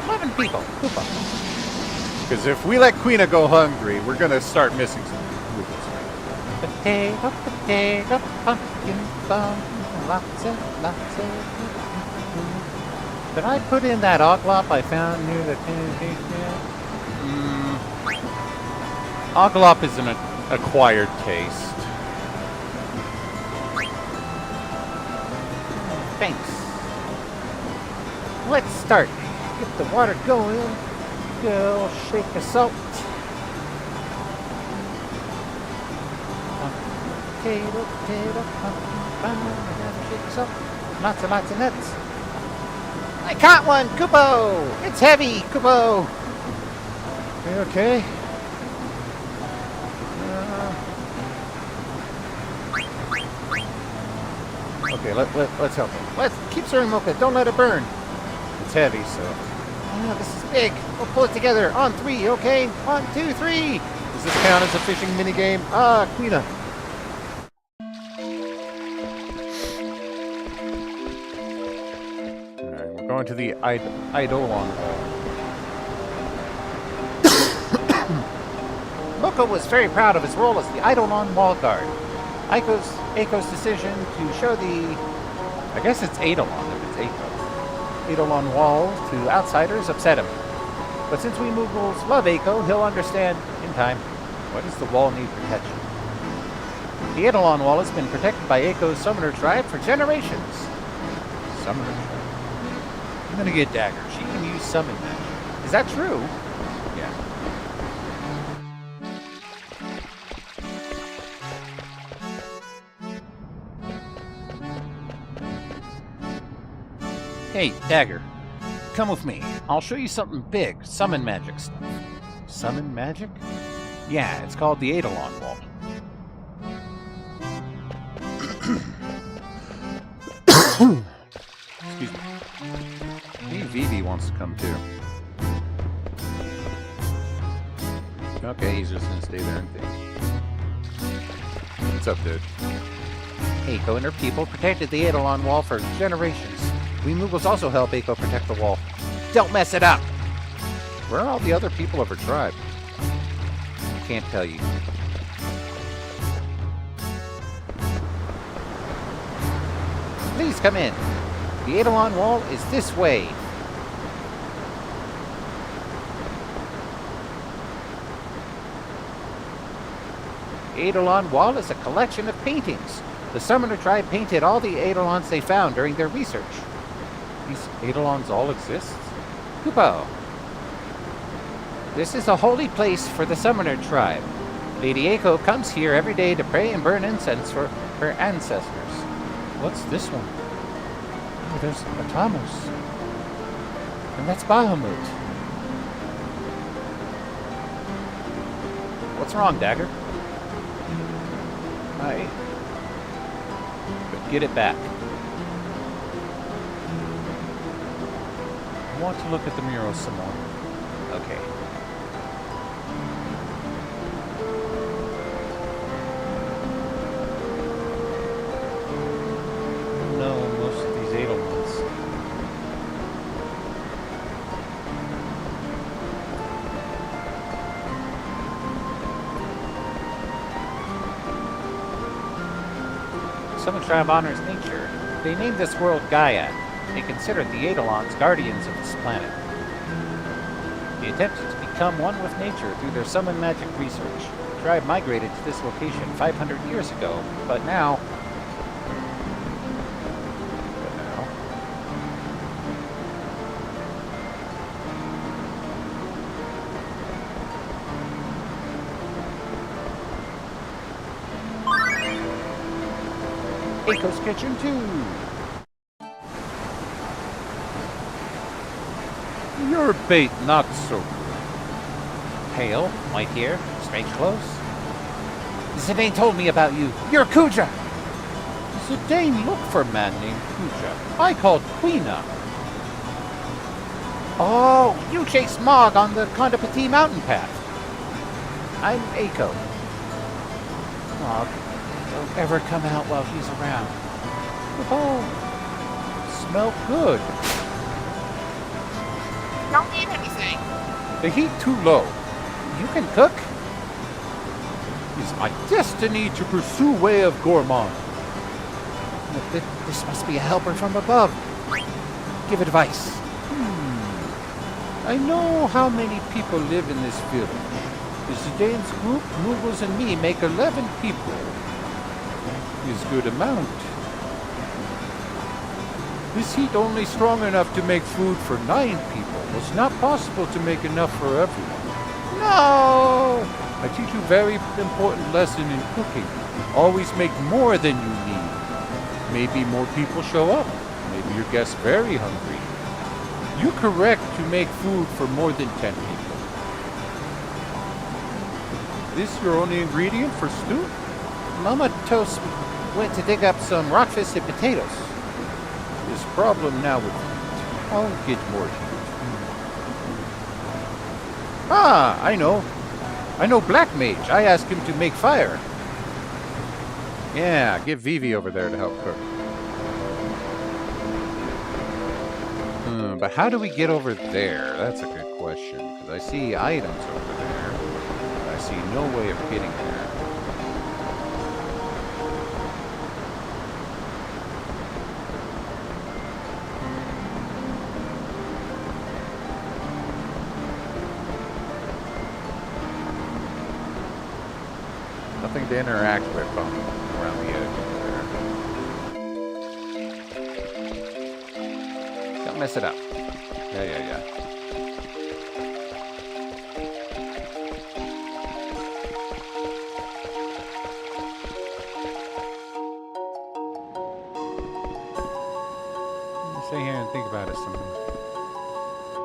11 people. Kupo. Because if we let Queena go hungry, we're going to start missing some movements. Potato, potato, pumpkin, lots of. Did I put in that oglop I found near the Oglop is an acquired taste. Thanks. Let's start. Get the water going. Go shake the salt. Potato, potato, pumpkin, shake the salt. Lots and nuts. I caught one, Kupo! It's heavy, Kupo! Okay. Okay, let's help him. Let's keep serving Mocha. Don't let it burn. It's heavy, so. Oh, this is big. We'll pull it together. On 3, okay? 1, 2, 3. Does this count as a fishing minigame? Queena. Alright, we're going to the Eidolon wall. Mocha was very proud of his role as the Eidolon wall guard. Aiko's decision to show the, I guess it's Eidolon if it's Eidolon wall to outsiders upset him. But since we Moogles love Aiko, he'll understand in time. Why does the wall need protection? The Eidolon wall has been protected by Aiko's summoner tribe for generations. Summoner tribe. I'm gonna get Dagger. She can use summon magic. Is that true? Yeah. Hey, Dagger. Come with me. I'll show you something big. Summon magic stuff. Summon magic? Yeah, it's called the Eidolon Wall. wants to come too. Okay, he's just gonna stay there and think. What's up, dude? Eiko and her people protected the Eidolon wall for generations. We Moogles also help Eiko protect the wall. Don't mess it up! Where are all the other people of her tribe? Can't tell you. Please come in. The Eidolon wall is this way. The Eidolon wall is a collection of paintings. The Summoner tribe painted all the Eidolons they found during their research. These Eidolons all exist? Kupo. This is a holy place for the Summoner tribe. Lady Eiko comes here every day to pray and burn incense for her ancestors. What's this one? Oh, there's Atamos. And that's Bahamut. What's wrong, Dagger? But get it back. I want to look at the murals some more. Okay. No, most of these Eidolons. Summoner tribe honors nature. They named this world Gaia. They considered the Eidolons guardians of this planet. They attempted to become one with nature through their summon magic research. The tribe migrated to this location 500 years ago, but now... Eiko's Kitchen 2! Your bait not so good. Pale, white hair, strange clothes. Zidane told me about you. You're Kuja! Zidane looked for a man named Kuja. I called Quina. Oh, you chased Mog on the Kondapati mountain path. I'm Eiko. Mog, don't ever come out while she's around. Oh, smell good. Don't eat anything. The heat too low. You can cook? It's my destiny to pursue way of gourmand. This must be a helper from above. Give advice. I know how many people live in this village. The Zidane's group, Moogles and me make 11 people. Is good amount. This heat only strong enough to make food for 9 people. It's not possible to make enough for everyone. No! I teach you very important lesson in cooking. Always make more than you need. Maybe more people show up. Maybe your guest's very hungry. You're correct to make food for more than 10 people. This your only ingredient for stew? Mama Toast went to dig up some rock-fisted potatoes. This problem now with heat. I'll get more heat. Ah, I know. I know Black Mage. I asked him to make fire. Yeah, get Vivi over there to help cook. But how do we get over there? That's a good question. Because I see items over there. But I see no way of getting there. Nothing to interact with around the edge there. Don't mess it up. Yeah. Let me sit here and think about it some more.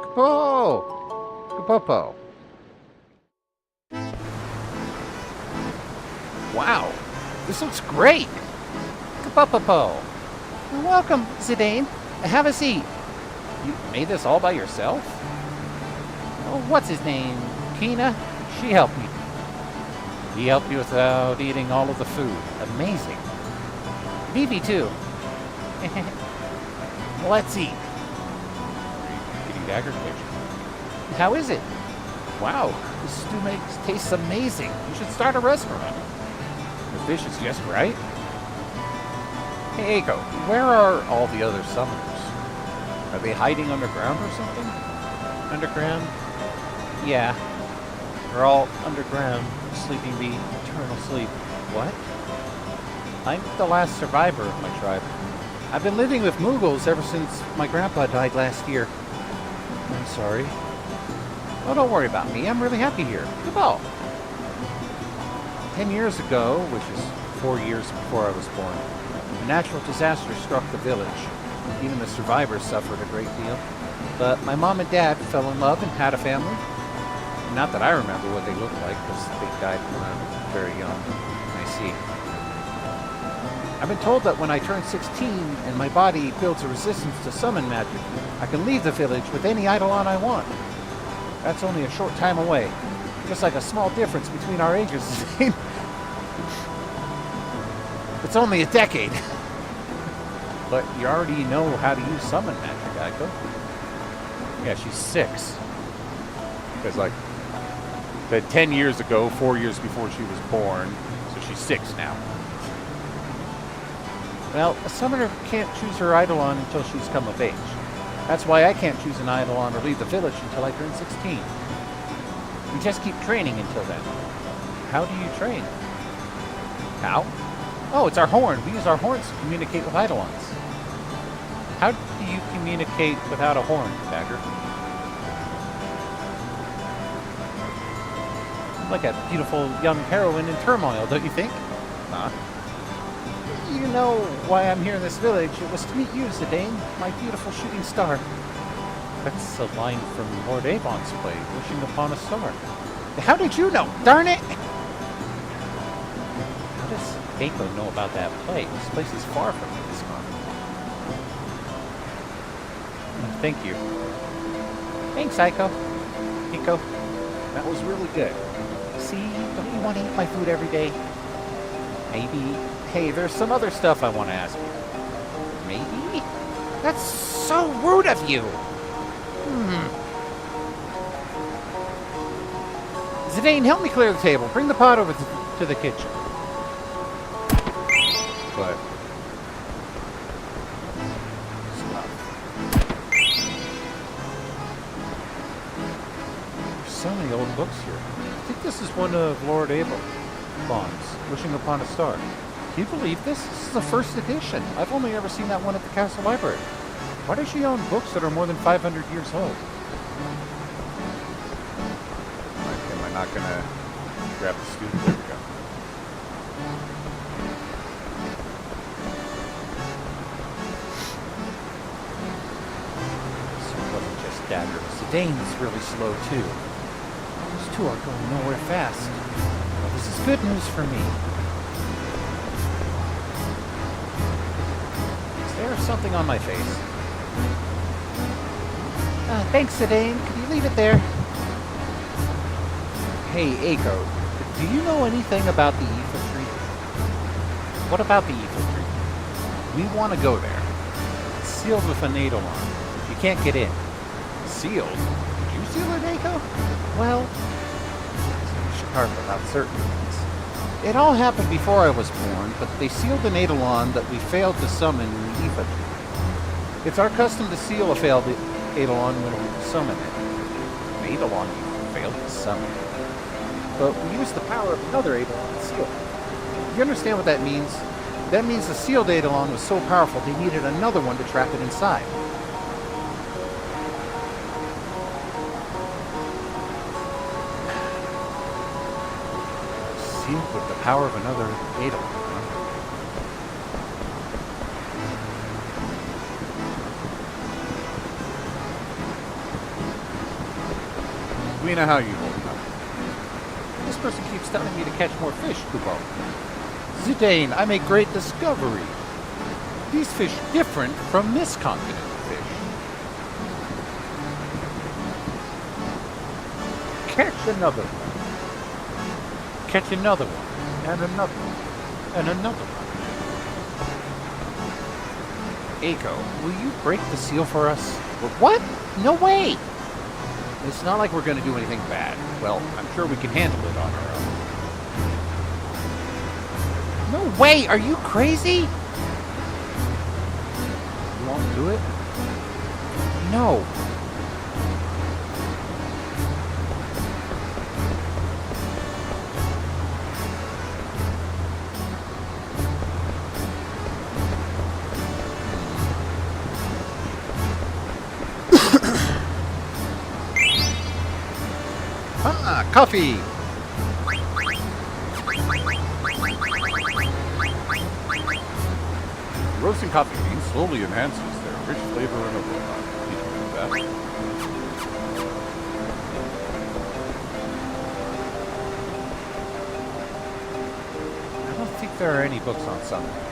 Kapo! Kapopo. Wow, this looks great! Kapopopo. Welcome, Zidane. Have a seat. You made this all by yourself? Oh, what's his name? Kina? She helped me. He helped you without eating all of the food. Amazing. Vivi, too. Let's eat. Getting dagger fish. How is it? Wow, this stew tastes amazing. You should start a restaurant. The fish is just right. Hey, Eiko, where are all the other summoners? Are they hiding underground or something? Underground? Yeah. They're all underground, sleeping the eternal sleep. What? I'm the last survivor of my tribe. I've been living with Mughals ever since my grandpa died last year. I'm sorry. Oh, don't worry about me. I'm really happy here. Goodbye. 10 years ago, which is 4 years before I was born, a natural disaster struck the village. Even the survivors suffered a great deal. But my mom and dad fell in love and had a family. Not that I remember what they looked like, because they died when I was very young. I see. I've been told that when I turn 16 and my body builds a resistance to summon magic, I can leave the village with any Eidolon I want. That's only a short time away. Just like a small difference between our ages. It's only a decade. But you already know how to use summon magic, Eiko. Yeah, she's 6. Because, like, that 10 years ago, 4 years before she was born, so she's 6 now. Well, a summoner can't choose her Eidolon until she's come of age. That's why I can't choose an Eidolon or leave the village until I turn 16. We just keep training until then. How do you train? How? Oh, it's our horn. We use our horns to communicate with Eidolons. How do you communicate without a horn, Dagger? Like a beautiful young heroine in turmoil, don't you think? Huh? You know why I'm here in this village. It was to meet you, Zidane, my beautiful shooting star. That's a line from Lord Avon's play, Wishing Upon a Star. How did you know? Darn it! How does Eiko know about that play? This place is far from this one. Thank you. Thanks, Eiko. That was really good. See, don't you want to eat my food every day? Maybe. Hey, there's some other stuff I want to ask you. Maybe? That's so rude of you! Zidane, help me clear the table. Bring the pot over to the kitchen. But... There's so many old books here. I think this is one of Lord Avon's, Wishing Upon a Star. Can you believe this? This is the first edition. I've only ever seen that one at the castle library. Why does she own books that are more than 500 years old? Am I not going to grab the student? There we go. So it wasn't just Dagger. Zidane's really slow too. Those two are going nowhere fast. Well, this is good news for me. There's something on my face. Thanks, Zidane. Could you leave it there? Hey, Eiko, do you know anything about the Aoife tree? What about the Aoife tree? We want to go there. It's sealed with an Eidolon. You can't get in. Sealed? Did you seal it, Eiko? Well, it's sharp about certain things. It all happened before I was born, but they sealed an Eidolon that we failed to summon in the Aoife tree. It's our custom to seal a failed Eidolon when we summon it. An Eidolon you failed to summon. But we use the power of another Eidolon to seal it. You understand what that means? That means the sealed Eidolon was so powerful they needed another one to trap it inside. Sealed with the power of another Eidolon. We know how you hold up. This person keeps telling me to catch more fish, Kupo. Zidane, I make great discovery. These fish different from this continent fish. catch another one. Catch another one, and another one, and another one. Eiko, will you break the seal for us? What? No way! It's not like we're going to do anything bad. Well, I'm sure we can handle it on our own. No way! Are you crazy? You won't do it? No. Ah, coffee! Roasting coffee beans slowly enhances their rich flavor and aroma. Did you know that? I don't think there are any books on sunlight.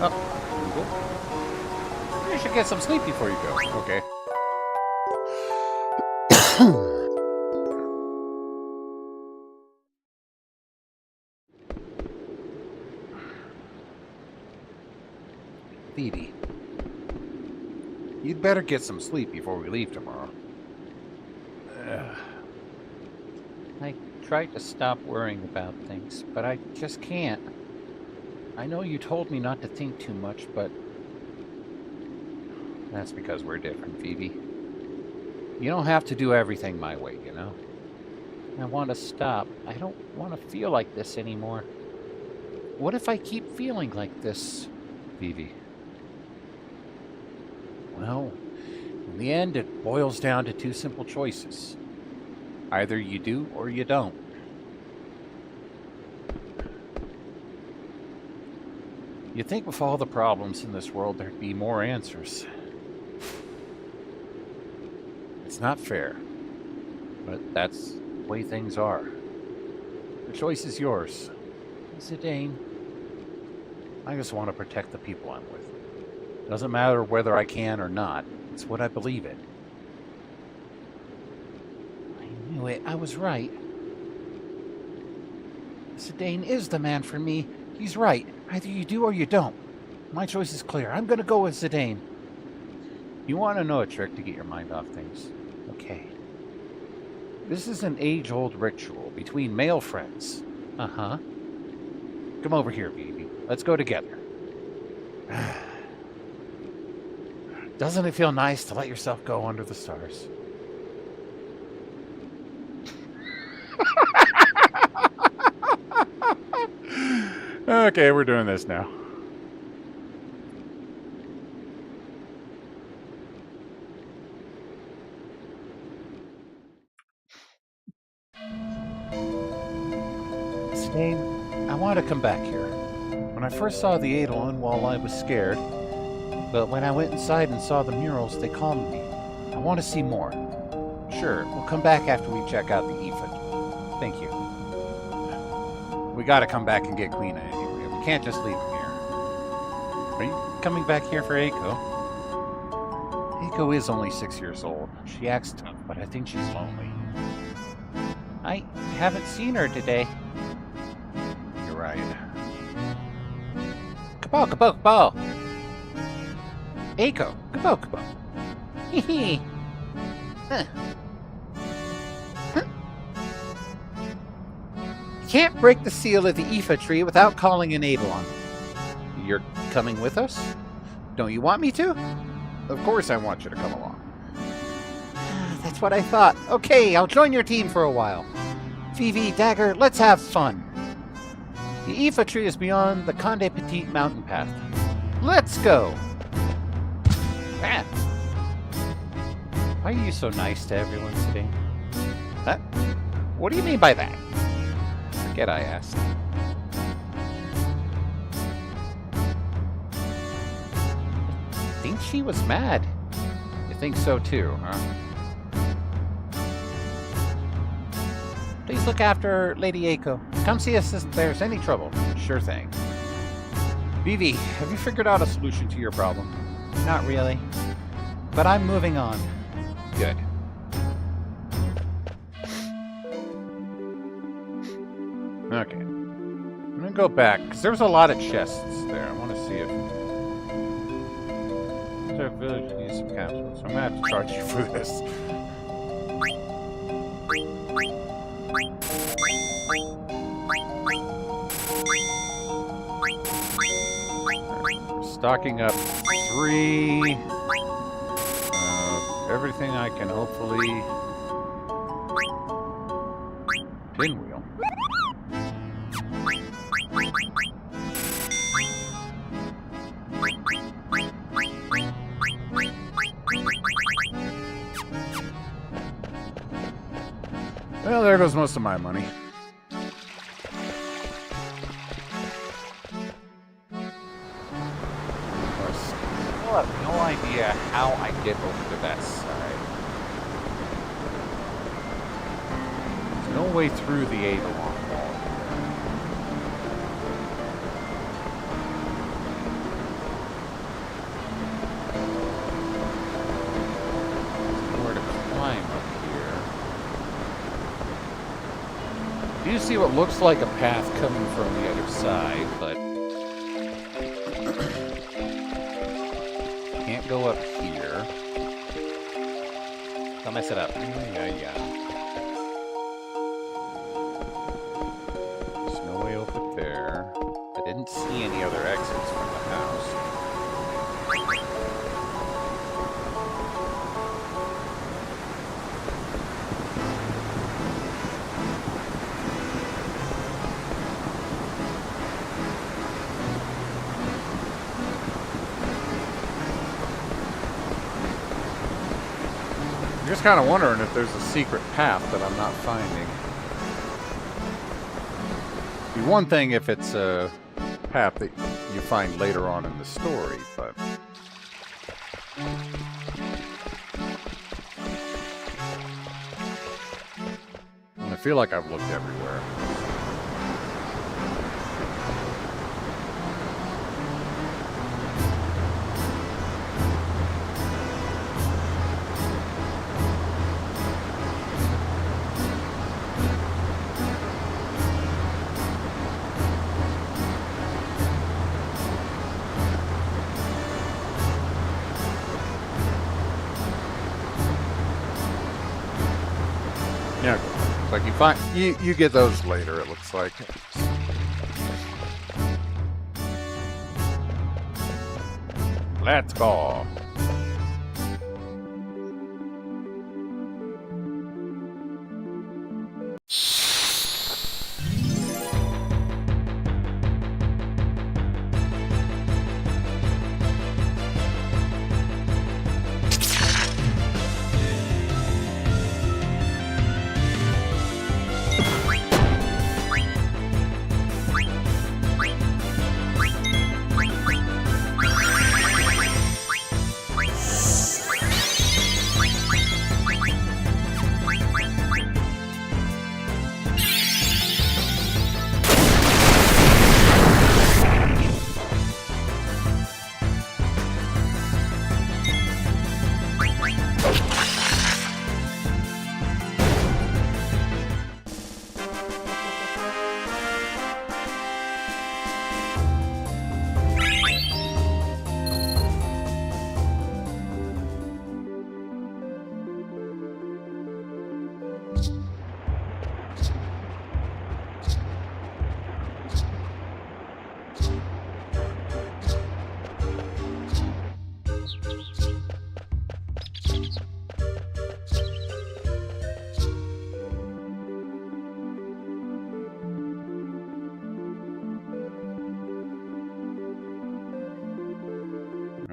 Oh, you should get some sleep before you go. Okay. Phoebe, you'd better get some sleep before we leave tomorrow. I tried to stop worrying about things, but I just can't. I know you told me not to think too much, but That's because we're different, Phoebe. you don't have to do everything my way, you know? I want to stop. I don't want to feel like this anymore. What if I keep feeling like this? Phoebe. Well, in the end, it boils down to two simple choices. Either you do or you don't. You'd think with all the problems in this world there'd be more answers. It's not fair, but that's the way things are. The choice is yours. Zidane. I just want to protect the people I'm with. Doesn't matter whether I can or not. It's what I believe in. I knew it. I was right. Zidane is the man for me. He's right. Either you do or you don't. My choice is clear. I'm going to go with Zidane. You want to know a trick to get your mind off things? Okay. This is an age-old ritual between male friends. Uh-huh. Come over here, baby. Let's go together. Doesn't it feel nice to let yourself go under the stars? Okay, we're doing this now. Zidane, I want to come back here. When I first saw the Eidolon wall, I was scared. But when I went inside and saw the murals, they calmed me. I want to see more. Sure, we'll come back after we check out the ephod. Thank you. We gotta come back and get Queen anyway. We can't just leave him here. Are you coming back here for Eiko? Eiko is only 6 years old. She acts tough, but I think she's lonely. I haven't seen her today. You're right. Kabal, kabal, kabal. Eiko, kabal, kabal. Hee huh. You can't break the seal of the Aoife tree without calling an Eidolon. You're coming with us? Don't you want me to? Of course I want you to come along. That's what I thought. Okay, I'll join your team for a while. Vivi, Dagger, let's have fun. The Aoife tree is beyond the Conde Petit mountain path. Let's go! Ah. Why are you so nice to everyone today? Huh? What do you mean by that? Forget I asked. I think she was mad. You think so too, huh? Please look after Lady Eiko. Come see us if there's any trouble. Sure thing. Vivi, have you figured out a solution to your problem? Not really. But I'm moving on. Good. Okay. I'm gonna go back, because there was a lot of chests there. I want to see if... Our village needs some capsules. I'm gonna have to charge you for this. Stocking up 3. Everything I can hopefully pinwheel. Well, there goes most of my money. I have no idea how I get over to that side. There's no way through the Eidolon wall. There's nowhere to climb up here. I do see what looks like a path coming from the other side, but can't go up here. Don't mess it up. Yeah. There's no way over there. I didn't see any other exits from the house. I'm just kind of wondering if there's a secret path that I'm not finding. It'd be one thing if it's a path that you find later on in the story, but... I feel like I've looked everywhere. Yeah, it's like you find you get those later. It looks like. Let's go.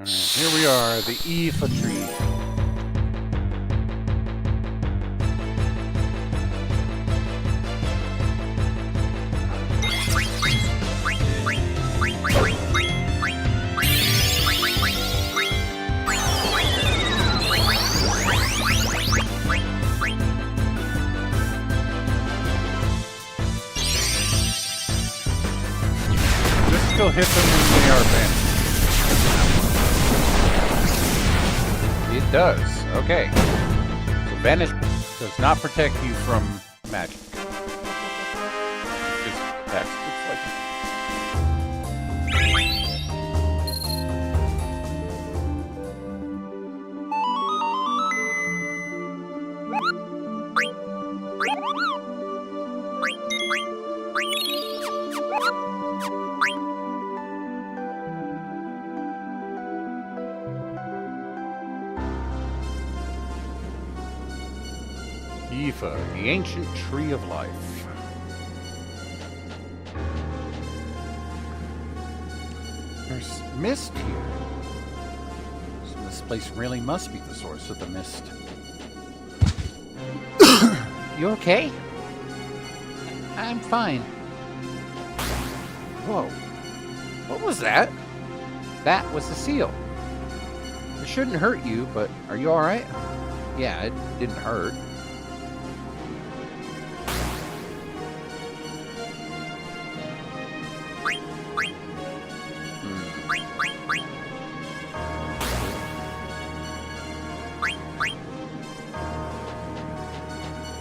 Here we are, the Aoife tree. This still hits them when they are banished. It It does. Okay. So Vanish does not protect you from magic. It just attacks. Looks like Aoife, the ancient tree of life. There's mist here. So this place really must be the source of the mist. You okay? I'm fine. Whoa. What was that? That was the seal. It shouldn't hurt you, but are you alright? Yeah, it didn't hurt.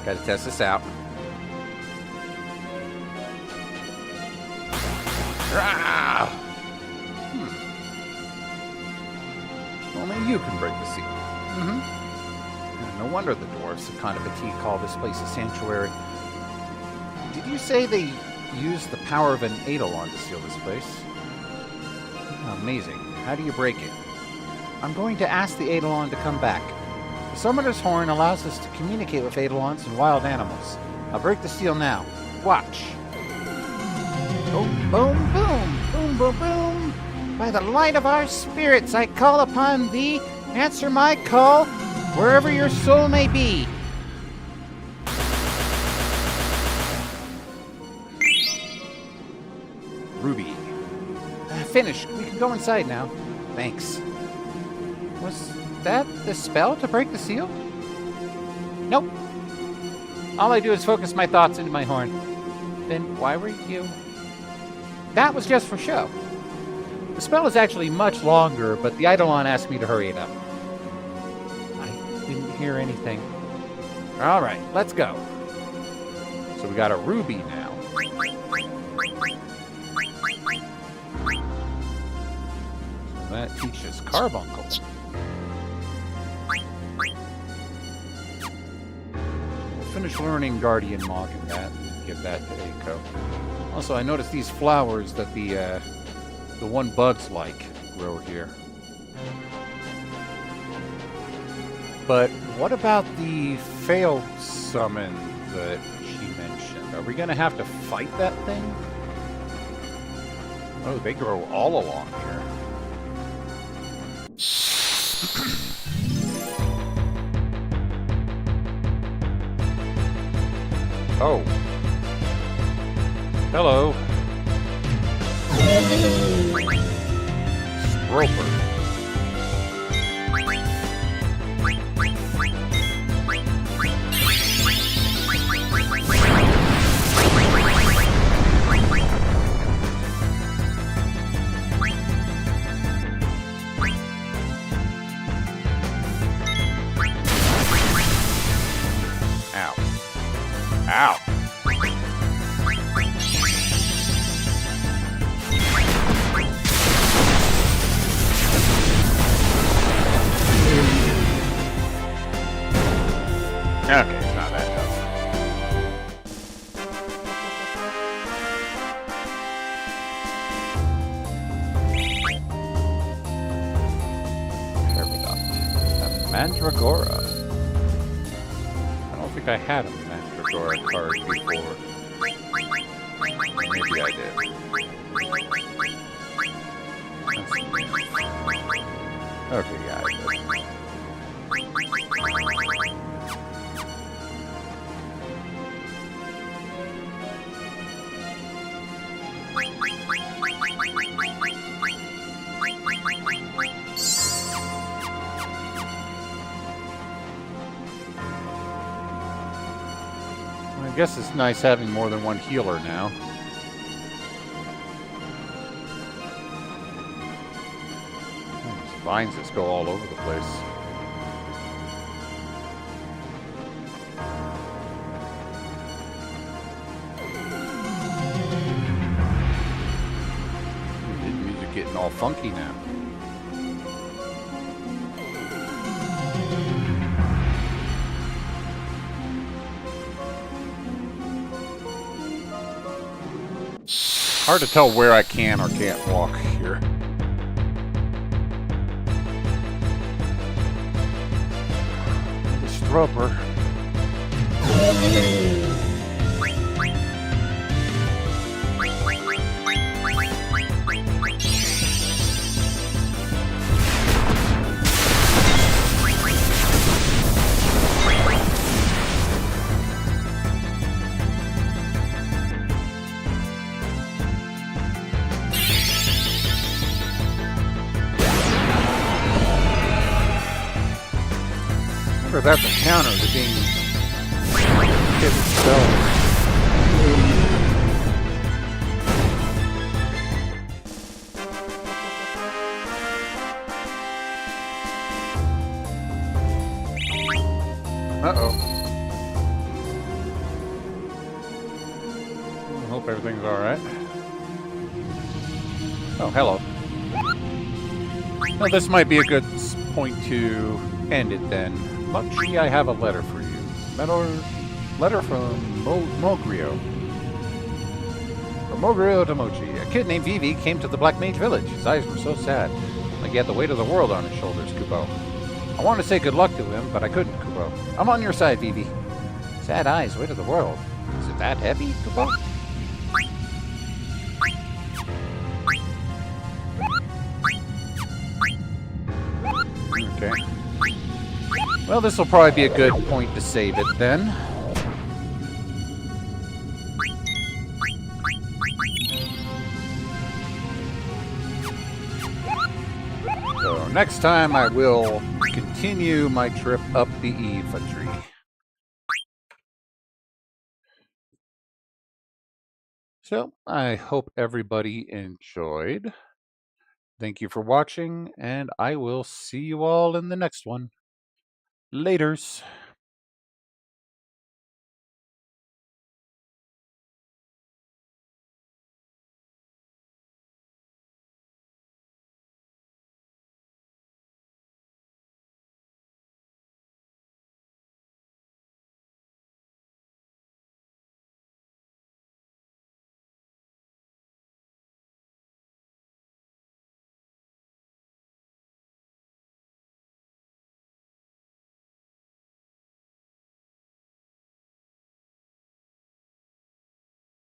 Gotta test this out. Ah! Only you can break the seal. No wonder the dwarves have kind of fatigue call this place a sanctuary. Did you say they used the power of an Eidolon to seal this place? Oh, amazing. How do you break it? I'm going to ask the Eidolon to come back. The Summoner's Horn allows us to communicate with Eidolons and wild animals. I'll break the seal now. Watch. Boom, boom, boom, boom, boom, boom. By the light of our spirits, I call upon thee. Answer my call, wherever your soul may be. Ruby. Finished. We can go inside now. Thanks. Was that the spell to break the seal? Nope. All I do is focus my thoughts into my horn. Then why were you... That was just for show. The spell is actually much longer, but the Eidolon asked me to hurry it up. I didn't hear anything. All right, let's go. So we got a ruby now. So that teaches Carbuncle. We'll finish learning Guardian Mog and that, and give that to Eiko. Also, I noticed these flowers that the one bugs like grow here. But what about the failed summon that she mentioned? Are we going to have to fight that thing? Oh, they grow all along here. Oh. Hello. Stroper. Ow. Ow. Okay, it's not that tough. Peridot. A Mandragora. I don't think I had a Mandragora card before. Maybe I did. Okay, yeah, I did. I guess it's nice having more than one healer now. These vines just go all over the place. all funky now. Hard to tell where I can or can't walk here. The Stroper. I wonder if that's a counter to being hit itself. Uh-oh. I hope everything's alright. Oh, hello. Well, this might be a good point to end it then. Mochi, I have a letter for you. Letter from Mogrio. From Mogrio to Mochi. A kid named Vivi came to the Black Mage Village. His eyes were so sad, like he had the weight of the world on his shoulders, Kubo. I wanted to say good luck to him, but I couldn't, Kubo. I'm on your side, Vivi. Sad eyes, weight of the world. Is it that heavy, Kubo? Okay. Well, this will probably be a good point to save it then. So next time I will continue my trip up the infantry. So I hope everybody enjoyed. Thank you for watching, and I will see you all in the next one. Laters.